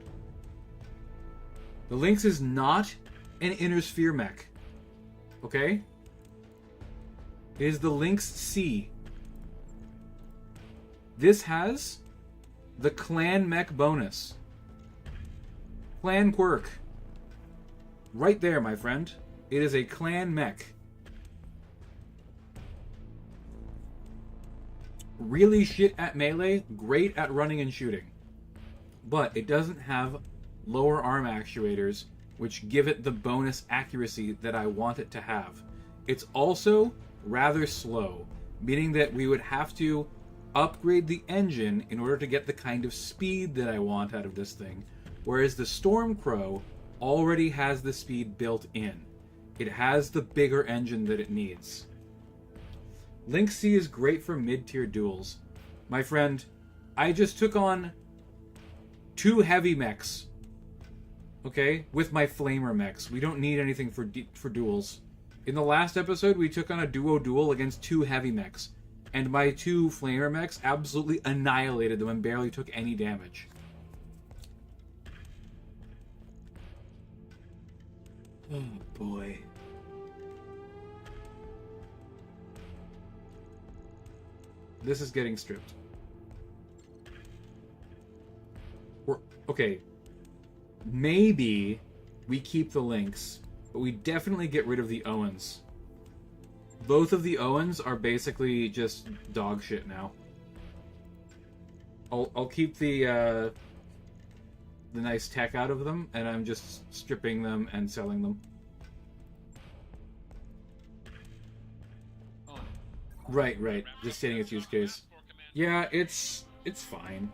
The Lynx is not an Inner Sphere mech. Okay? It is the Lynx C. This has the Clan Mech bonus. Clan Quirk. Right there, my friend. It is a Clan Mech. Really shit at melee, great at running and shooting. But it doesn't have lower arm actuators, which give it the bonus accuracy that I want it to have. It's also rather slow, meaning that we would have to upgrade the engine in order to get the kind of speed that I want out of this thing. Whereas the Stormcrow already has the speed built in. It has the bigger engine that it needs. Lynx C is great for mid-tier duels. My friend, I just took on 2 heavy mechs. Okay? With my flamer mechs. We don't need anything for duels. In the last episode, we took on a duo duel against 2 heavy mechs. And my 2 flamer mechs absolutely annihilated them and barely took any damage. Oh boy. This is getting stripped. Okay, maybe we keep the Lynx, but we definitely get rid of the Owens. Both of the Owens are basically just dog shit now. I'll keep the nice tech out of them, and I'm just stripping them and selling them. Oh, Right. Just stating its use case. Yeah, it's fine.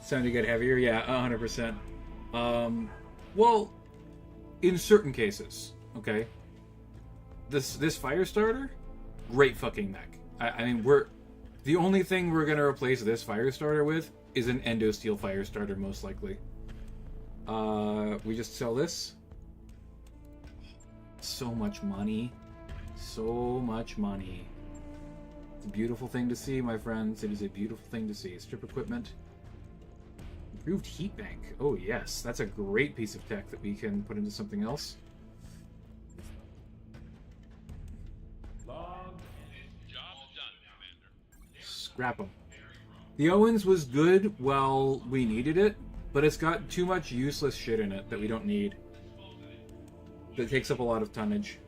Sound to get heavier? Yeah, 100%. Well, in certain cases, okay. This fire starter, great fucking mech. I mean, the only thing we're gonna replace this fire starter with is an endo steel fire starter, most likely. We just sell this. So much money. So much money. It's a beautiful thing to see, my friends. It is a beautiful thing to see. Strip equipment. Improved heat bank. Oh yes, that's a great piece of tech that we can put into something else. Job done, Commander. Scrap them. The Owens was good while we needed it, but it's got too much useless shit in it that we don't need. That takes up a lot of tonnage.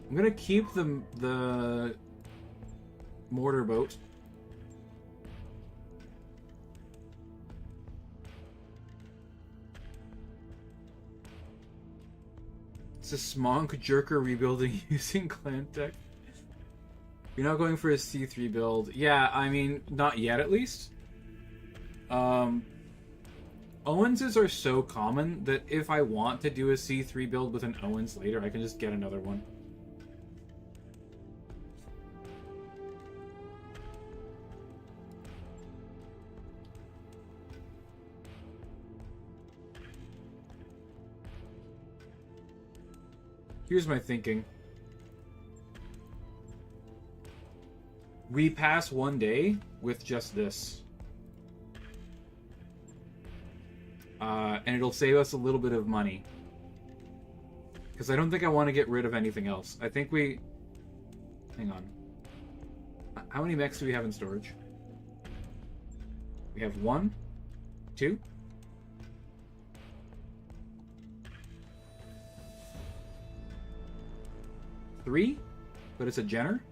I'm gonna keep the mortar boat. It's a Smonk Jerker rebuilding using clan tech. You're not going for a C3 build. Yeah, I mean, not yet at least. Owenses are so common that if I want to do a C3 build with an Owens later, I can just get another one. Here's my thinking. We pass one day with just this. And it'll save us a little bit of money. Because I don't think I want to get rid of anything else. I think we... Hang on. How many mechs do we have in storage? We have 1, 2... 3, but it's a Jenner.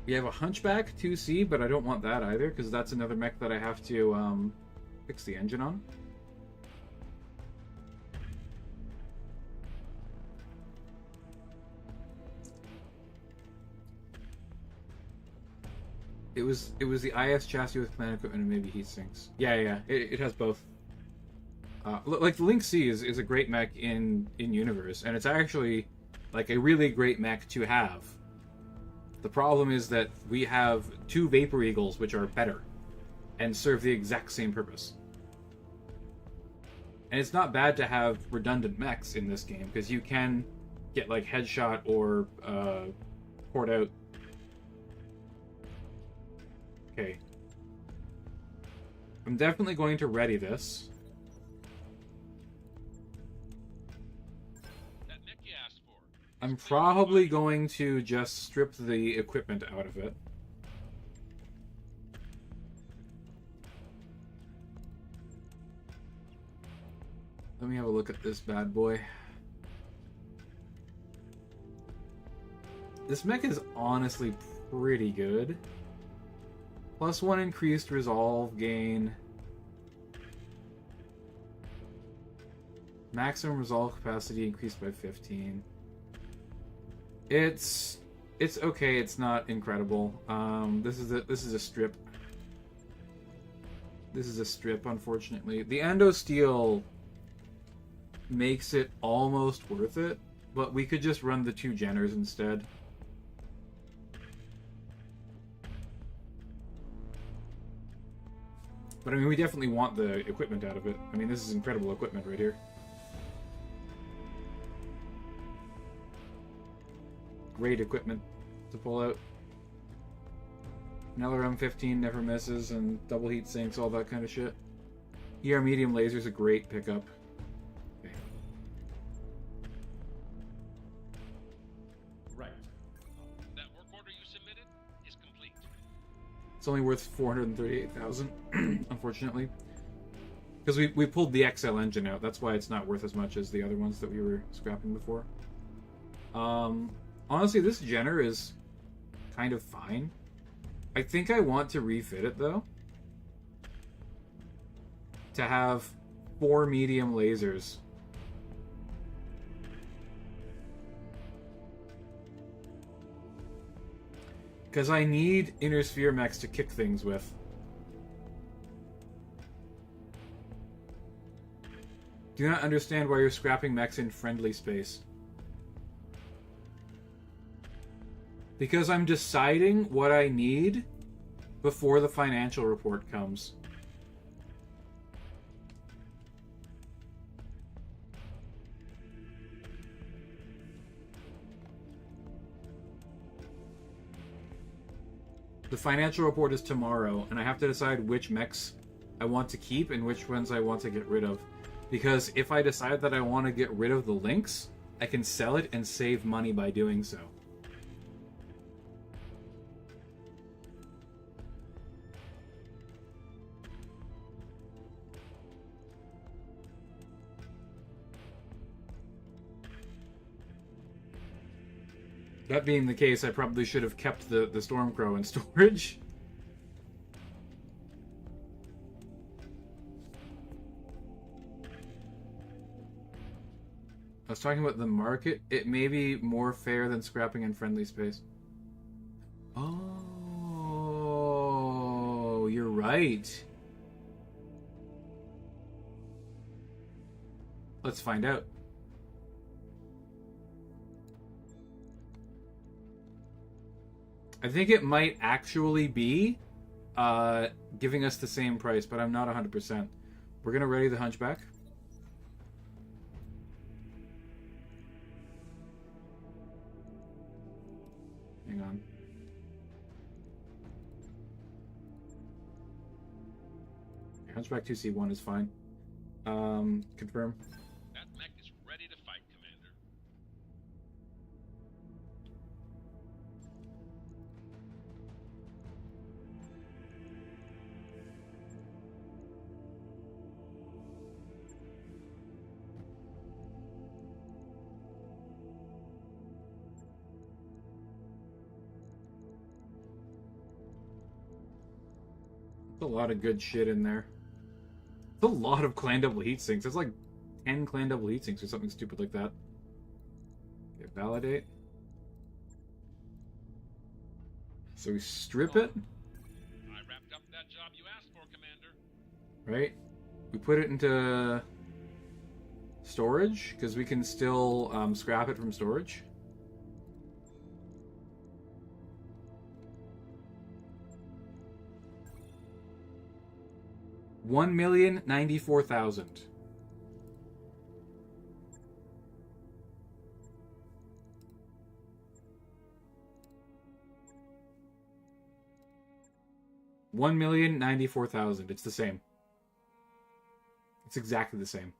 We have a Hunchback 2C, but I don't want that either, because that's another mech that I have to fix the engine on. It was the IS chassis with clan equipment and maybe heat sinks. Yeah. It has both. Like the Lynx C is a great mech in universe, and it's actually like a really great mech to have. The problem is that we have 2 Vapor Eagles which are better and serve the exact same purpose. And it's not bad to have redundant mechs in this game because you can get like headshot or port out. Okay. I'm definitely going to ready this. That mech you asked for. I'm probably going to just strip the equipment out of it. Let me have a look at this bad boy. This mech is honestly pretty good. +1 increased resolve gain. Maximum resolve capacity increased by 15. It's okay. It's not incredible. This is a strip. This is a strip, unfortunately. The Endo Steel makes it almost worth it, but we could just run the 2 Jenners instead. But I mean, we definitely want the equipment out of it. I mean, this is incredible equipment right here. Great equipment to pull out. An LRM-15 never misses, and double heat sinks, all that kind of shit. ER medium laser is a great pickup. Okay. Right. That work order you submitted is complete. It's only worth 438,000, unfortunately. Because we pulled the XL engine out. That's why it's not worth as much as the other ones that we were scrapping before. Honestly, this Jenner is kind of fine. I think I want to refit it, though. To have 4 medium lasers. Because I need inner sphere mechs to kick things with. Do not understand why you're scrapping mechs in friendly space. Because I'm deciding what I need before the financial report comes. The financial report is tomorrow, and I have to decide which mechs I want to keep and which ones I want to get rid of. Because if I decide that I want to get rid of the Lynx, I can sell it and save money by doing so. That being the case, I probably should have kept the Stormcrow in storage. I was talking about the market. It may be more fair than scrapping in friendly space. Oh, you're right. Let's find out. I think it might actually be giving us the same price, but I'm not 100%. We're going to ready the Hunchback. Hang on. Hunchback 2C1 is fine. Confirm. That mech is ready to fight, Commander. There's a lot of good shit in there. There's a lot of clan double heat sinks. There's like 10 clan double heat sinks or something stupid like that. Okay, validate. So we strip it. I wrapped up that job you asked for, Commander. Right? We put it into storage because we can still scrap it from storage. $1,094,000. $1,094,000. It's the same. It's exactly the same.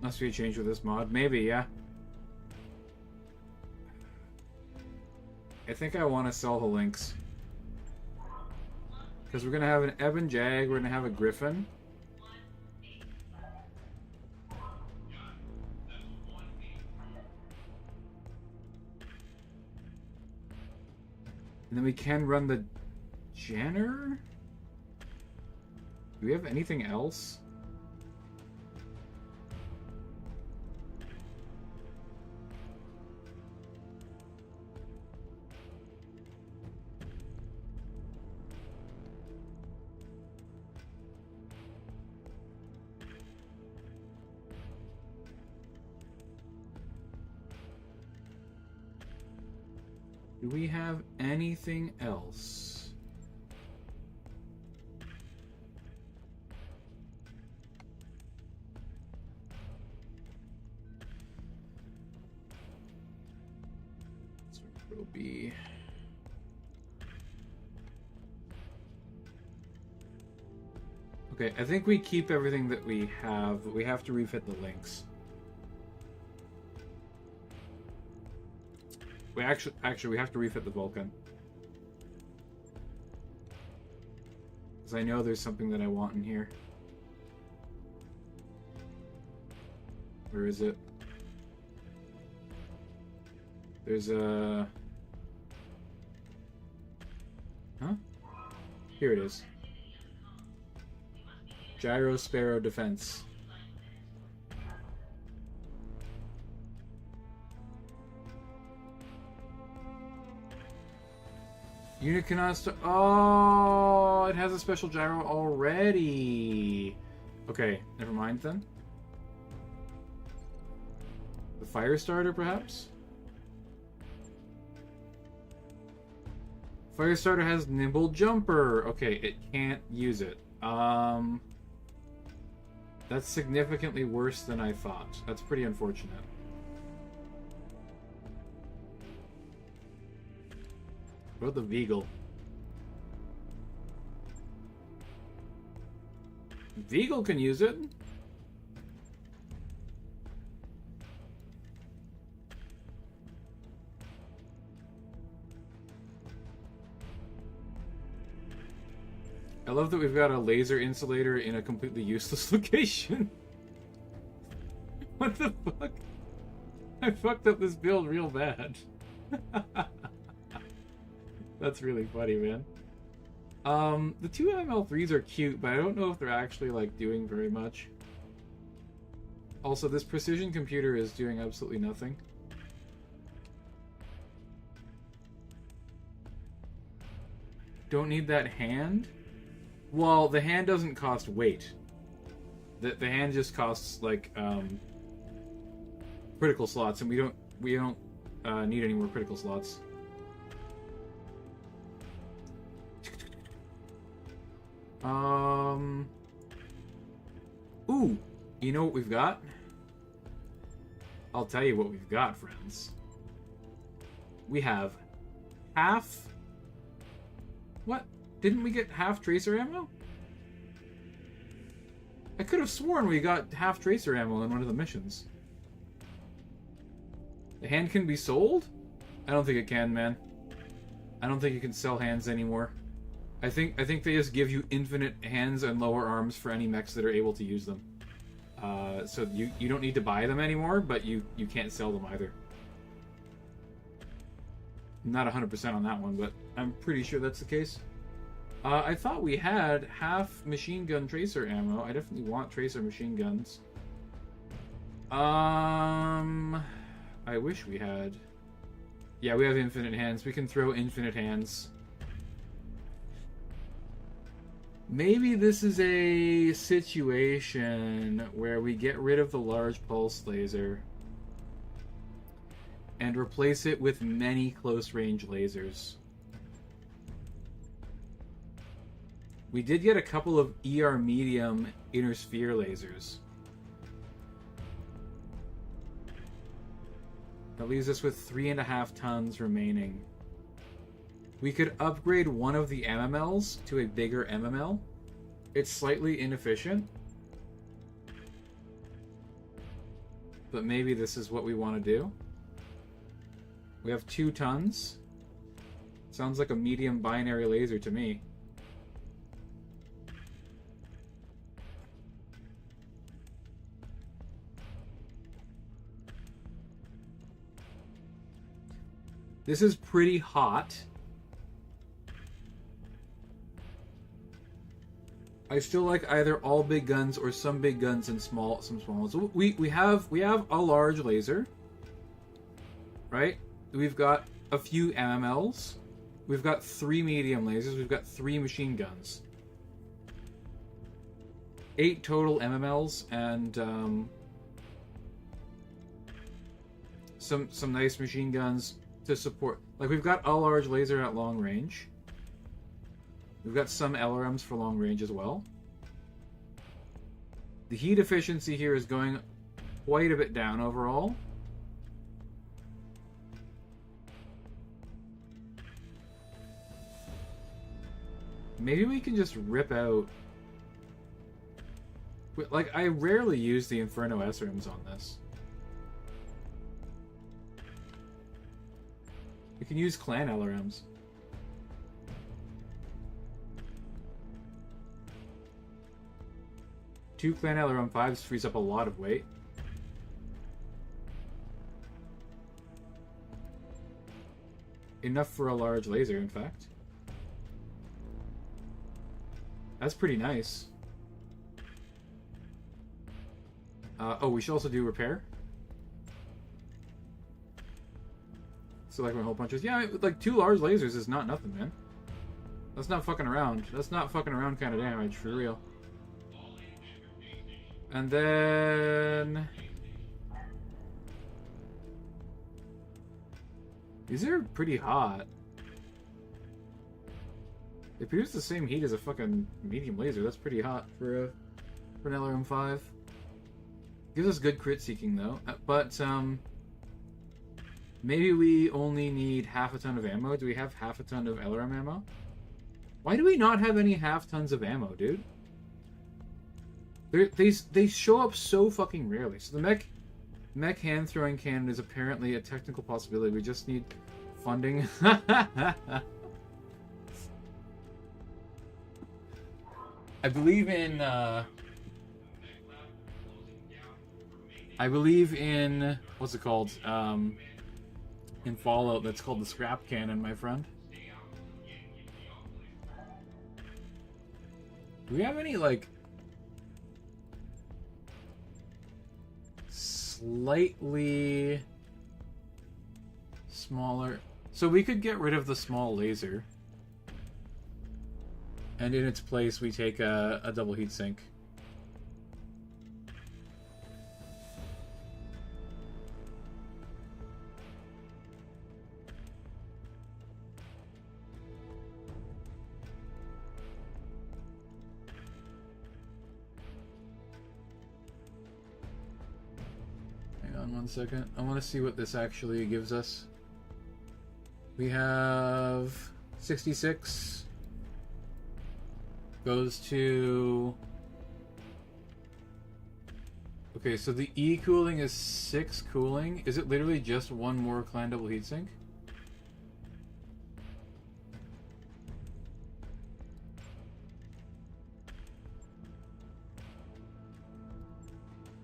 Must be a change with this mod. Maybe, yeah. I think I want to sell the Lynx. Because we're going to have an Ebon Jag, we're going to have a Griffin. And then we can run the Jenner? Do we have anything else? Do we have anything else? So it will be... Okay, I think we keep everything that we have, but we have to refit the links. We actually we have to refit the Vulcan. Because I know there's something that I want in here. Where is it? There's a... Huh? Here it is. Gyro Sparrow Defense. Unit cannot oh, it has a special gyro already. Okay, never mind then. The fire starter, perhaps? Fire starter has nimble jumper. Okay, it can't use it. That's significantly worse than I thought. That's pretty unfortunate. What about the Veagle? Veagle can use it. I love that we've got a laser insulator in a completely useless location. What the fuck? I fucked up this build real bad. That's really funny, man. The two ML3s are cute, but I don't know if they're actually, like, doing very much. Also, this precision computer is doing absolutely nothing. Don't need that hand? Well, the hand doesn't cost weight. The hand just costs, like, critical slots, and we don't need any more critical slots. Ooh, you know what we've got? I'll tell you what we've got, friends. We have half... What? Didn't we get half tracer ammo? I could have sworn we got half tracer ammo in one of the missions. The hand can be sold? I don't think it can, man. I don't think you can sell hands anymore. I think they just give you infinite hands and lower arms for any mechs that are able to use them. So you don't need to buy them anymore, but you can't sell them either. I'm not 100% on that one, but I'm pretty sure that's the case. I thought we had half machine gun tracer ammo. I definitely want tracer machine guns. I wish we had... Yeah, we have infinite hands. We can throw infinite hands. Maybe this is a situation where we get rid of the large pulse laser and replace it with many close-range lasers. We did get a couple of ER medium inner sphere lasers. That leaves us with 3.5 tons remaining. We could upgrade one of the MMLs to a bigger MML. It's slightly inefficient, but maybe this is what we want to do. We have 2 tons. Sounds like a medium binary laser to me. This is pretty hot. I still like either all big guns or some big guns and some small ones. So we have a large laser, right? We've got a few MMLs. We've got 3 medium lasers. We've got 3 machine guns. 8 total MMLs and some nice machine guns to support. Like, we've got a large laser at long range. We've got some LRMs for long range as well. The heat efficiency here is going quite a bit down overall. Maybe we can just rip out... Like, I rarely use the Inferno SRMs on this. We can use Clan LRMs. Two Clan LRM 5s frees up a lot of weight. Enough for a large laser, in fact. That's pretty nice. Oh, we should also do repair. So like my hole punches. Yeah, like 2 large lasers is not nothing, man. That's not fucking around. That's not fucking around kind of damage, for real. And then... These are pretty hot. They produce the same heat as a fucking medium laser. That's pretty hot for an LRM-5. Gives us good crit seeking though. But maybe we only need half a ton of ammo. Do we have half a ton of LRM ammo? Why do we not have any half tons of ammo, dude? They show up so fucking rarely. So the mech hand throwing cannon is apparently a technical possibility. We just need funding. I believe in what's it called? In Fallout, that's called the scrap cannon, my friend. Do we have any like slightly smaller? So we could get rid of the small laser. And in its place, we take a double heat sink. Hang on 1 second. I want to see what this actually gives us. We have 66. Goes to... Okay, so the E cooling is 6 cooling. Is it literally just 1 more clan double heatsink?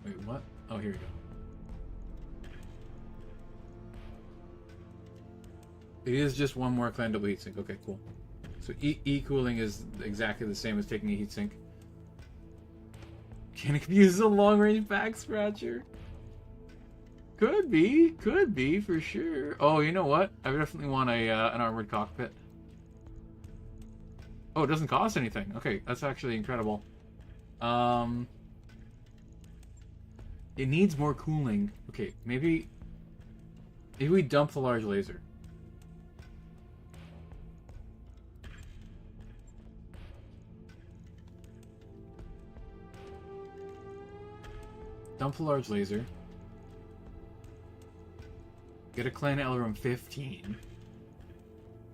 Wait, what? Oh, here we go. It is just 1 more clan double heatsink. Okay, cool. So E cooling is exactly the same as taking a heatsink. Can it be used as a long-range back scratcher? Could be for sure. Oh, you know what? I definitely want a an armored cockpit. Oh, it doesn't cost anything. Okay, that's actually incredible. It needs more cooling. Okay, maybe we dump the large laser. Dump the large laser. Get a clan LRM 15.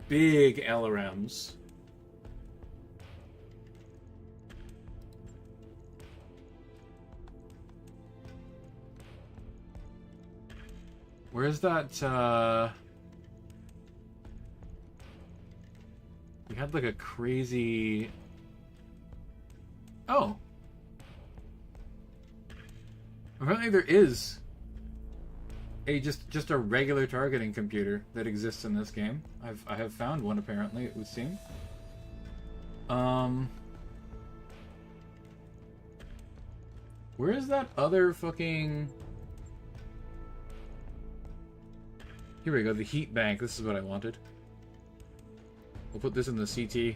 Big LRMs. Where's that, we had like a crazy... Oh! Apparently there is a just a regular targeting computer that exists in this game. I have found one apparently, it would seem. Where is that other fucking... Here we go, the heat bank. This is what I wanted. We'll put this in the CT.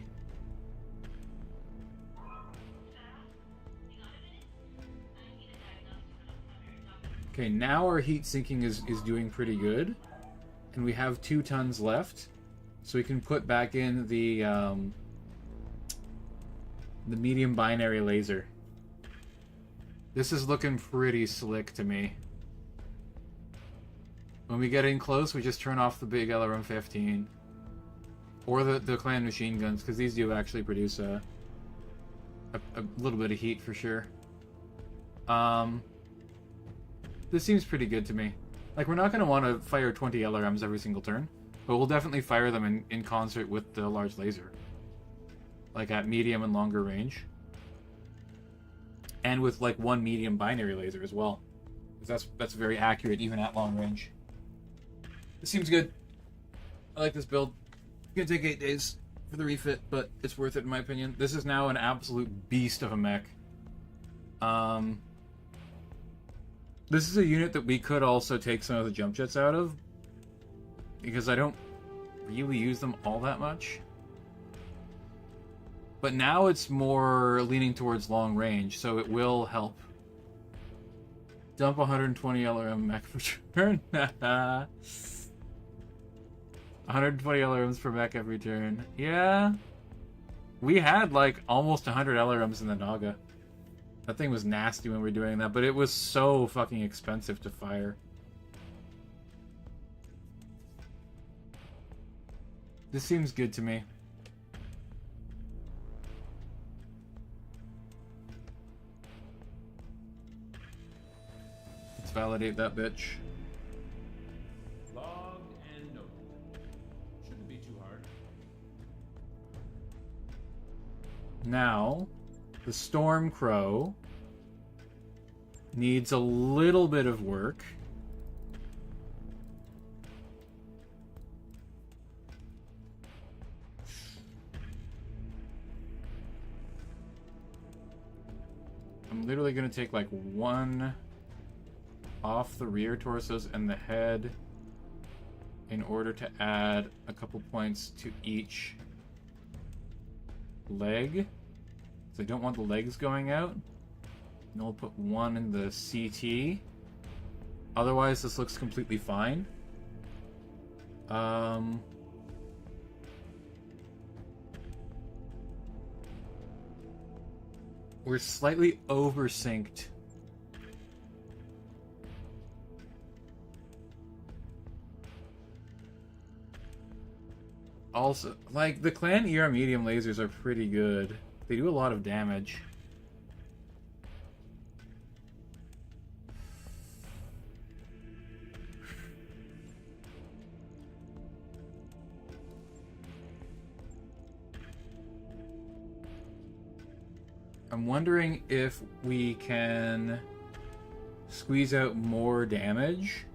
Okay, now our heat sinking is doing pretty good. And we have 2 tons left. So we can put back in the medium binary laser. This is looking pretty slick to me. When we get in close, we just turn off the big LRM-15. Or the clan machine guns, because these do actually produce a little bit of heat for sure. This seems pretty good to me. Like, we're not going to want to fire 20 LRMs every single turn, but we'll definitely fire them in concert with the large laser. Like at medium and longer range. And with like 1 medium binary laser as well. That's very accurate even at long range. This seems good. I like this build. It's gonna take 8 days for the refit, but it's worth it in my opinion. This is now an absolute beast of a mech. This is a unit that we could also take some of the jump jets out of, because I don't really use them all that much. But now it's more leaning towards long range, so it will help. Dump 120 LRM mech per turn. 120 LRMs per mech every turn. Yeah. We had like almost 100 LRMs in the Naga. That thing was nasty when we were doing that, but it was so fucking expensive to fire. This seems good to me. Let's validate that bitch. Log and note. Shouldn't be too hard. Now, the Storm Crow needs a little bit of work. I'm literally going to take like 1 off the rear torsos and the head in order to add a couple points to each leg. So I don't want the legs going out. And we'll put 1 in the CT. Otherwise, this looks completely fine. We're slightly over-synced. Also, like, the clan ER medium lasers are pretty good. They do a lot of damage. I'm wondering if we can squeeze out more damage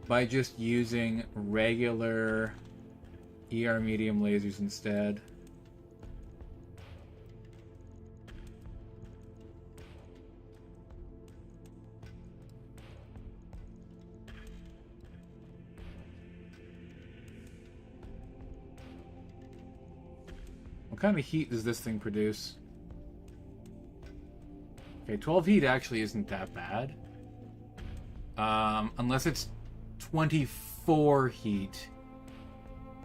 by just using regular ER medium lasers instead. What kind of heat does this thing produce? Okay, 12 heat actually isn't that bad. Unless it's 24 heat.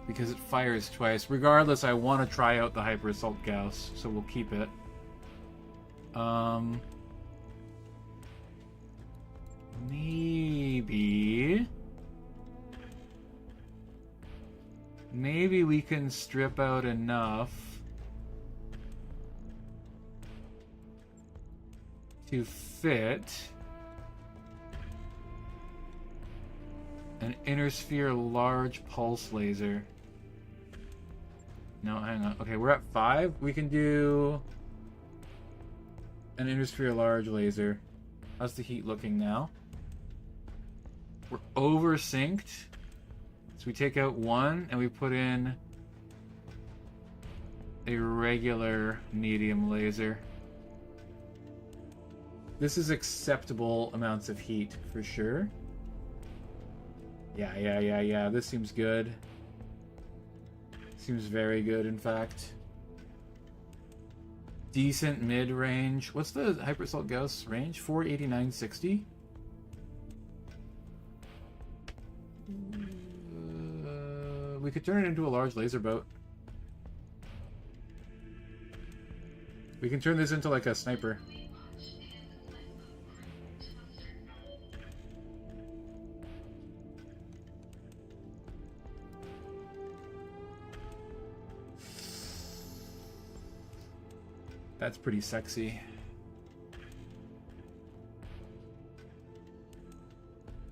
Because it fires twice. Regardless, I want to try out the Hyper Assault Gauss, so we'll keep it. Maybe we can strip out enough to fit an inner sphere large pulse laser. No, hang on. Okay, we're at 5. We can do an inner sphere large laser. How's the heat looking now? We're over synced. So we take out 1 and we put in a regular medium laser. This is acceptable amounts of heat for sure. Yeah. This seems good. Seems very good, in fact. Decent mid-range. What's the Hyper Assault Gauss range? 489.60? we could turn it into a large laser boat. We can turn this into like a sniper. That's pretty sexy.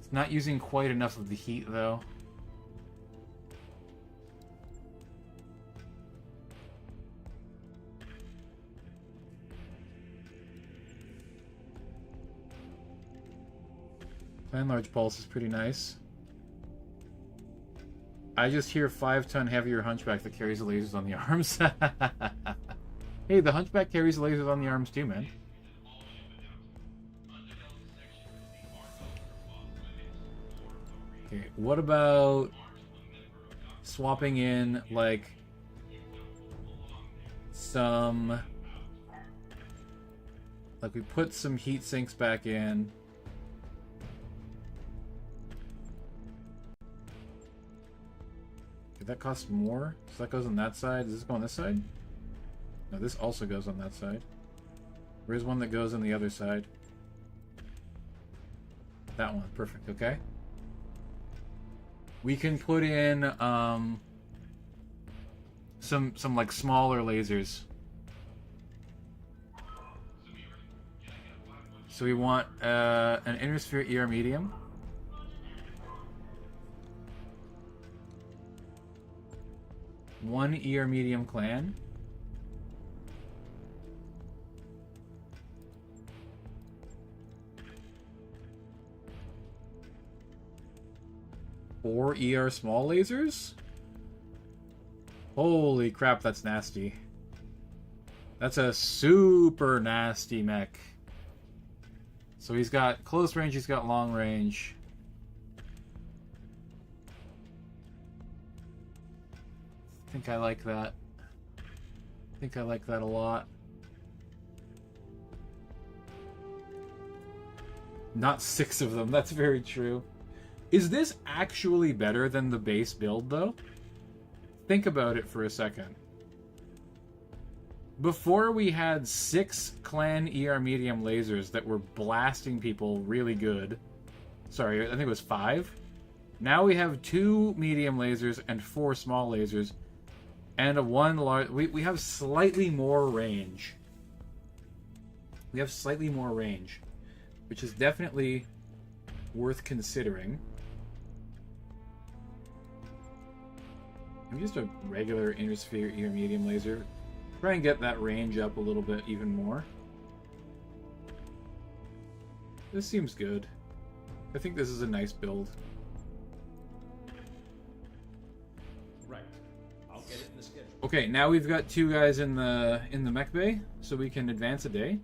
It's not using quite enough of the heat, though. Plan large pulse is pretty nice. I just hear 5-ton heavier hunchback that carries the lasers on the arms. Hey, the hunchback carries the lasers on the arms too, man. Okay, what about swapping in, like, some... Like, we put some heat sinks back in. Did that cost more? So that goes on that side. Does this go on this side? No, this also goes on that side. Where's one that goes on the other side? That one. Perfect. Okay. We can put in some like smaller lasers. So we want an inner sphere ER medium. One ER medium clan. Four ER small lasers? Holy crap, that's nasty. That's a super nasty mech. So he's got close range, he's got long range. I think I like that. I think I like that a lot. Not 6 of them, that's very true. Is this actually better than the base build, though? Think about it for a second. Before we had 6 clan ER medium lasers that were blasting people really good. Sorry, I think it was 5. Now we have 2 medium lasers and 4 small lasers. And a 1 large... We have slightly more range. We have slightly more range. Which is definitely worth considering. I'm just a regular inner sphere ER medium laser. Try and get that range up a little bit even more. This seems good. I think this is a nice build. Right. I'll get it in the schedule. Okay, now we've got 2 guys in the mech bay, so we can advance a day.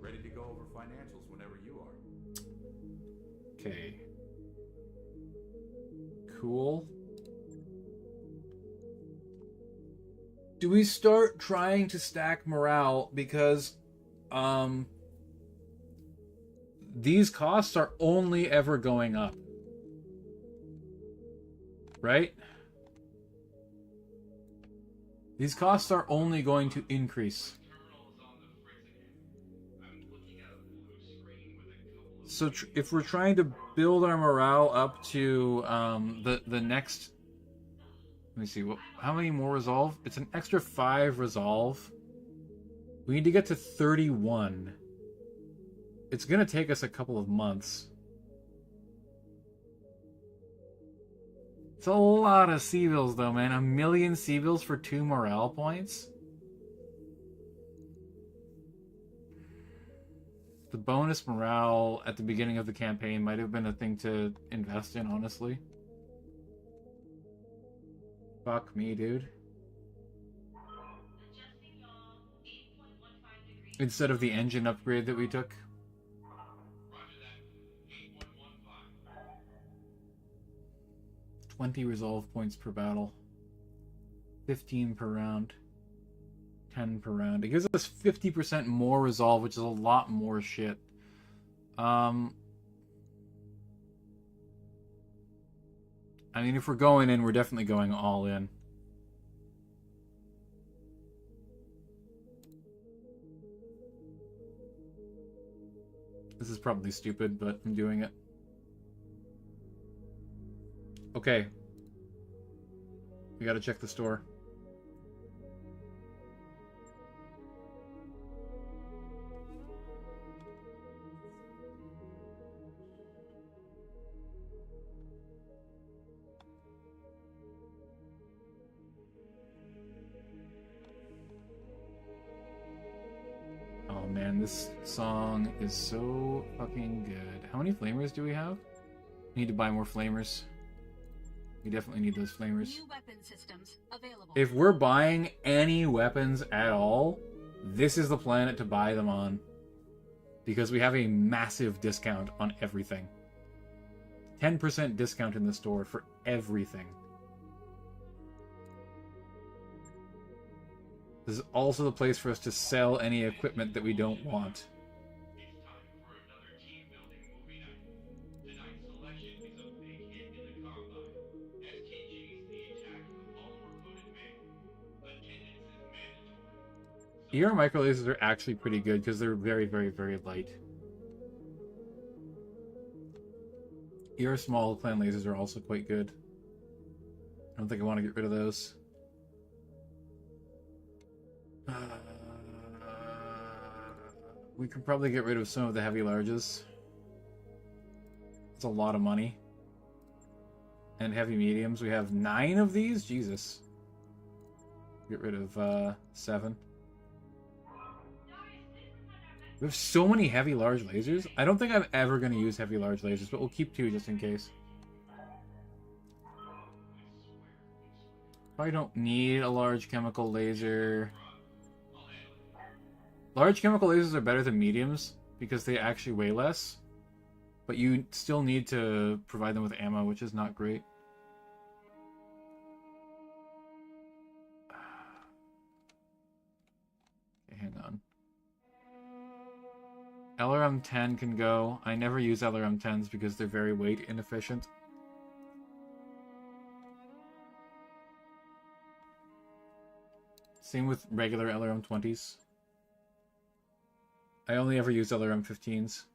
Ready to go over financials whenever you are. Okay. Cool. Do we start trying to stack morale because these costs are only ever going up? Right? These costs are only going to increase. So if we're trying to build our morale up to the next, let me see, how many more resolve? It's an extra 5 resolve. We need to get to 31. It's gonna take us a couple of months. It's a lot of C-bills though, man. 1 million C-bills for 2 morale points. The bonus morale at the beginning of the campaign might have been a thing to invest in, honestly. Fuck me, dude. Instead of the engine upgrade that we took. 20 resolve points per battle. 15 per round. 10 per round. It gives us 50% more resolve, which is a lot more shit. I mean, if we're going in, we're definitely going all in. This is probably stupid, but I'm doing it. Okay. We gotta check the store. Oh man, this song is so fucking good. How many flamers do we have? We need to buy more flamers. We definitely need those flamers. New weapon systems available. If we're buying any weapons at all, this is the planet to buy them on. Because we have a massive discount on everything. 10% discount in the store for everything. This is also the place for us to sell any equipment that we don't want. It's time for another team-building movie night. Tonight's selection is a big hit in the combine. STG's The Attack of the Polymer-Coated Man. Attendance is mandatory. ER micro lasers are actually pretty good because they're very, very, very light. ER small clan lasers are also quite good. I don't think I want to get rid of those. We could probably get rid of some of the heavy larges. It's a lot of money. And heavy mediums. We have 9 of these? Jesus. Get rid of 7. We have so many heavy large lasers. I don't think I'm ever going to use heavy large lasers, but we'll keep 2 just in case. Probably don't need a large chemical laser. Large chemical lasers are better than mediums because they actually weigh less, but you still need to provide them with ammo, which is not great. Okay, hang on. LRM-10 can go. I never use LRM-10s because they're very weight inefficient. Same with regular LRM-20s. I only ever use LRM-15s.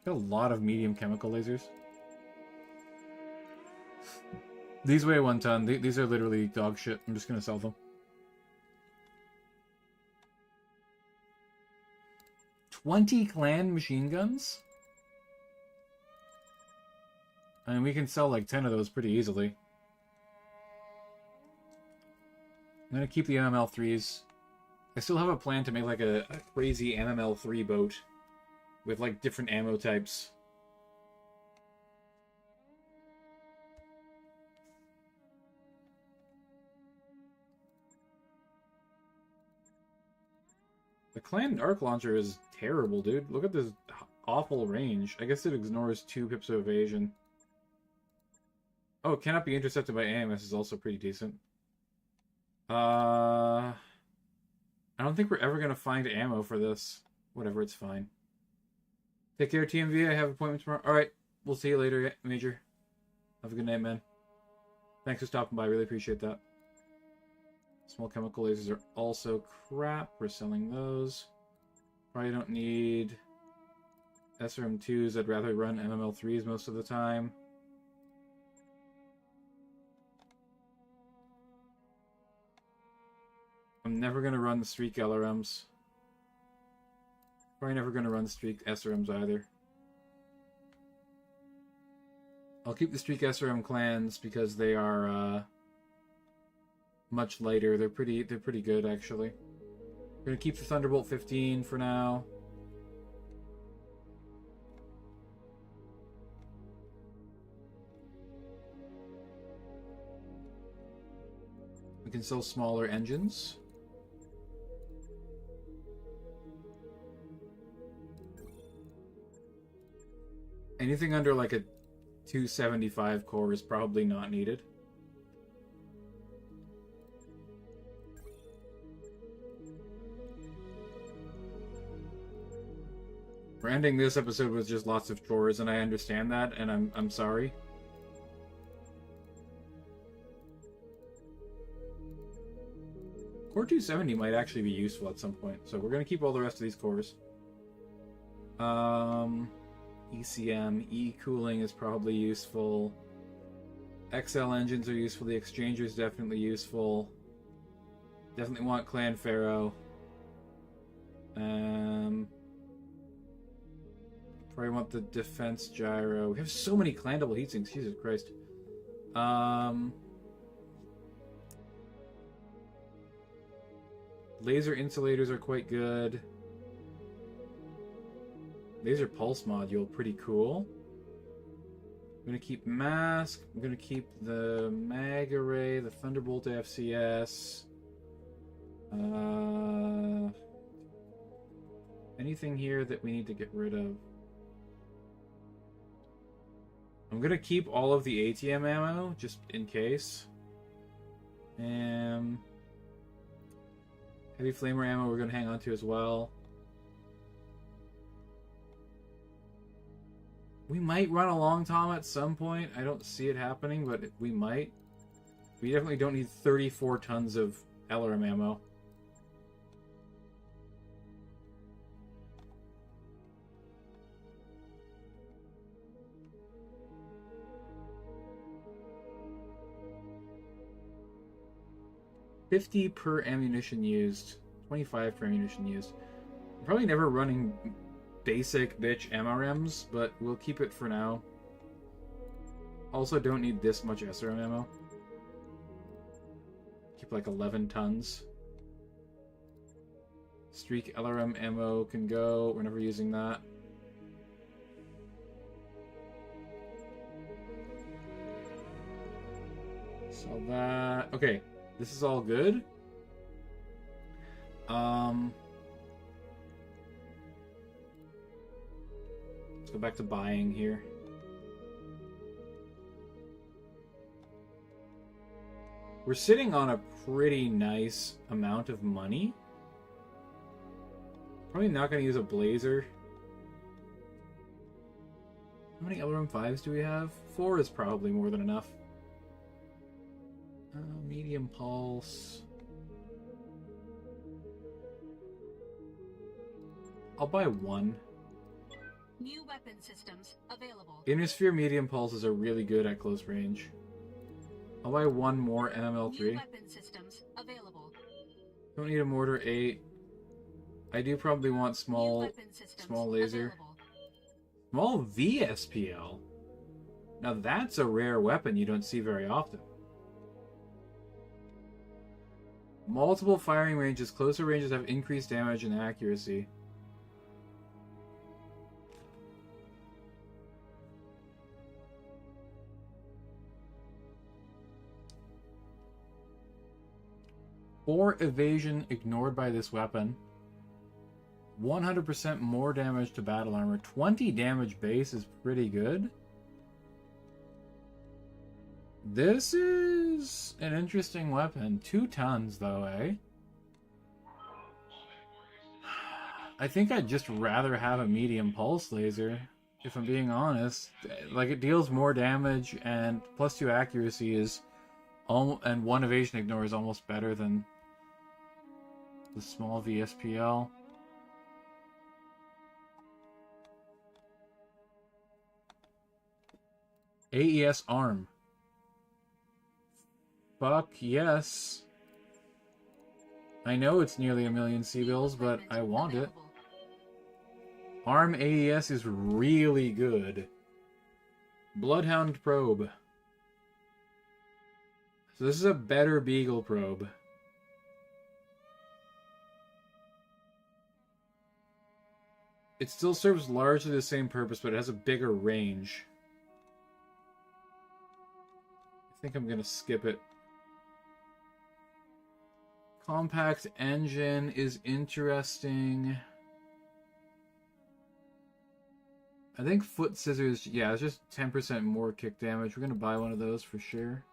Got a lot of medium chemical lasers. These weigh 1 ton. These are literally dog shit. I'm just gonna sell them. 20 clan machine guns? I mean, we can sell like 10 of those pretty easily. I'm gonna keep the MML3s. I still have a plan to make like a crazy MML3 boat with like different ammo types. The Clan Arc Launcher is terrible, dude. Look at this awful range. I guess it ignores 2 pips of evasion. Oh, it cannot be intercepted by AMS is also pretty decent. I don't think we're ever going to find ammo for this. Whatever, it's fine. Take care, TMV. I have appointments tomorrow. Alright, we'll see you later, Major. Have a good night, man. Thanks for stopping by. Really appreciate that. Small chemical lasers are also crap. We're selling those. Probably don't need SRM2s. I'd rather run MML3s most of the time. I'm never going to run the Streak LRMs. Probably never going to run the Streak SRMs either. I'll keep the Streak SRM clans because they are much lighter. They're pretty good actually. We're going to keep the Thunderbolt 15 for now. We can sell smaller engines. Anything under like a 275 core is probably not needed. We're ending this episode with just lots of chores, and I understand that, and I'm sorry. Core 270 might actually be useful at some point, so we're gonna keep all the rest of these cores. ECM, E-cooling is probably useful. XL engines are useful. The Exchanger is definitely useful. Definitely want Clan Pharaoh. Probably want the defense gyro. We have so many clan double heatsinks. Jesus Christ. Laser insulators are quite good. Laser pulse module, pretty cool. I'm gonna keep mask. I'm gonna keep the mag array, the Thunderbolt FCS. Anything here that we need to get rid of? I'm gonna keep all of the ATM ammo just in case. Heavy flamer ammo we're gonna hang on to as well. We might run a long tom at some point. I don't see it happening, but we might. We definitely don't need 34 tons of LRM ammo. $50 per ammunition used. 25 per ammunition used. I'm probably never running basic bitch MRMs, but we'll keep it for now. Also don't need this much SRM ammo. Keep like 11 tons. Streak LRM ammo can go. We're never using that. So that... Okay, this is all good. Let's go back to buying here. We're sitting on a pretty nice amount of money. Probably not going to use a blazer. How many LRM5s do we have? 4 is probably more than enough. Medium pulse. I'll buy 1. New weapon systems available. Inner sphere medium pulses are really good at close range. I'll buy 1 more MML3. New weapon systems available. Don't need a mortar 8. I do probably want New small weapon systems laser. available. Small VSPL. Now that's a rare weapon you don't see very often. Multiple firing ranges. Closer ranges have increased damage and accuracy. Or evasion ignored by this weapon. 100% more damage to battle armor. 20 damage base is pretty good. This is an interesting weapon. 2 tons though, eh? I think I'd just rather have a medium pulse laser, if I'm being honest. Like, it deals more damage and +2 accuracy is and 1 evasion ignore is almost better than the small VSPL. AES arm. Fuck yes. I know it's nearly a million C-bills, but I want it. Arm AES is really good. Bloodhound probe. So this is a better Beagle probe. It still serves largely the same purpose, but it has a bigger range. I think I'm gonna skip it. Compact engine is interesting. I think foot scissors, yeah, it's just 10% more kick damage. We're gonna buy one of those for sure.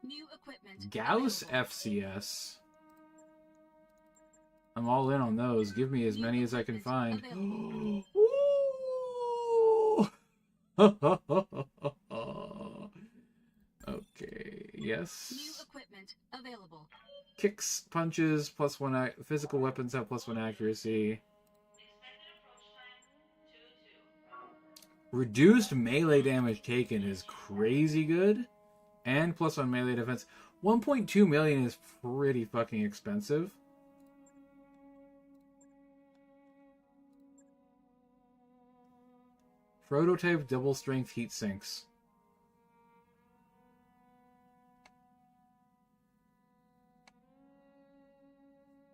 New equipment Gauss available. FCS. I'm all in on those. Give me as New many as I can equipment find. available. Ooh! Okay, yes. New equipment available. Kicks, punches, +1 physical weapons have +1 accuracy. Reduced melee damage taken is crazy good. And +1 melee defense. 1.2 million is pretty fucking expensive. Prototype double strength heat sinks.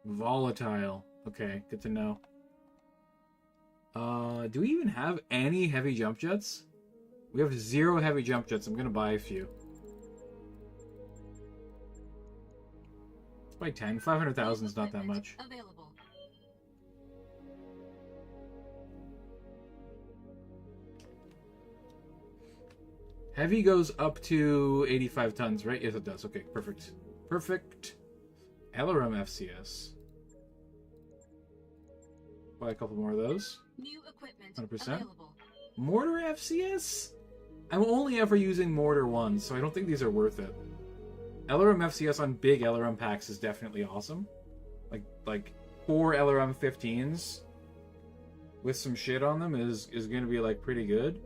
Volatile. Okay, good to know. Do we even have any heavy jump jets? We have 0 heavy jump jets. I'm gonna buy a few. Let's buy 10. 500,000 is not that much. Available. Heavy goes up to 85 tons, right? Yes, it does. Okay, perfect. Perfect. LRM FCS. Buy a couple more of those. New equipment 100%. available. Mortar FCS? I'm only ever using Mortar ones, so I don't think these are worth it. LRM FCS on big LRM packs is definitely awesome. Like 4 LRM 15s with some shit on them is going to be like pretty good.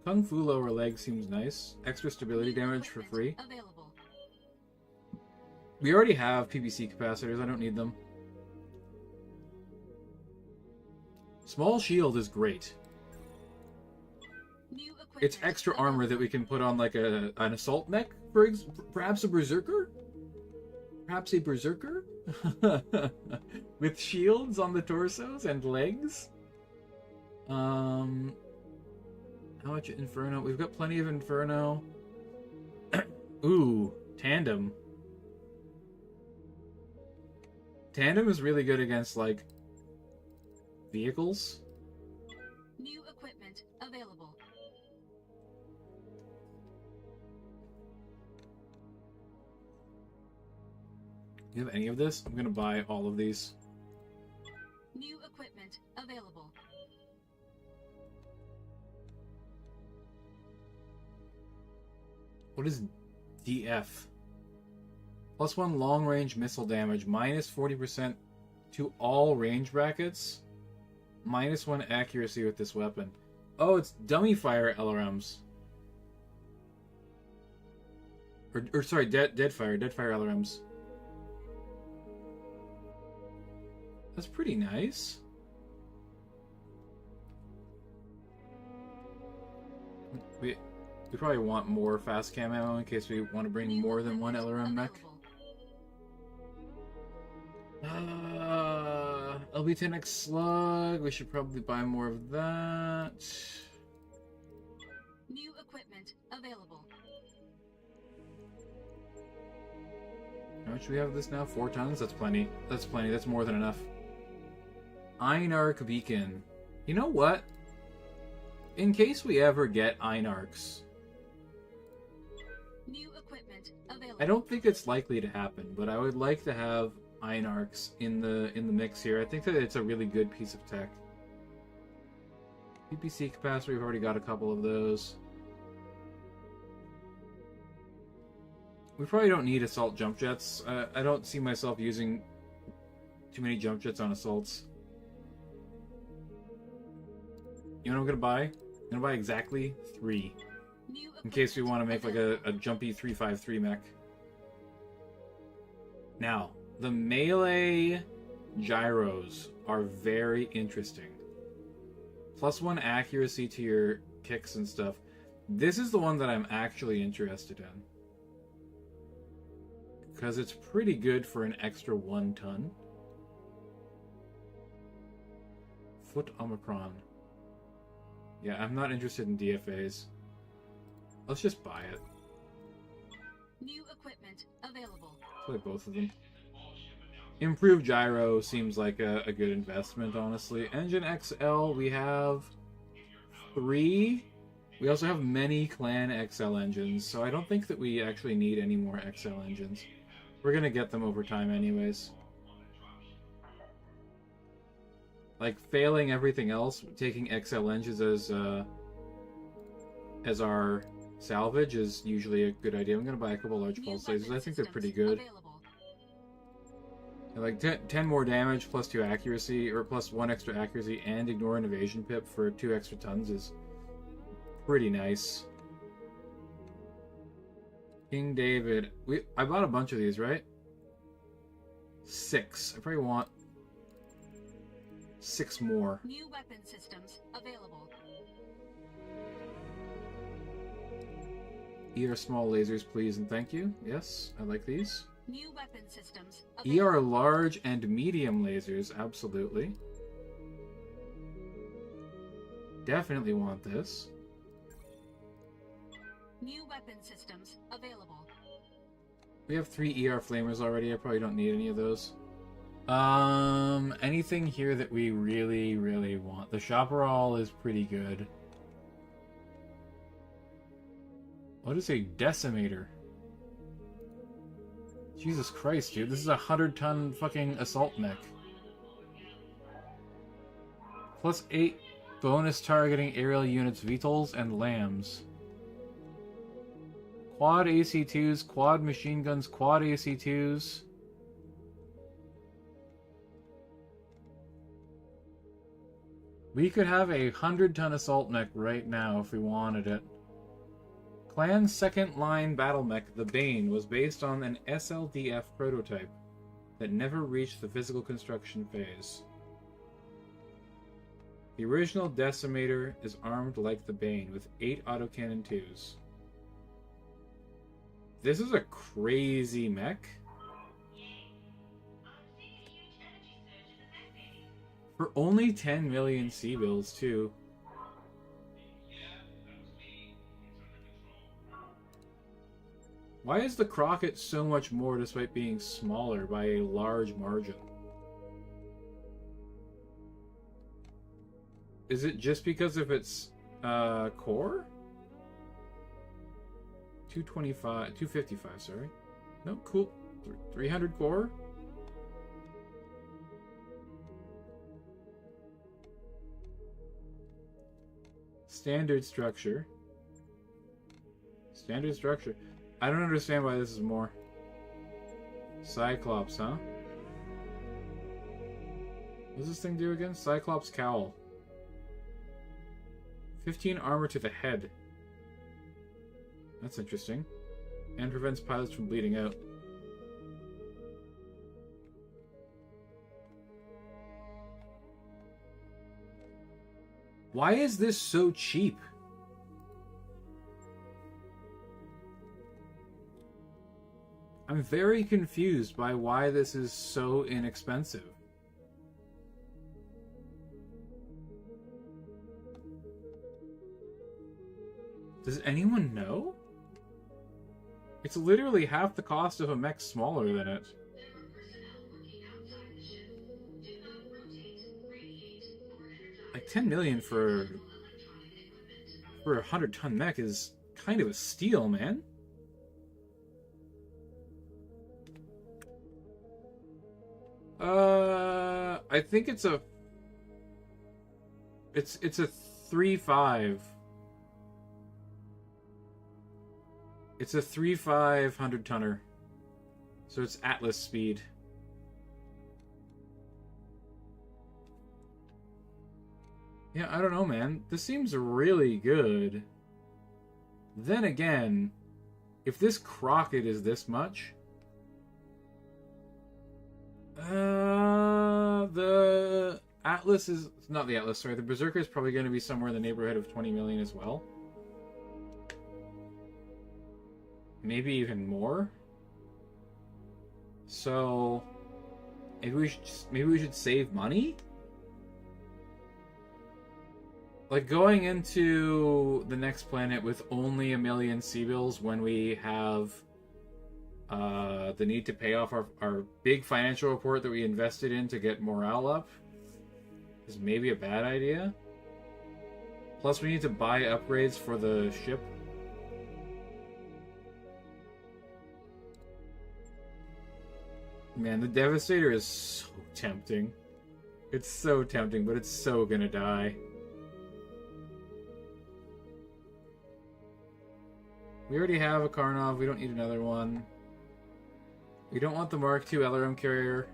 Kung Fu lower leg seems nice. Extra stability damage for free. Available. We already have PVC capacitors. I don't need them. Small shield is great. New equipment It's extra armor that we can put on like an assault mech, perhaps a berserker? Perhaps a berserker? With shields on the torsos and legs? How much Inferno? We've got plenty of Inferno. Ooh, Tandem. Tandem is really good against, like, vehicles. New equipment available. Do you have any of this? I'm gonna buy all of these. New equipment available. What is DF? +1 long-range missile damage, -40% to all range brackets, -1 accuracy with this weapon. Oh, it's dummy fire LRMs. Or sorry, dead fire LRMs. That's pretty nice. We probably want more fast cam ammo in case we want to bring New more than one equipment LRM mech. available. LB10X slug. We should probably buy more of that. New equipment available. How much do we have of this now? 4 tons? That's plenty. That's plenty. That's more than enough. Einarch beacon. You know what? In case we ever get Einarchs, New equipment available. I don't think it's likely to happen, but I would like to have Einarchs in the mix here. I think that it's a really good piece of tech. PPC capacitor, we've already got a couple of those. We probably don't need assault jump jets. I don't see myself using too many jump jets on assaults. You know what I'm gonna buy? I'm gonna buy exactly 3. New In case we want to make like equipment a jumpy 353 mech. Now, the melee gyros are very interesting. +1 accuracy to your kicks and stuff. This is the one that I'm actually interested in. Because it's pretty good for an extra 1 ton. Foot Omicron. Yeah, I'm not interested in DFAs. Let's just buy it. New equipment available. Play both of them. Improved gyro seems like a good investment, honestly. Engine XL, we have 3. We also have many Clan XL engines, so I don't think that we actually need any more XL engines. We're gonna get them over time anyways. like failing everything else, taking XL engines as our salvage is usually a good idea. I'm gonna buy a couple large pulse lasers. I think they're pretty good. Like 10 more damage plus 2 accuracy, or plus 1 extra accuracy, and ignore an evasion pip for 2 extra tons is pretty nice. King David. I bought a bunch of these, right? 6. I probably want 6 more. New weapon systems available. ER small lasers, please, and thank you. Yes, I like these. New weapon systems available. ER large and medium lasers, absolutely. Definitely want this. New weapon systems available. We have 3 ER flamers already. I probably don't need any of those. Anything here that we really, really want? The Chaparral is pretty good. What is a decimator? Jesus Christ, dude. This is a 100-ton fucking assault mech. Plus 8 bonus targeting aerial units, VTOLs, and lambs. Quad AC-2s, quad machine guns, quad AC-2s. We could have a 100-ton assault mech right now if we wanted it. Clan's second line battle mech, the Bane, was based on an SLDF prototype that never reached the physical construction phase. The original Decimator is armed like the Bane with 8 autocannon 2s. This is a crazy mech. For only 10 million C-bills, too. Why is the Crockett so much more despite being smaller by a large margin? Is it just because of its core? 255, sorry. No, cool. 300 core? Standard structure. Standard structure. I don't understand why this is more. Cyclops, huh? What does this thing do again? Cyclops Cowl. 15 armor to the head. That's interesting. And prevents pilots from bleeding out. Why is this so cheap? I'm very confused by why this is so inexpensive. Does anyone know? It's literally half the cost of a mech smaller than it. Like 10 million for a 100-ton mech is kind of a steal, man. I think it's a 3.5. It's a 3.5 100-tonner. So it's Atlas speed. Yeah, I don't know, man. This seems really good. Then again, if this Crockett is this much... the Atlas is... Not the Atlas, sorry. The Berserker is probably going to be somewhere in the neighborhood of 20 million as well. Maybe even more. So... maybe we should save money? Like, going into the next planet with only 1 million C-bills when we have the need to pay off our big financial report that we invested in to get morale up is maybe a bad idea. Plus, we need to buy upgrades for the ship. Man, the Devastator is so tempting. It's so tempting, but it's so gonna die. We already have a Karnov. We don't need another one. We don't want the Mark II LRM carrier.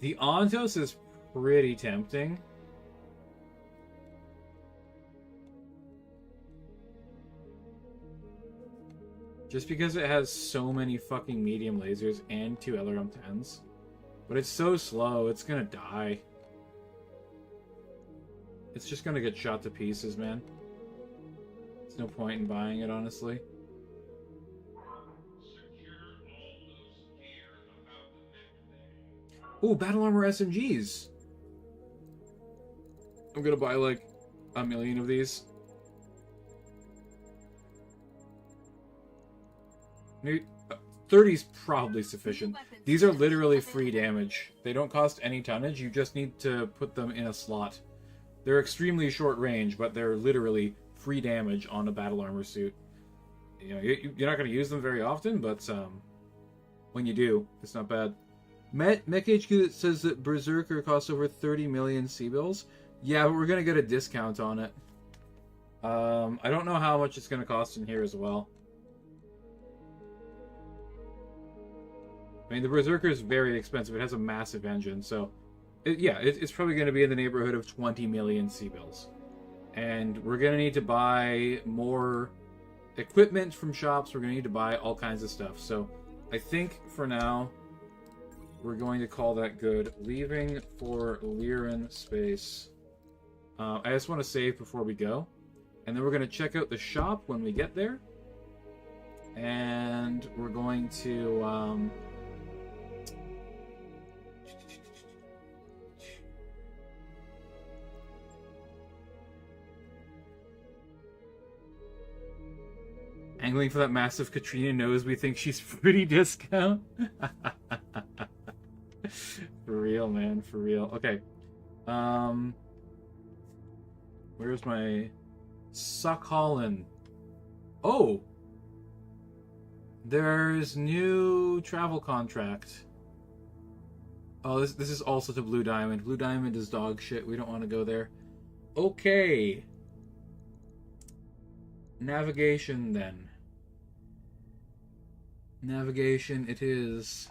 The Ontos is pretty tempting. Just because it has so many fucking medium lasers and 2 LRM-10s. But it's so slow, it's gonna die. It's just gonna get shot to pieces, man. There's no point in buying it, honestly. Ooh, Battle Armor SMGs! I'm gonna buy like 1,000,000 of these. 30's probably sufficient. These are literally free damage. They don't cost any tonnage, you just need to put them in a slot. They're extremely short range, but they're literally free damage on a battle armor suit. You know, you're not going to use them very often, but when you do, it's not bad. MechHQ says that Berserker costs over 30 million C-bills. Yeah, but we're going to get a discount on it. I don't know how much it's going to cost in here as well. I mean, the Berserker is very expensive. It has a massive engine, so... it's probably going to be in the neighborhood of 20 million C-bills. And we're going to need to buy more equipment from shops. We're going to need to buy all kinds of stuff. So, I think, for now, we're going to call that good. Leaving for Lyran space. I just want to save before we go. And then we're going to check out the shop when we get there. And we're going to... angling for that massive Katrina knows we think she's pretty discount. For real, man. For real. Okay. Where's my... Sakhalin? Oh! There's new travel contract. Oh, this is also to Blue Diamond. Blue Diamond is dog shit. We don't want to go there. Okay. Navigation, then. Navigation it is.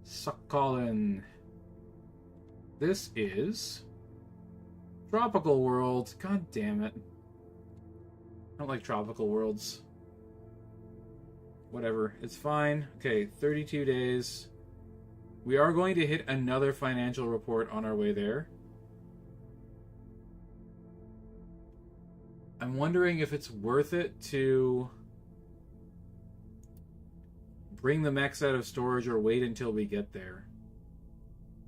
Sakhalin. This is Tropical World. God damn it. I don't like tropical worlds. Whatever, it's fine. Okay, 32 days. We are going to hit another financial report on our way there. I'm wondering if it's worth it to bring the mechs out of storage or wait until we get there.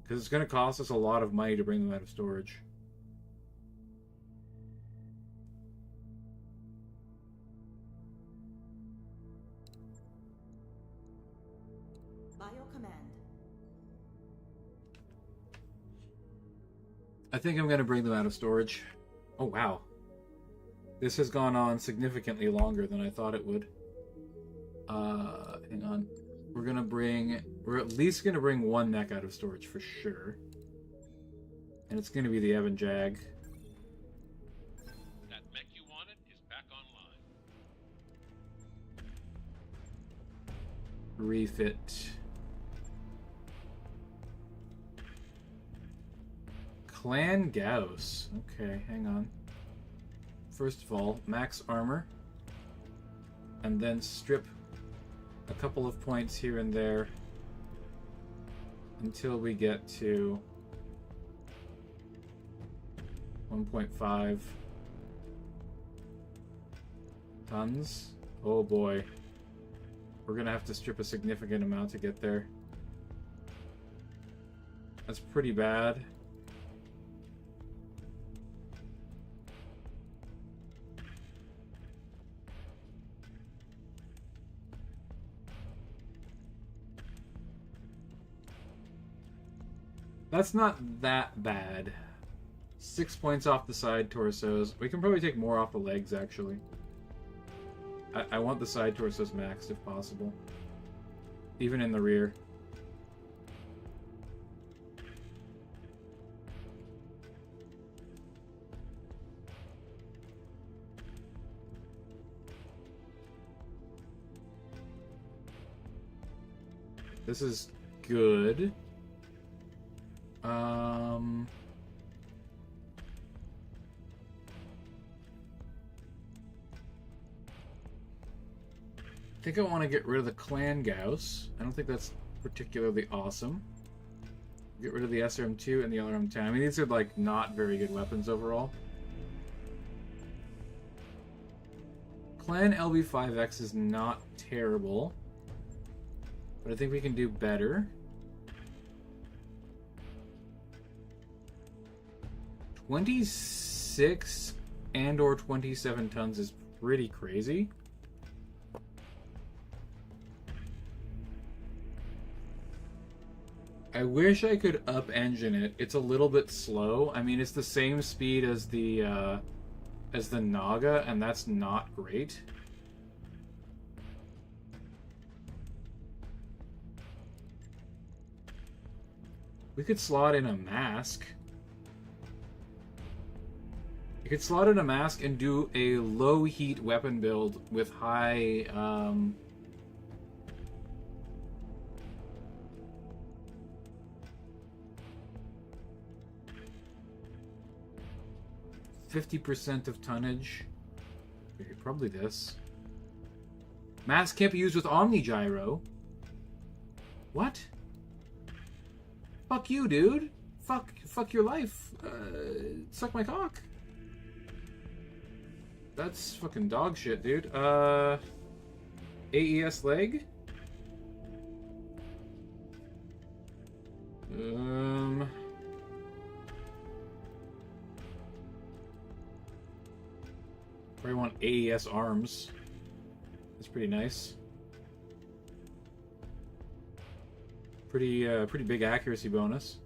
Because it's going to cost us a lot of money to bring them out of storage. I think I'm going to bring them out of storage. Oh, wow. This has gone on significantly longer than I thought it would. Hang on. We're at least going to bring one mech out of storage for sure. And it's going to be the Evan Jag. That mech you wanted is back online. Refit. Clan Gauss. Okay, hang on. First of all, max armor. And then strip a couple of points here and there until we get to 1.5 tons. Oh boy. We're gonna have to strip a significant amount to get there. That's pretty bad. That's not that bad. 6 points off the side torsos. We can probably take more off the legs, actually. I want the side torsos maxed if possible. Even in the rear. This is good. I think I want to get rid of the Clan Gauss. I don't think that's particularly awesome. Get rid of the SRM2 and the LRM10. I mean, these are like not very good weapons overall. Clan LB5X is not terrible, but I think we can do better. 26 and/or 27 tons is pretty crazy. I wish I could up-engine it. It's a little bit slow. I mean, it's the same speed as the Naga, and that's not great. We could slot in a mask. You could slot in a mask and do a low-heat weapon build with high... 50% of tonnage. Okay, probably this. Mask can't be used with Omni Gyro. What? Fuck you, dude. Fuck your life. Suck my cock. That's fucking dog shit, dude. AES leg? Probably want AES arms. That's pretty nice. Pretty big accuracy bonus.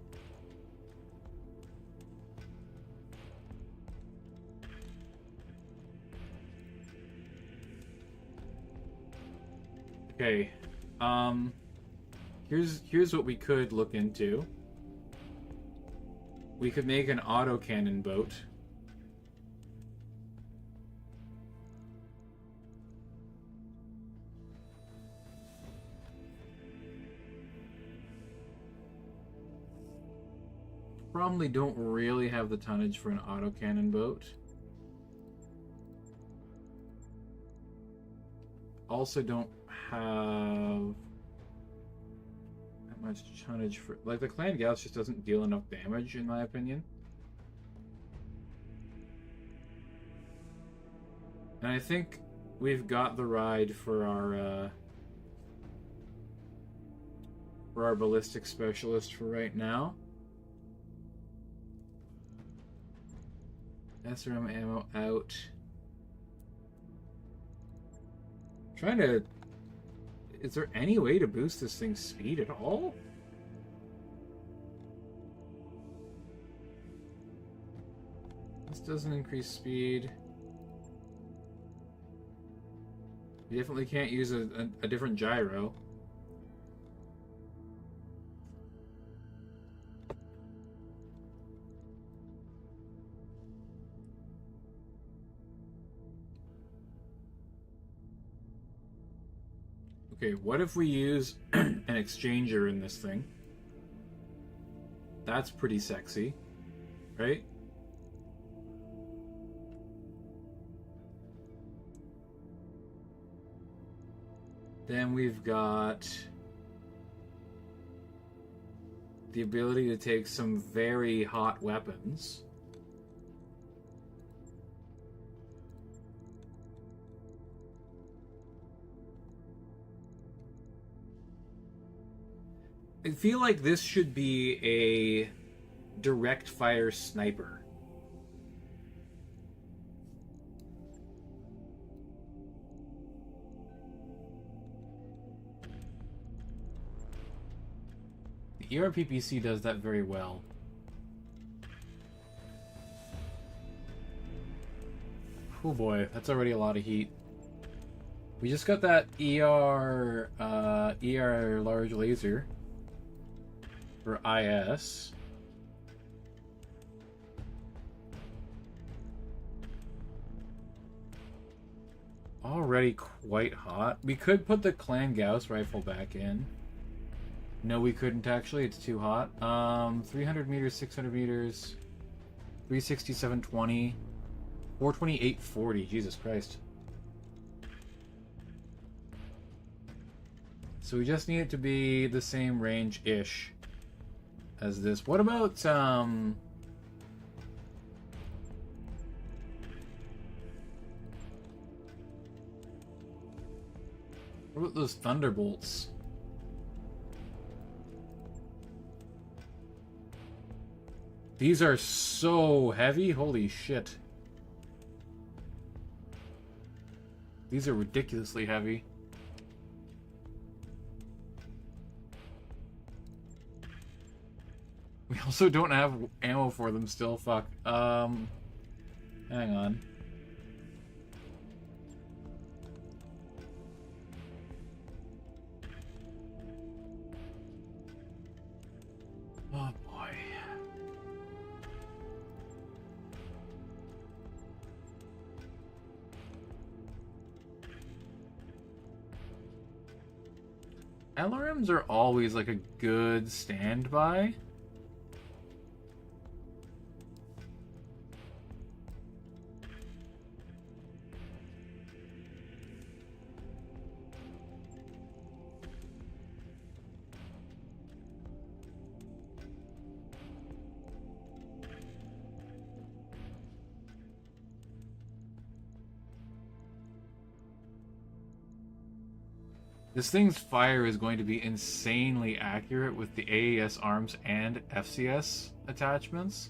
Okay. Here's what we could look into. We could make an autocannon boat. Probably don't really have the tonnage for an autocannon boat. Also don't have that much tonnage for... Like, the Clan Gauss just doesn't deal enough damage, in my opinion. And I think we've got the ride for our ballistic specialist for right now. SRM ammo out. Trying to... Is there any way to boost this thing's speed at all? This doesn't increase speed. You definitely can't use a different gyro. Okay, what if we use an exchanger in this thing? That's pretty sexy, right? Then we've got the ability to take some very hot weapons. I feel like this should be a direct fire sniper. The ERPPC does that very well. Oh boy, that's already a lot of heat. We just got that ER large laser for IS. Already quite hot. We could put the Clan Gauss rifle back in. No, we couldn't actually. It's too hot. 300 meters, 600 meters, 360, 720, 420, 840. Jesus Christ. So we just need it to be the same range-ish as this. What about, what about those Thunderbolts? These are so heavy. Holy shit. These are ridiculously heavy. We also don't have ammo for them still. Fuck. Hang on. Oh boy. LRMs are always like a good standby. This thing's fire is going to be insanely accurate with the AAS arms and FCS attachments.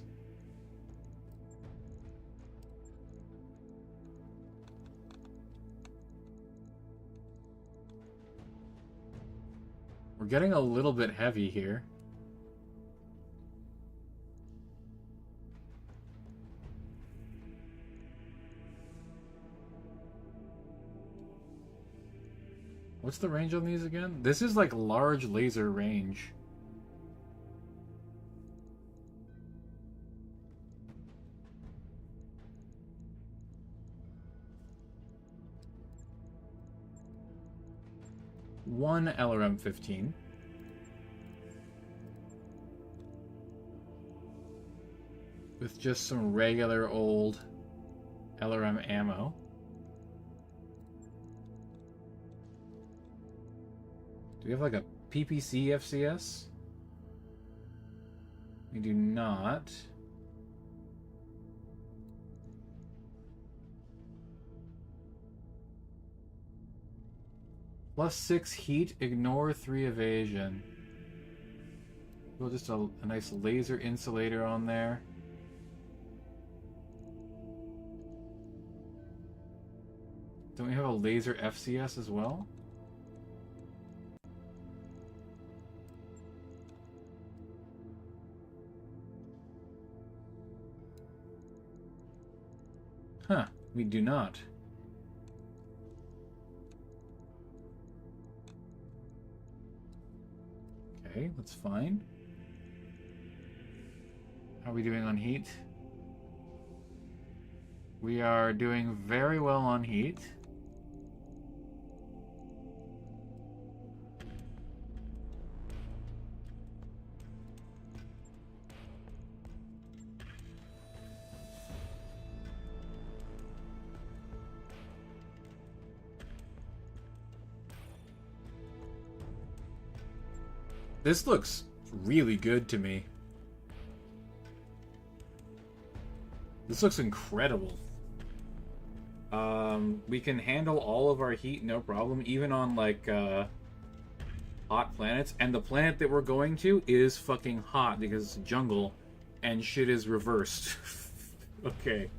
We're getting a little bit heavy here. What's the range on these again? This is like large laser range. One LRM-15. With just some regular old LRM ammo. Do we have like a PPC FCS? We do not. +6 heat, ignore 3 evasion. Well, just a nice laser insulator on there. Don't we have a laser FCS as well? Huh, we do not. Okay, that's fine. How are we doing on heat? We are doing very well on heat. This looks really good to me. This looks incredible. We can handle all of our heat, no problem, even on like hot planets. And the planet that we're going to is fucking hot because it's a jungle and shit is reversed. Okay.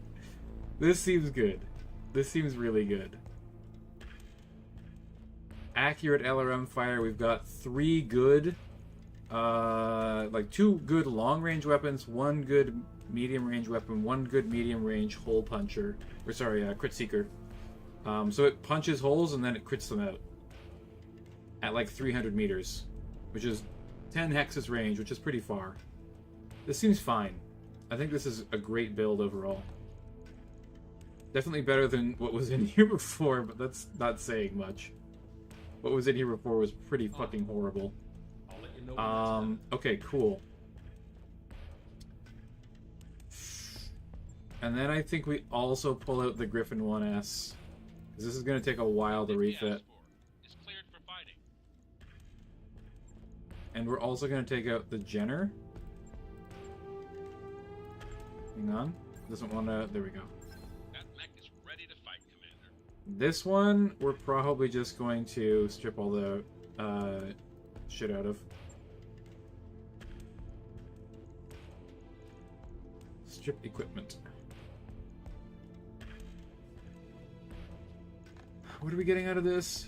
This seems good. This seems really good. Accurate LRM fire. We've got 3 good like 2 good long-range weapons, 1 good medium-range weapon, 1 good medium-range hole puncher, or sorry, crit seeker. So it punches holes and then it crits them out at like 300 meters, which is 10 hexes range, which is pretty far. This seems fine. I think this is a great build overall. Definitely better than what was in here before, but that's not saying much. What was in here before was pretty fucking horrible. I'll let you know when that's done. Okay, cool. And then I think we also pull out the Griffin 1S. Because this is going to take a while to refit. It's cleared for fighting. And we're also going to take out the Jenner. Hang on. Doesn't want to... There we go. That mech is ready to fight, Commander. This one, we're probably just going to strip all the shit out of. Strip equipment. What are we getting out of this?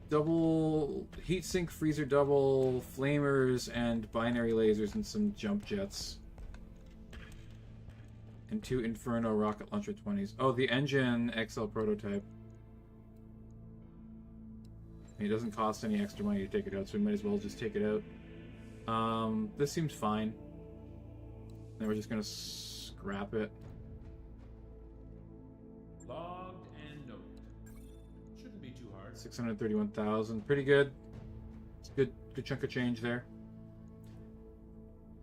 Double heatsink freezer, double flamers, and binary lasers, and some jump jets. And 2 Inferno rocket launcher 20s. Oh, the engine XL prototype. It doesn't cost any extra money to take it out, so we might as well just take it out. This seems fine. Then we're just gonna scrap it. Logged and noted. Shouldn't be too hard. 631,000, pretty good. It's a good chunk of change there.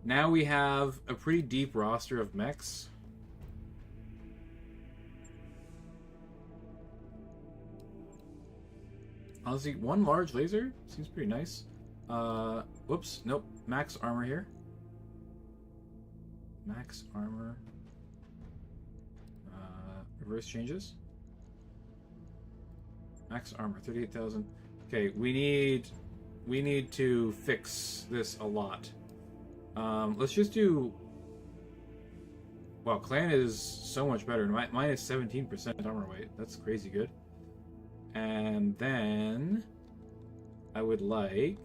Now we have a pretty deep roster of mechs. Honestly, 1 large laser seems pretty nice. Whoops, nope. Max armor here. Max armor. Reverse changes. Max armor, 38,000. Okay, we need to fix this a lot. Let's just do... Wow, Clan is so much better. Mine is 17% armor weight. That's crazy good. And then I would like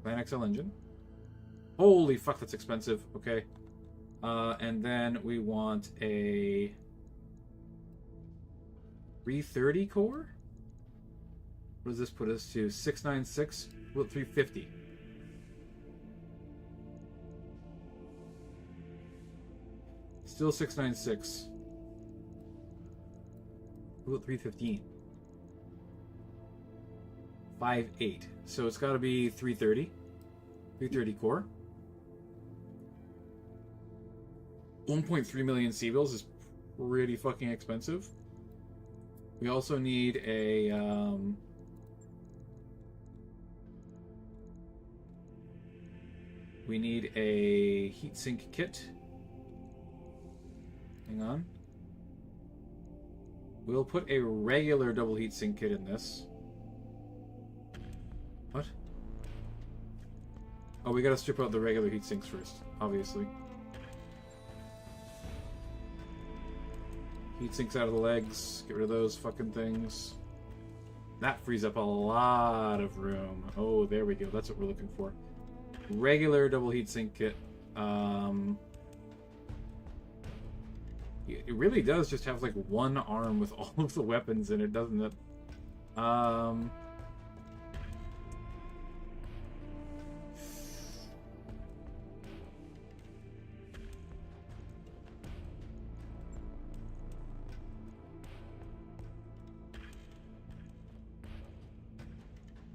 Clan XL engine. Holy fuck, that's expensive. Okay. And then we want a 330 core? What does this put us to? 696? Well, 350. Still 696. What 315? 5.8. So it's got to be 330. 330 core. 1.3 million C-bills is pretty fucking expensive. We also need a heatsink kit. Hang on. We'll put a regular double heatsink kit in this. What? Oh, we gotta strip out the regular heatsinks first, obviously. Heatsinks out of the legs. Get rid of those fucking things. That frees up a lot of room. Oh, there we go. That's what we're looking for. Regular double heatsink kit. It really does just have like 1 arm with all of the weapons in it, doesn't it?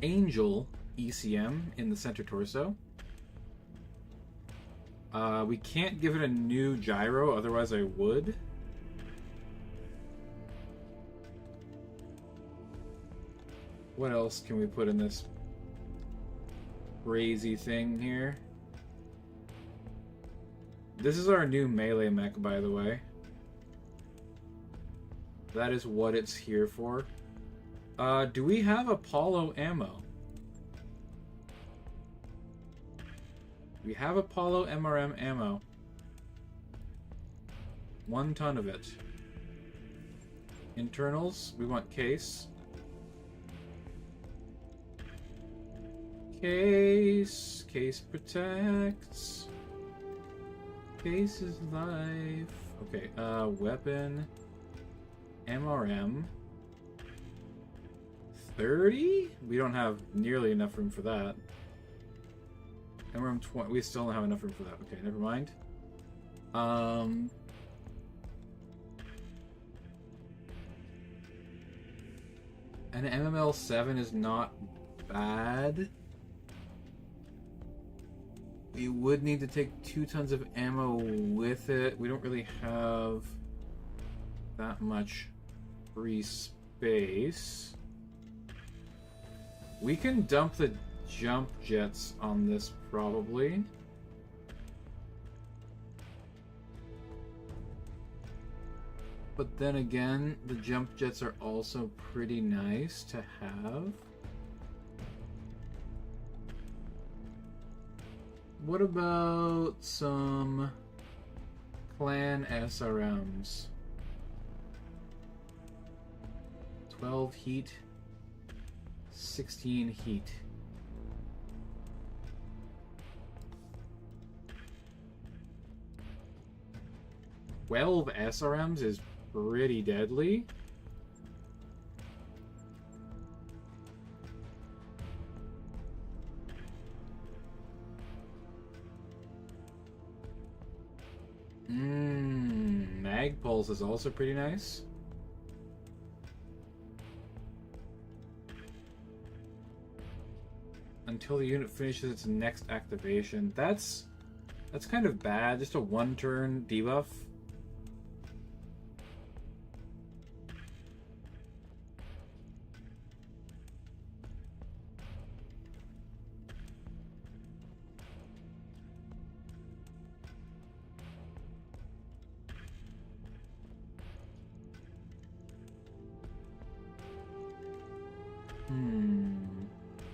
Angel ECM in the center torso. We can't give it a new gyro, otherwise I would. What else can we put in this crazy thing here? This is our new melee mech, by the way. That is what it's here for. Do we have Apollo ammo? We have Apollo MRM ammo. 1 ton of it. Internals, we want case. Case. Case protects. Case is life. Okay, weapon. MRM. 30? We don't have nearly enough room for that. MRM 20. We still don't have enough room for that. Okay, never mind. An MML 7 is not bad. We would need to take 2 tons of ammo with it. We don't really have that much free space. We can dump the jump jets on this probably. But then again, the jump jets are also pretty nice to have. What about some clan SRMs? 12 heat, 16 heat. Twelve SRMs is pretty deadly. Mag Pulse is also pretty nice. Until the unit finishes its next activation. That's kind of bad. Just a 1-turn debuff.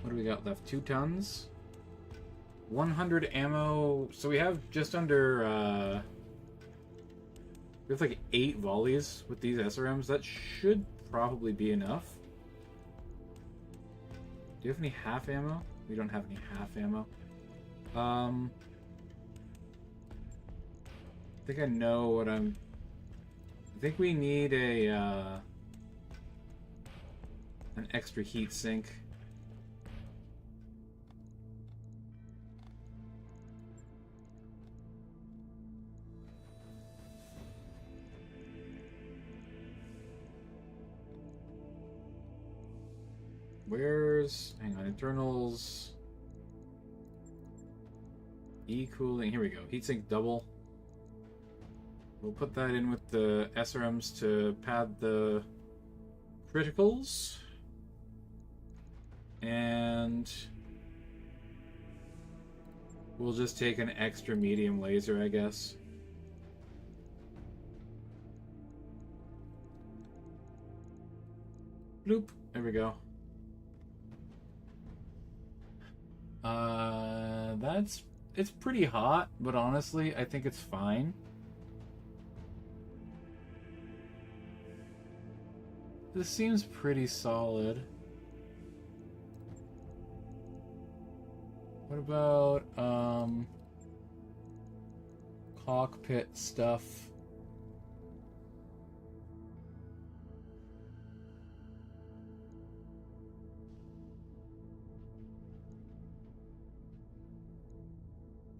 What do we got left? 2 tons? 100 ammo. So we have just under, we have like 8 volleys with these SRMs. That should probably be enough. Do you have any half ammo? We don't have any half ammo. I think I know what I think we need an extra heat sink. Hang on, internals. E-cooling, here we go. Heatsink double. We'll put that in with the SRMs to pad the criticals. And we'll just take an extra medium laser, I guess. Bloop. There we go. It's pretty hot, but honestly, I think it's fine. This seems pretty solid. What about, cockpit stuff?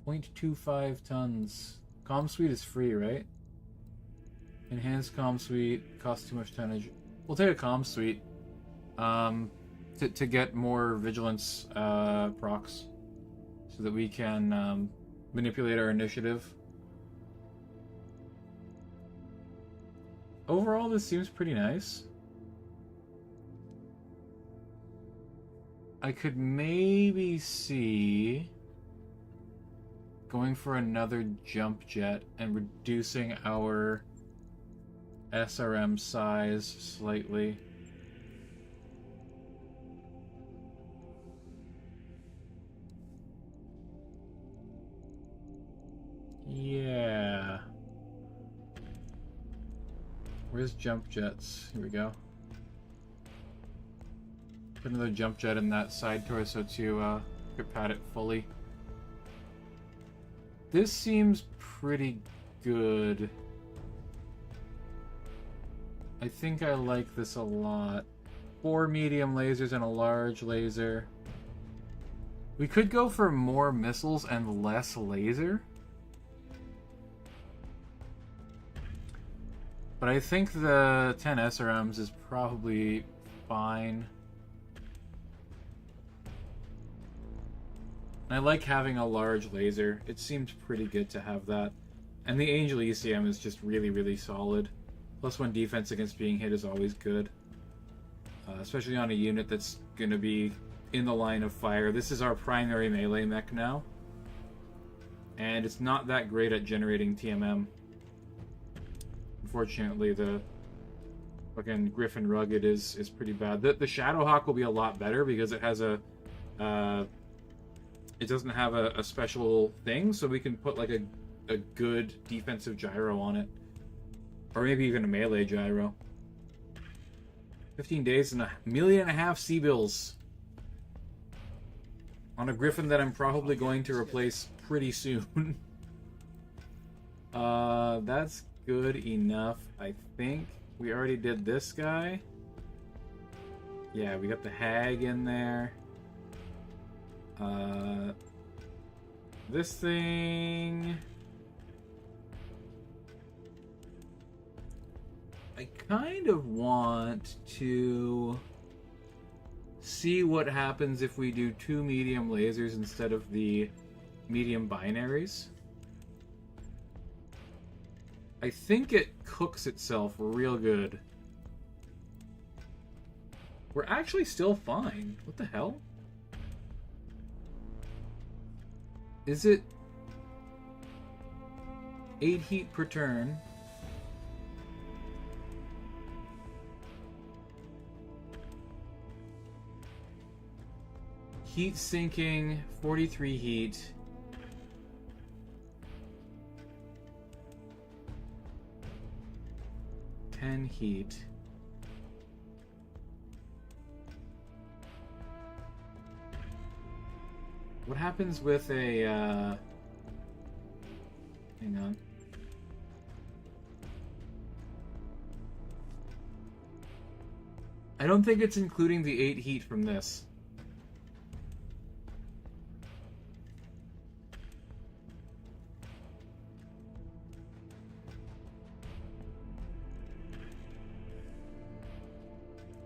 .25 tons. Comm suite is free, right? Enhanced comm suite costs too much tonnage. We'll take a comm suite to get more vigilance procs so that we can manipulate our initiative. Overall, this seems pretty nice. I could maybe see going for another jump jet and reducing our SRM size slightly. Yeah. Where's jump jets? Here we go. Put another jump jet in that side torso to Could pad it fully. This seems pretty good. I think I like this a lot. 4 medium lasers and a large laser. We could go for more missiles and less laser. But I think the 10 SRMs is probably fine. And I like having a large laser. It seems pretty good to have that. And the Angel ECM is just really, really solid. Plus 1 defense against being hit is always good. Especially on a unit that's going to be in the line of fire. This is our primary melee mech now. And it's not that great at generating TMM. Unfortunately, the fucking Griffin Rugged is pretty bad. The Shadowhawk will be a lot better because it has a... it doesn't have a special thing, so we can put like a good defensive gyro on it. Or maybe even a melee gyro. 15 days and 1.5 million C-bills. On a Griffin that I'm probably going to replace pretty soon. That's good enough, I think. We already did this guy. Yeah, we got the Hag in there. This thing... I kind of want to see what happens if we do 2 medium lasers instead of the medium binaries. I think it cooks itself real good. We're actually still fine. What the hell? Is it 8 heat per turn? Heat sinking, 43 heat. Heat. What happens with a, hang on. I don't think it's including the 8 heat from this.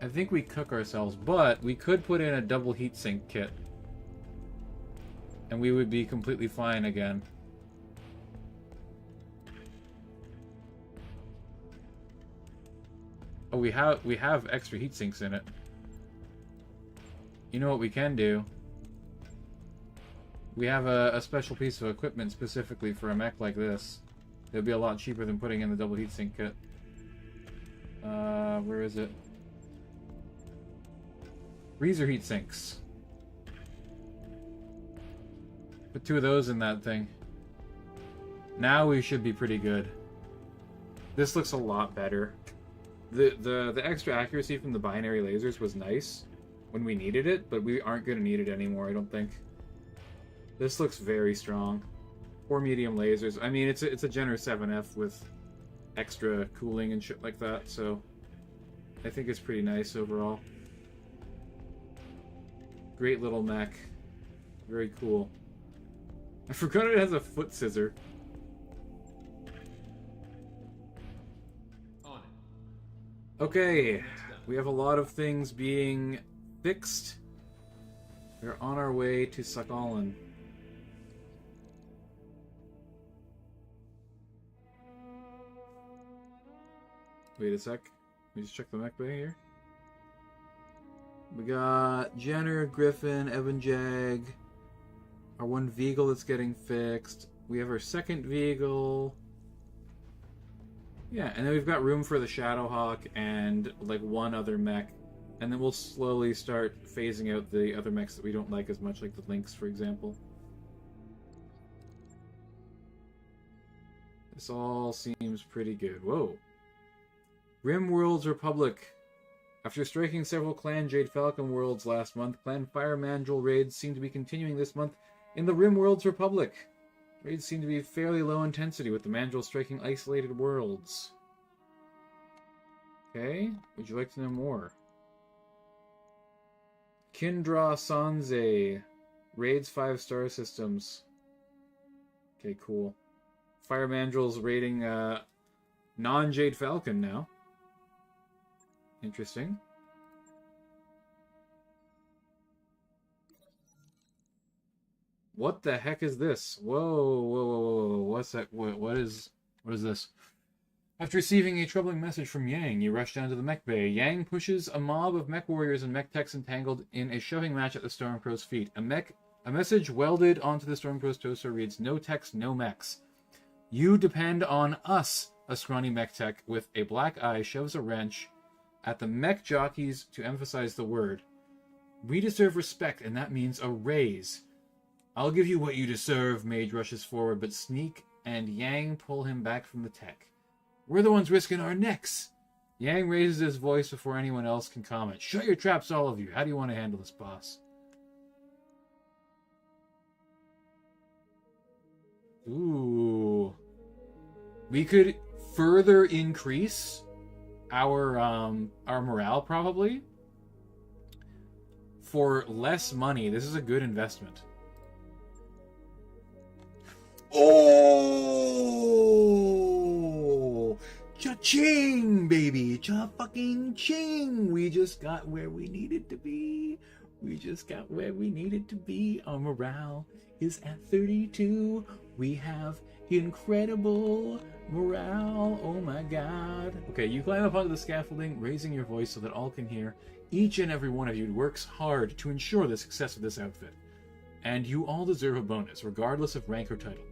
I think we cook ourselves, but we could put in a double heatsink kit. And we would be completely fine again. Oh, we have extra heatsinks in it. You know what we can do? We have a special piece of equipment specifically for a mech like this. It'll be a lot cheaper than putting in the double heatsink kit. Where is it? Freezer heat sinks. Put 2 of those in that thing. Now we should be pretty good. This looks a lot better. The extra accuracy from the binary lasers was nice when we needed it, but we aren't going to need it anymore, I don't think. This looks very strong. 4 medium lasers. I mean, it's a Jenner 7F with extra cooling and shit like that, so I think it's pretty nice overall. Great little mech. Very cool. I forgot it has a foot scissor. On it. Okay, we have a lot of things being fixed. We're on our way to Sakhalin. Wait a sec. Let me just check the mech bay here. We got Jenner, Griffin, Evan Jag. Our 1 Vehicle that's getting fixed. We have our 2nd Vehicle. Yeah, and then we've got room for the Shadowhawk and like 1 other mech. And then we'll slowly start phasing out the other mechs that we don't like as much, like the Lynx, for example. This all seems pretty good. Whoa. Rimworld's Republic. After striking several Clan Jade Falcon worlds last month, Clan Fire Mandrill raids seem to be continuing this month in the Rim Worlds Republic. Raids seem to be fairly low intensity, with the Mandrill striking isolated worlds. Okay, would you like to know more? Kindra Sanze raids 5 star systems. Okay, cool. Fire Mandrill's raiding non-Jade Falcon now. Interesting. What the heck is this? Whoa, whoa, whoa, whoa, whoa. What's that? What is this? After receiving a troubling message from Yang, you rush down to the mech bay. Yang pushes a mob of mech warriors and mech techs entangled in a shoving match at the Stormcrow's feet. A message welded onto the Stormcrow's torso reads, "No techs, no mechs. You depend on us." A scrawny mech tech with a black eye shoves a wrench at the mech jockeys to emphasize the word. "We deserve respect, and that means a raise." "I'll give you what you deserve." Mage rushes forward, but Sneak and Yang pull him back from the tech. "We're the ones risking our necks." Yang raises his voice before anyone else can comment. "Shut your traps, all of you. How do you want to handle this, boss?" Ooh. We could further increase our morale, probably. For less money. This is a good investment. Oh! Cha-ching, baby! Cha-fucking-ching! We just got where we needed to be. Our morale is at 32. We have incredible morale. Oh my god. Okay, you climb up onto the scaffolding, raising your voice so that all can hear. Each and every one of you works hard to ensure the success of this outfit. And you all deserve a bonus, regardless of rank or title.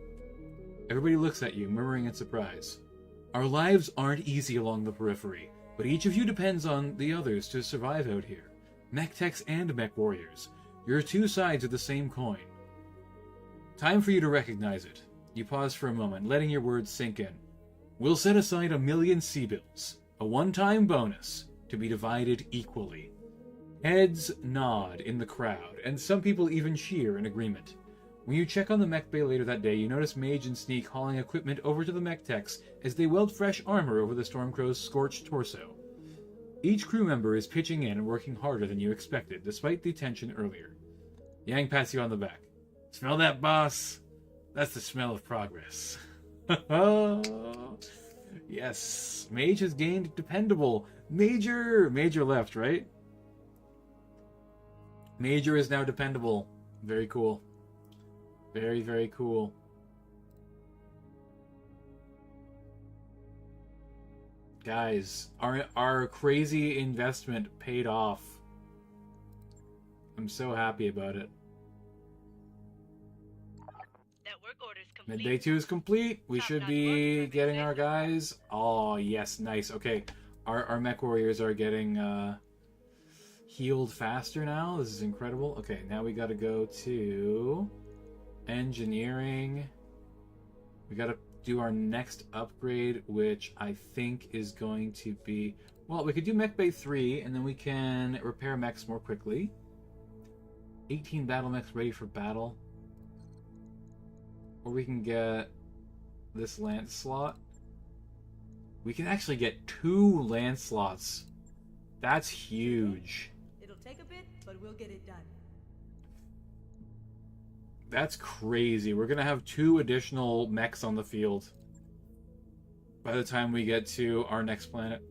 Everybody looks at you, murmuring in surprise. Our lives aren't easy along the periphery, but each of you depends on the others to survive out here. Mech techs and mech warriors. You're two sides of the same coin. Time for you to recognize it. You pause for a moment, letting your words sink in. We'll set aside 1,000,000 C-bills, a one-time bonus, to be divided equally. Heads nod in the crowd, and some people even cheer in agreement. When you check on the mech bay later that day, you notice Mage and Sneak hauling equipment over to the mech techs as they weld fresh armor over the Stormcrow's scorched torso. Each crew member is pitching in and working harder than you expected, despite the tension earlier. Yang pats you on the back. "Smell that, boss? That's the smell of progress." Yes, Mage has gained dependable. Major left, right? Major is now dependable. Very cool. Very, very cool. Guys, our crazy investment paid off. I'm so happy about it. Network orders complete. Midday 2 is complete. We should be getting our guys. Oh, yes, nice. Okay, our mech warriors are getting healed faster now. This is incredible. Okay, now we gotta go to engineering. We gotta do our next upgrade, which I think is going to be... Well, we could do Mech Bay 3, and then we can repair mechs more quickly. 18 battle mechs ready for battle. Or we can get this lance slot. We can actually get 2 lance slots. That's huge. It'll take a bit, but we'll get it done. That's crazy. We're going to have 2 additional mechs on the field by the time we get to our next planet.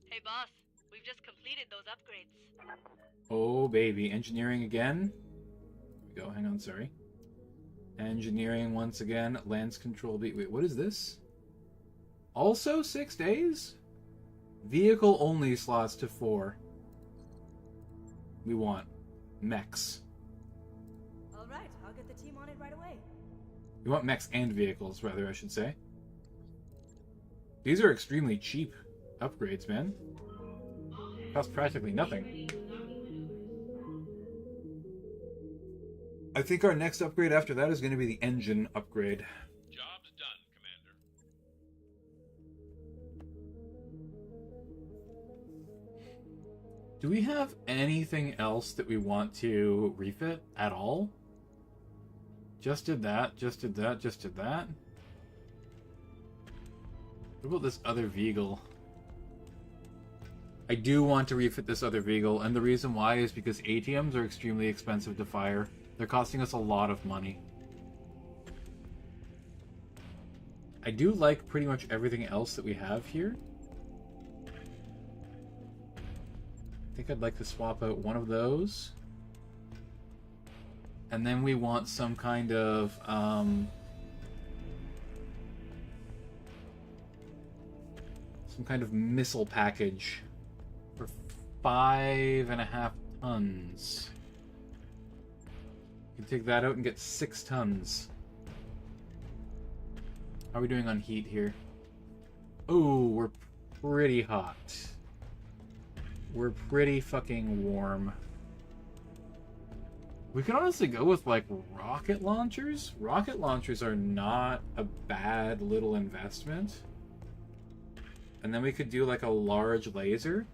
Hey boss, we've just completed those upgrades. Oh baby, engineering again? Here we go, hang on, sorry. Engineering once again, lance control beat. Wait, what is this? Also 6 days? Vehicle only slots to 4. We want mechs. Alright, I'll get the team on it right away. We want mechs and vehicles, rather, I should say. These are extremely cheap upgrades, man. Cost practically nothing. I think our next upgrade after that is going to be the engine upgrade. Job's done, Commander. Do we have anything else that we want to refit at all? Just did that, just did that, just did that. What about this other Vehicle? I do want to refit this other Vehicle, and the reason why is because ATMs are extremely expensive to fire. They're costing us a lot of money. I do like pretty much everything else that we have here. I think I'd like to swap out one of those. And then we want some kind of missile package for 5.5 tons. You can take that out and get 6 tons. How are we doing on heat here? Oh, we're pretty hot. We're pretty fucking warm. We could honestly go with, like, rocket launchers. Rocket launchers are not a bad little investment. And then we could do, like, a large laser.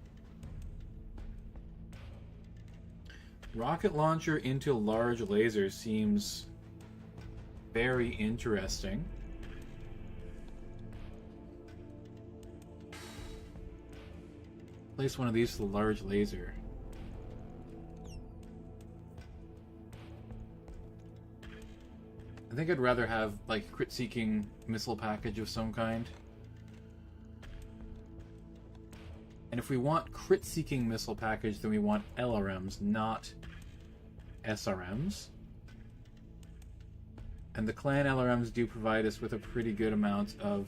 Rocket launcher into large laser seems very interesting. Place one of these to the large laser. I think I'd rather have, like, crit-seeking missile package of some kind. And if we want crit-seeking missile package, then we want LRMs, not SRMs. And the clan LRMs do provide us with a pretty good amount of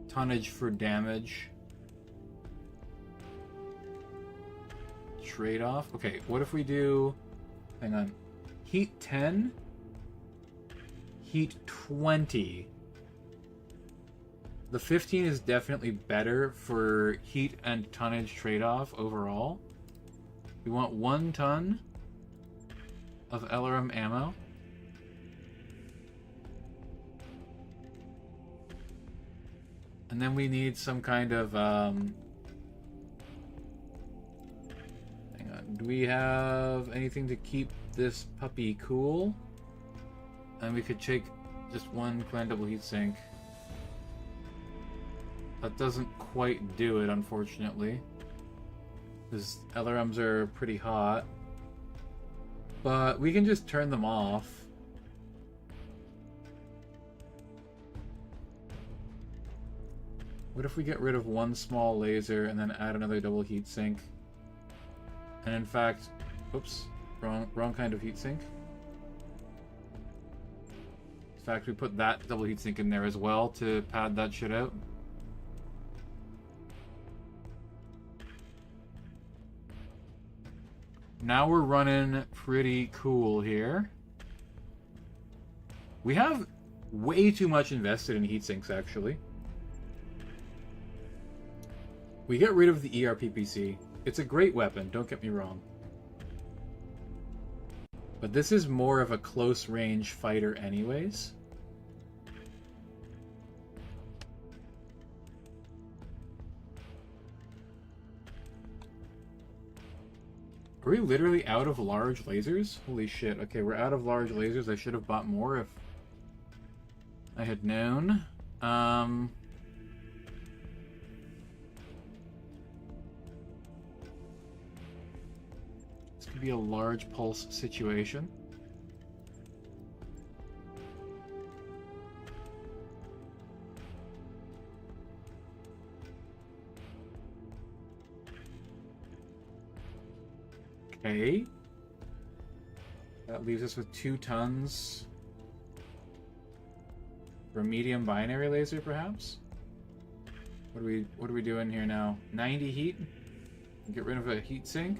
tonnage for damage. Trade-off. Okay, what if we do... Hang on. Heat 10... Heat 20. The 15 is definitely better for heat and tonnage trade-off overall. We want 1 ton of LRM ammo. And then we need some kind of hang on. Do we have anything to keep this puppy cool? And we could take just 1 clan double heatsink. That doesn't quite do it, unfortunately. Because LRMs are pretty hot. But we can just turn them off. What if we get rid of 1 small laser and then add another double heatsink? And in fact, oops, wrong kind of heatsink. In fact, we put that double heatsink in there as well to pad that shit out. Now we're running pretty cool here. We have way too much invested in heatsinks, actually. We get rid of the ERPPC. It's a great weapon, don't get me wrong. But this is more of a close-range fighter anyways. Are we literally out of large lasers? Holy shit. Okay, we're out of large lasers. I should have bought more if I had known. This could be a large pulse situation. Okay. That leaves us with 2 tons for a medium binary laser, perhaps? What are we doing here now? 90 heat? Get rid of a heat sink.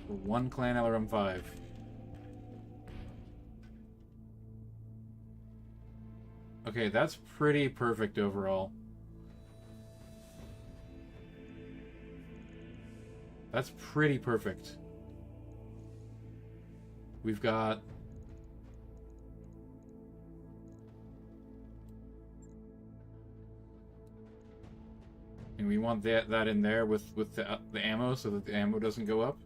For 1 clan LRM 5. Okay, that's pretty perfect overall. That's pretty perfect. We've got we want that in there with the ammo so that the ammo doesn't go up.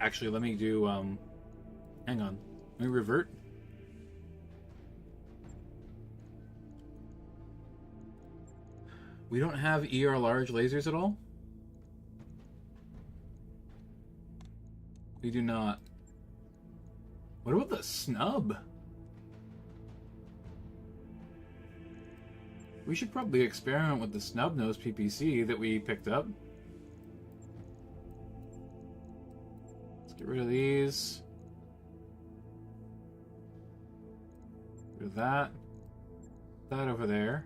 Actually, let me do hang on. Let me revert. We don't have ER large lasers at all? We do not. What about the snub? We should probably experiment with the snub nose PPC that we picked up. Let's get rid of these. Get rid of that. That over there.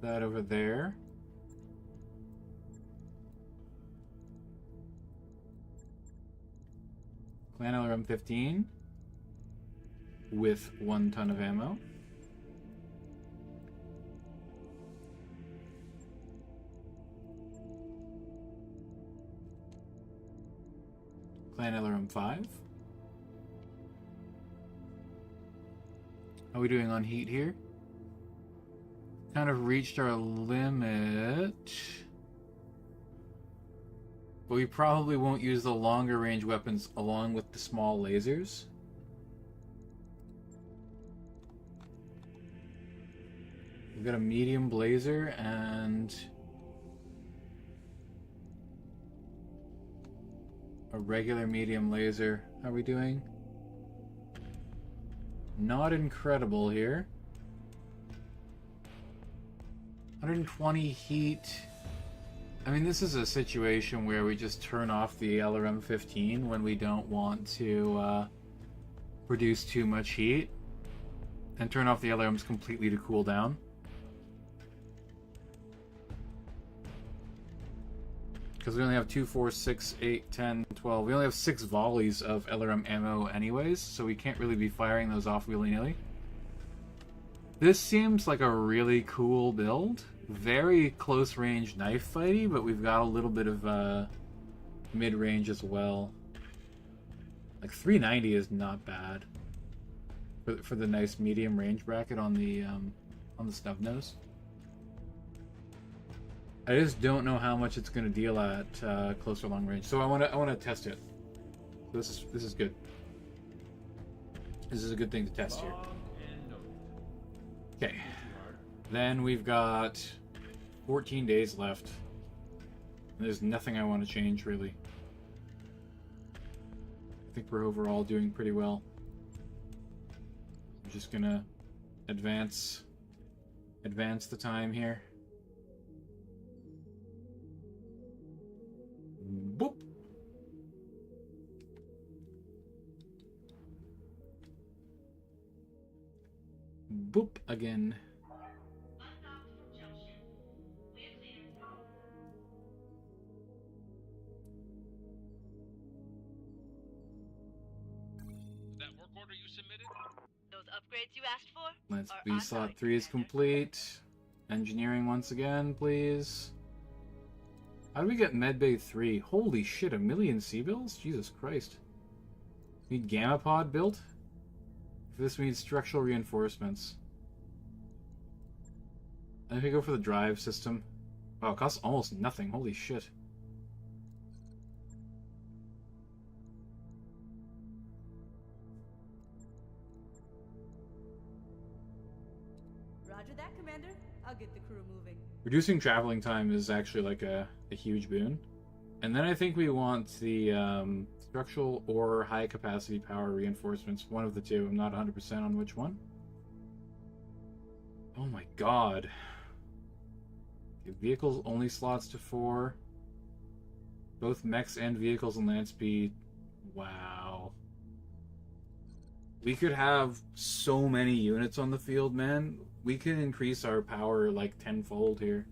That over there. Clan LRM-15 with 1 ton of ammo. Clan LRM-5. How are we doing on heat here? Kind of reached our limit. But we probably won't use the longer range weapons along with the small lasers. We've got a medium blazer and a regular medium laser. How are we doing? Not incredible here. 120 heat. I mean, this is a situation where we just turn off the LRM-15 when we don't want to produce too much heat, and turn off the LRMs completely to cool down. Because we only have 2, 4, 6, 8, 10, 12. We only have 6 volleys of LRM ammo anyways, so we can't really be firing those off willy-nilly. This seems like a really cool build. Very close range knife fighty, but we've got a little bit of mid range as well. Like 390 is not bad for the nice medium range bracket on the snub nose. I just don't know how much it's going to deal at close or long range, so I want to test it. So this is good. This is a good thing to test here. Okay. Then we've got 14 days left. There's nothing I want to change, really. I think we're overall doing pretty well. I'm just gonna advance the time here. Boop. Boop again. You asked for? Let's be slot 3 is complete. Engineering once again, please. How do we get medbay 3? Holy shit, 1,000,000 C-bills? Jesus Christ. Need gamma pod built? For this we need structural reinforcements. And if we go for the drive system. Wow, it costs almost nothing. Holy shit. Roger that, Commander. I'll get the crew moving. Reducing traveling time is actually like a huge boon. And then I think we want the structural or high capacity power reinforcements. One of the two. I'm not 100% on which one. Oh my god. Okay, vehicles only slots to 4. Both mechs and vehicles and land speed. Wow. We could have so many units on the field, man. We could increase our power like 10-fold here.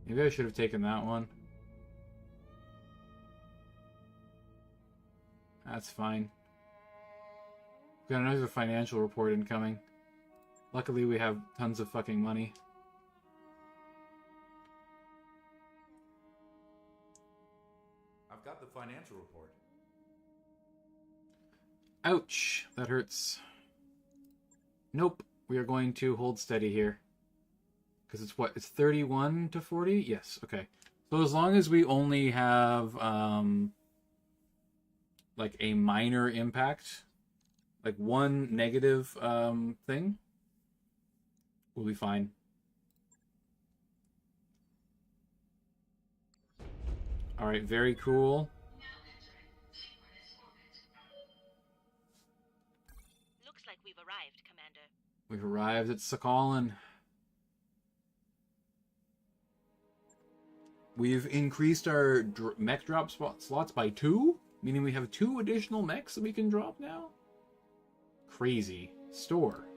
Maybe I should have taken that one. That's fine. We've got another financial report incoming. Luckily we have tons of fucking money. I've got the financial report. Ouch, that hurts. Nope, we are going to hold steady here. Because it's what? It's 31 to 40? Yes, okay. So as long as we only have, like, a minor impact, like one negative thing, we'll be fine. Alright, very cool. Looks like we've arrived, Commander. We've arrived at Sakhalin. We've increased our mech drop slots by 2, meaning we have 2 additional mechs that we can drop now. Crazy. Store.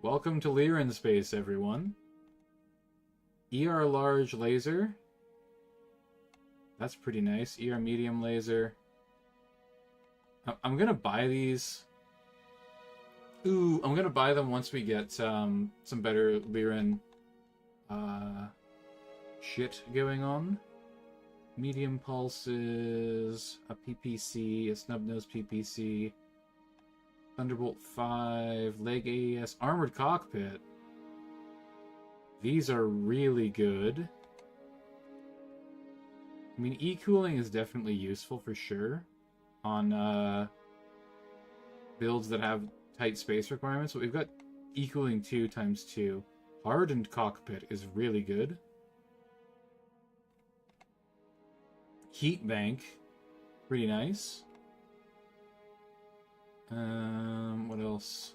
Welcome to Lyran space, everyone. ER large laser. That's pretty nice. ER medium laser. I'm gonna buy these. Ooh, I'm gonna buy them once we get some better Lyran shit going on. Medium pulses, a PPC, a snub-nosed PPC, Thunderbolt 5, leg AES, armored cockpit. These are really good. I mean, E-cooling is definitely useful for sure on builds that have tight space requirements, but we've got E-cooling 2 times 2. Hardened cockpit is really good. Heat bank, pretty nice. What else?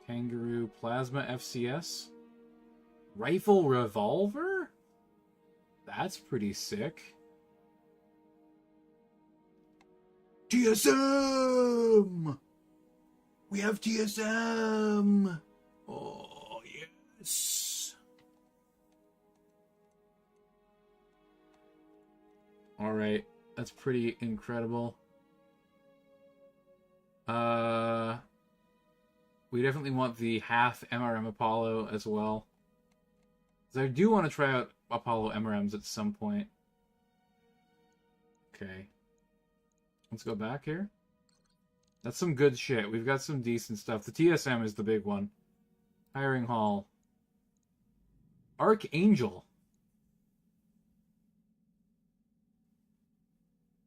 Kangaroo, plasma FCS. Rifle revolver? That's pretty sick. TSM! We have TSM! Oh, yes! Alright, that's pretty incredible. We definitely want the half MRM Apollo as well. Because I do want to try out Apollo MRMs at some point. Okay. Let's go back here. That's some good shit. We've got some decent stuff. The TSM is the big one. Hiring Hall. Archangel.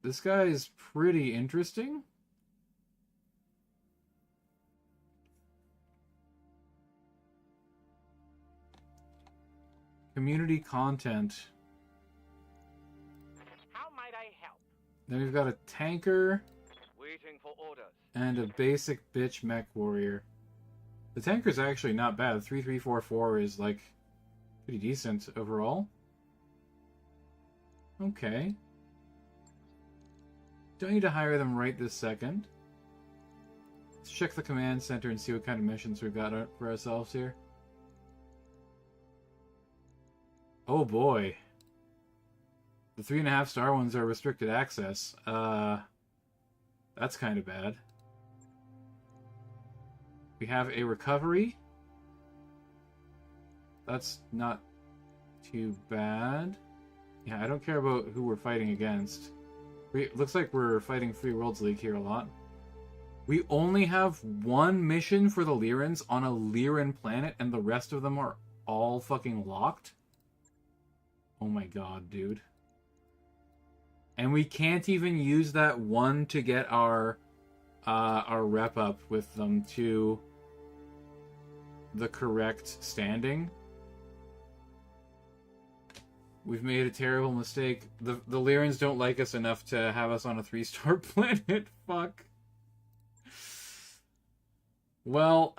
This guy is pretty interesting. Community content. How might I help? Then we've got a tanker. Waiting for orders. And a basic bitch mech warrior. The tanker's actually not bad. 3344 is like pretty decent overall. Okay. Don't need to hire them right this second. Let's check the command center and see what kind of missions we've got for ourselves here. Oh boy. The 3.5-star ones are restricted access. That's kind of bad. We have a recovery. That's not too bad. Yeah, I don't care about who we're fighting against. Looks like we're fighting Free Worlds League here a lot. We only have one mission for the Lyrans on a Lyran planet, and the rest of them are all fucking locked? Oh my god, dude. And we can't even use that one to get our rep up with them to the correct standing. We've made a terrible mistake. The Lyrans don't like us enough to have us on a 3-star planet. Fuck. Well,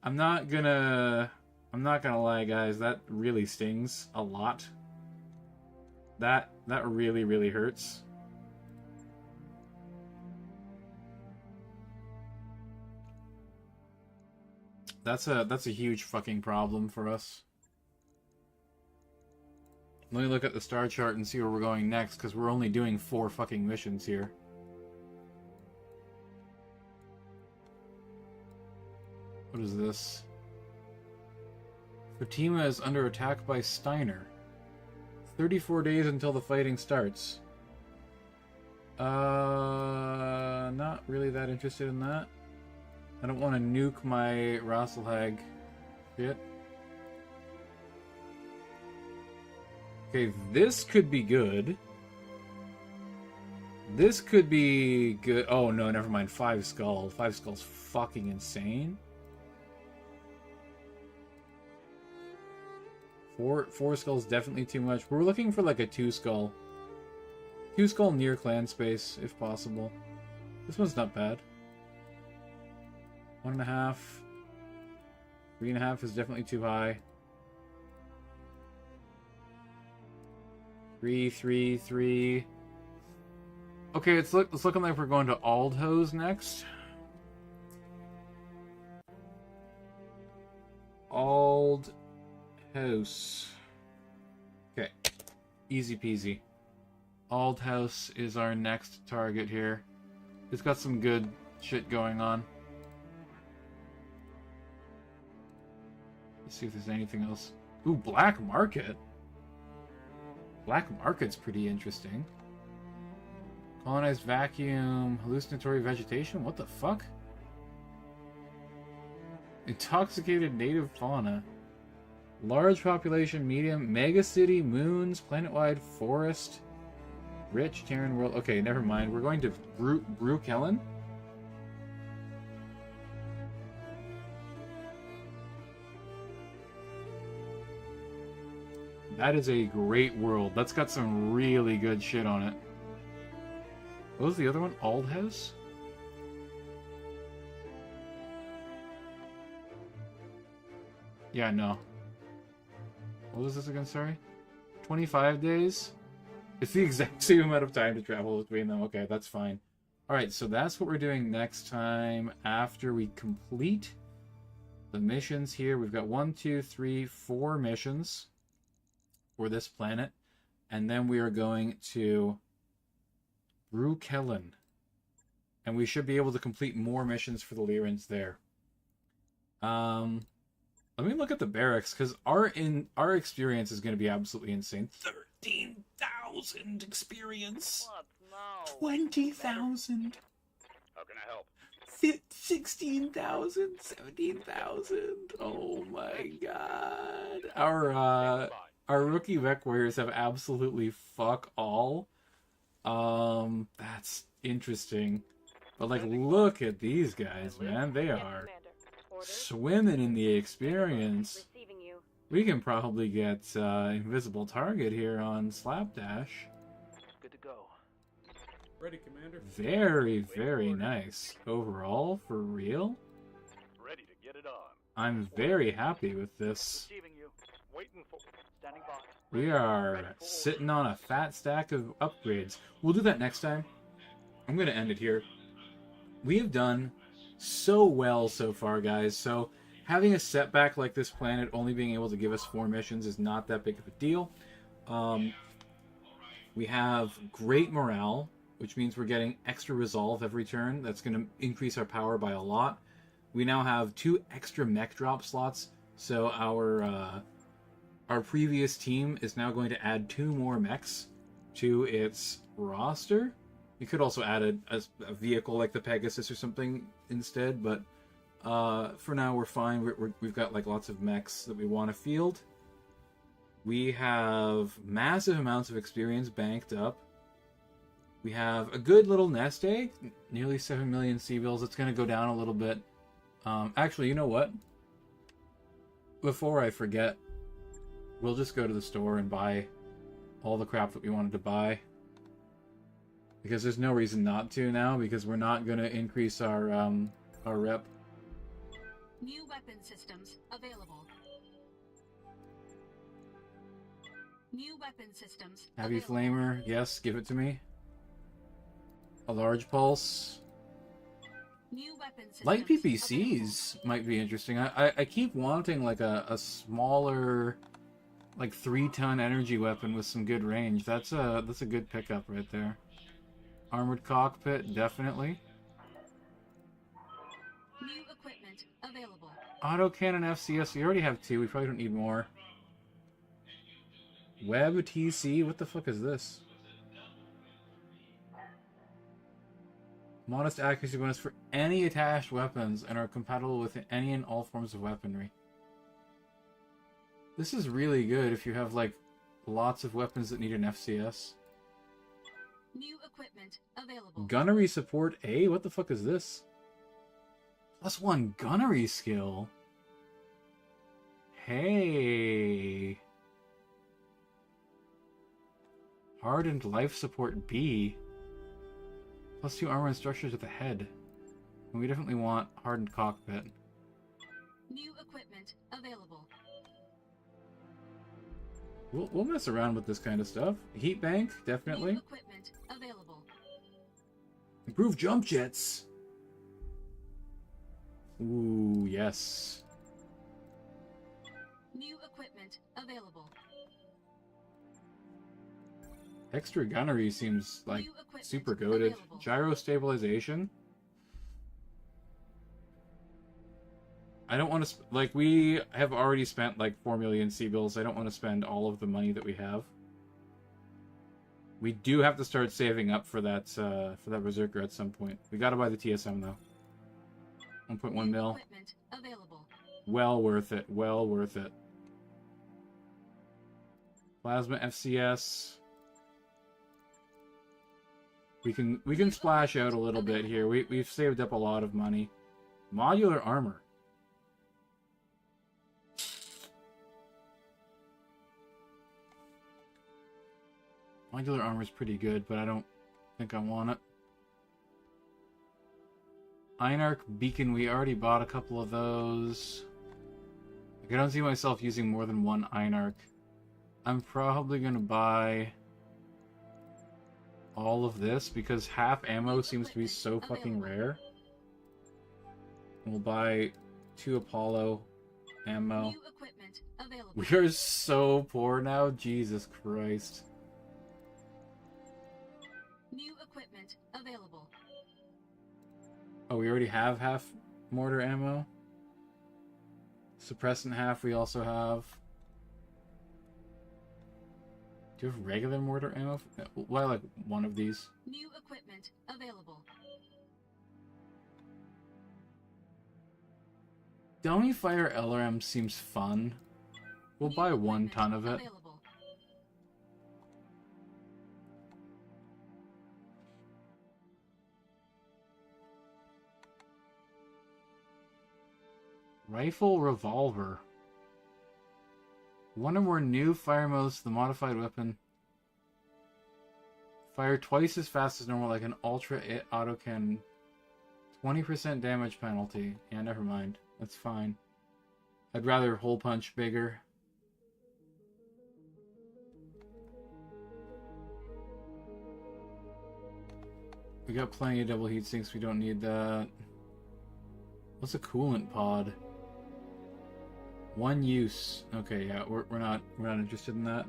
I'm not gonna lie, guys. That really stings a lot. That really, really hurts. That's a huge fucking problem for us. Let me look at the star chart and see where we're going next, because we're only doing 4 fucking missions here. What is this? Fatima is under attack by Steiner. 34 days until the fighting starts. Not really that interested in that. I don't want to nuke my Rasselhag shit. Okay, this could be good. This could be good. Oh no, never mind. 5 Skull. 5 Skull's fucking insane. 4 Skull's definitely too much. We're looking for like a 2 Skull. 2 Skull near clan space, if possible. This one's not bad. 1.5. 3.5 is definitely too high. 3, 3, 3. Okay, it's looking like we're going to Aldhose next. Aldhouse. Okay. Easy peasy. Aldhouse is our next target here. It's got some good shit going on. Let's see if there's anything else. Ooh, Black Market. Black Market's pretty interesting. Colonized vacuum, hallucinatory vegetation? What the fuck? Intoxicated native fauna. Large population, medium, mega city, moons, planet-wide forest, rich Terran world. Okay, never mind. We're going to Brukellen. That is a great world. That's got some really good shit on it. What was the other one? Aldhouse? Yeah, no. What was this again, sorry? 25 days? It's the exact same amount of time to travel between them. Okay, that's fine. Alright, so that's what we're doing next time after we complete the missions here. We've got 1, 2, 3, 4 missions for this planet. And then we are going to Brukellen. And we should be able to complete more missions for the Lyrans there. Let me look at the barracks, because our experience is going to be absolutely insane. 13,000 experience. 20,000. How can I help? 16,000, 17,000. Oh my god. Our rookie mech warriors have absolutely fuck all. That's interesting. But like, look at these guys, man. They are swimming in the experience. We can probably get invisible target here on Slapdash. Good to go. Ready, Commander. Very, very nice. Overall, for real, Ready to get it on. I'm very happy with this. Receiving you. Waiting for. Standing by. We are sitting on a fat stack of upgrades. We'll do that next time. I'm going to end it here. We have done so well so far, guys. So having a setback like this planet only being able to give us 4 missions is not that big of a deal. We have great morale, which means we're getting extra resolve every turn. That's going to increase our power by a lot. We now have 2 extra mech drop slots, so our previous team is now going to add 2 more mechs to its roster. We could also add a vehicle like the Pegasus or something instead, but for now we're fine. We've got like lots of mechs that we want to field. We have massive amounts of experience banked up. We have a good little nest egg, nearly 7 million C-bills. It's going to go down a little bit. Actually, you know what? Before I forget, we'll just go to the store and buy all the crap that we wanted to buy. Because there's no reason not to now, because we're not going to increase our rep. New weapon systems available. New weapon systems Heavy available. Flamer, yes, give it to me. A large pulse. New weapon systems Light available. PPCs might be interesting. I keep wanting like a smaller, like 3-ton energy weapon with some good range. That's a good pickup right there. Armored cockpit, definitely. New equipment available. Autocannon FCS, we already have 2. We probably don't need more. Web TC, what the fuck is this? Modest accuracy bonus for any attached weapons and are compatible with any and all forms of weaponry. This is really good if you have, like, lots of weapons that need an FCS. New equipment available. Gunnery support A? What the fuck is this? +1 gunnery skill? Hey. Hardened life support B. +2 armor and structures at the head. And we definitely want hardened cockpit. New equipment available. We'll mess around with this kind of stuff. Heat bank, definitely. New equipment available. Improved jump jets. Ooh, yes. New equipment available. Extra gunnery seems like New equipment super goated. available. Gyro stabilization. I don't want to like, we have already spent like 4 million C-bills. I don't want to spend all of the money that we have. We do have to start saving up for that Berserker at some point. We gotta buy the TSM though. 1.1 New mil. equipment available. Well worth it. Well worth it. Plasma FCS. We can splash out a little bit here. We've saved up a lot of money. Modular armor. Modular armor is pretty good, but I don't think I want it. Einarch Beacon, we already bought a couple of those. Like, I don't see myself using more than one Einarch. I'm probably going to buy all of this because half ammo seems to be so fucking rare. We'll buy 2 Apollo ammo. New equipment available. We are so poor now, Jesus Christ. New equipment available. Oh, we already have half mortar ammo. Suppressant half we also have. Do you have regular mortar ammo? Why, like one of these? New equipment available. Dummy fire LRM seems fun. We'll New buy 1 equipment ton of it. available. Rifle revolver. One or more new fire modes, the modified weapon. Fire twice as fast as normal, like an ultra autocannon. 20% damage penalty. Yeah, never mind. That's fine. I'd rather hole punch bigger. We got plenty of double heat sinks, we don't need that. What's a coolant pod? 1 use. Okay, yeah, we're not interested in that.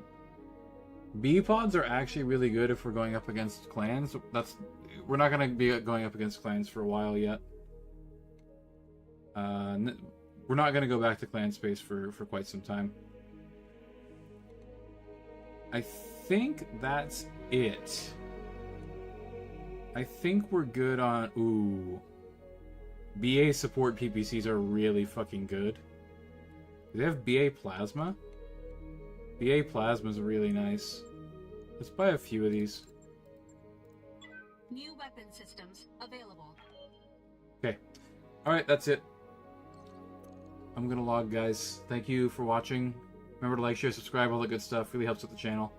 B pods are actually really good if we're going up against clans. We're not gonna be going up against clans for a while yet. We're not gonna go back to clan space for quite some time. I think that's it. I think we're good on... Ooh. BA support PPCs are really fucking good. Do they have BA Plasma? BA Plasma is really nice. Let's buy a few of these. New weapon systems available. Okay. Alright, that's it. I'm gonna log, guys. Thank you for watching. Remember to like, share, subscribe, all that good stuff. Really helps with the channel.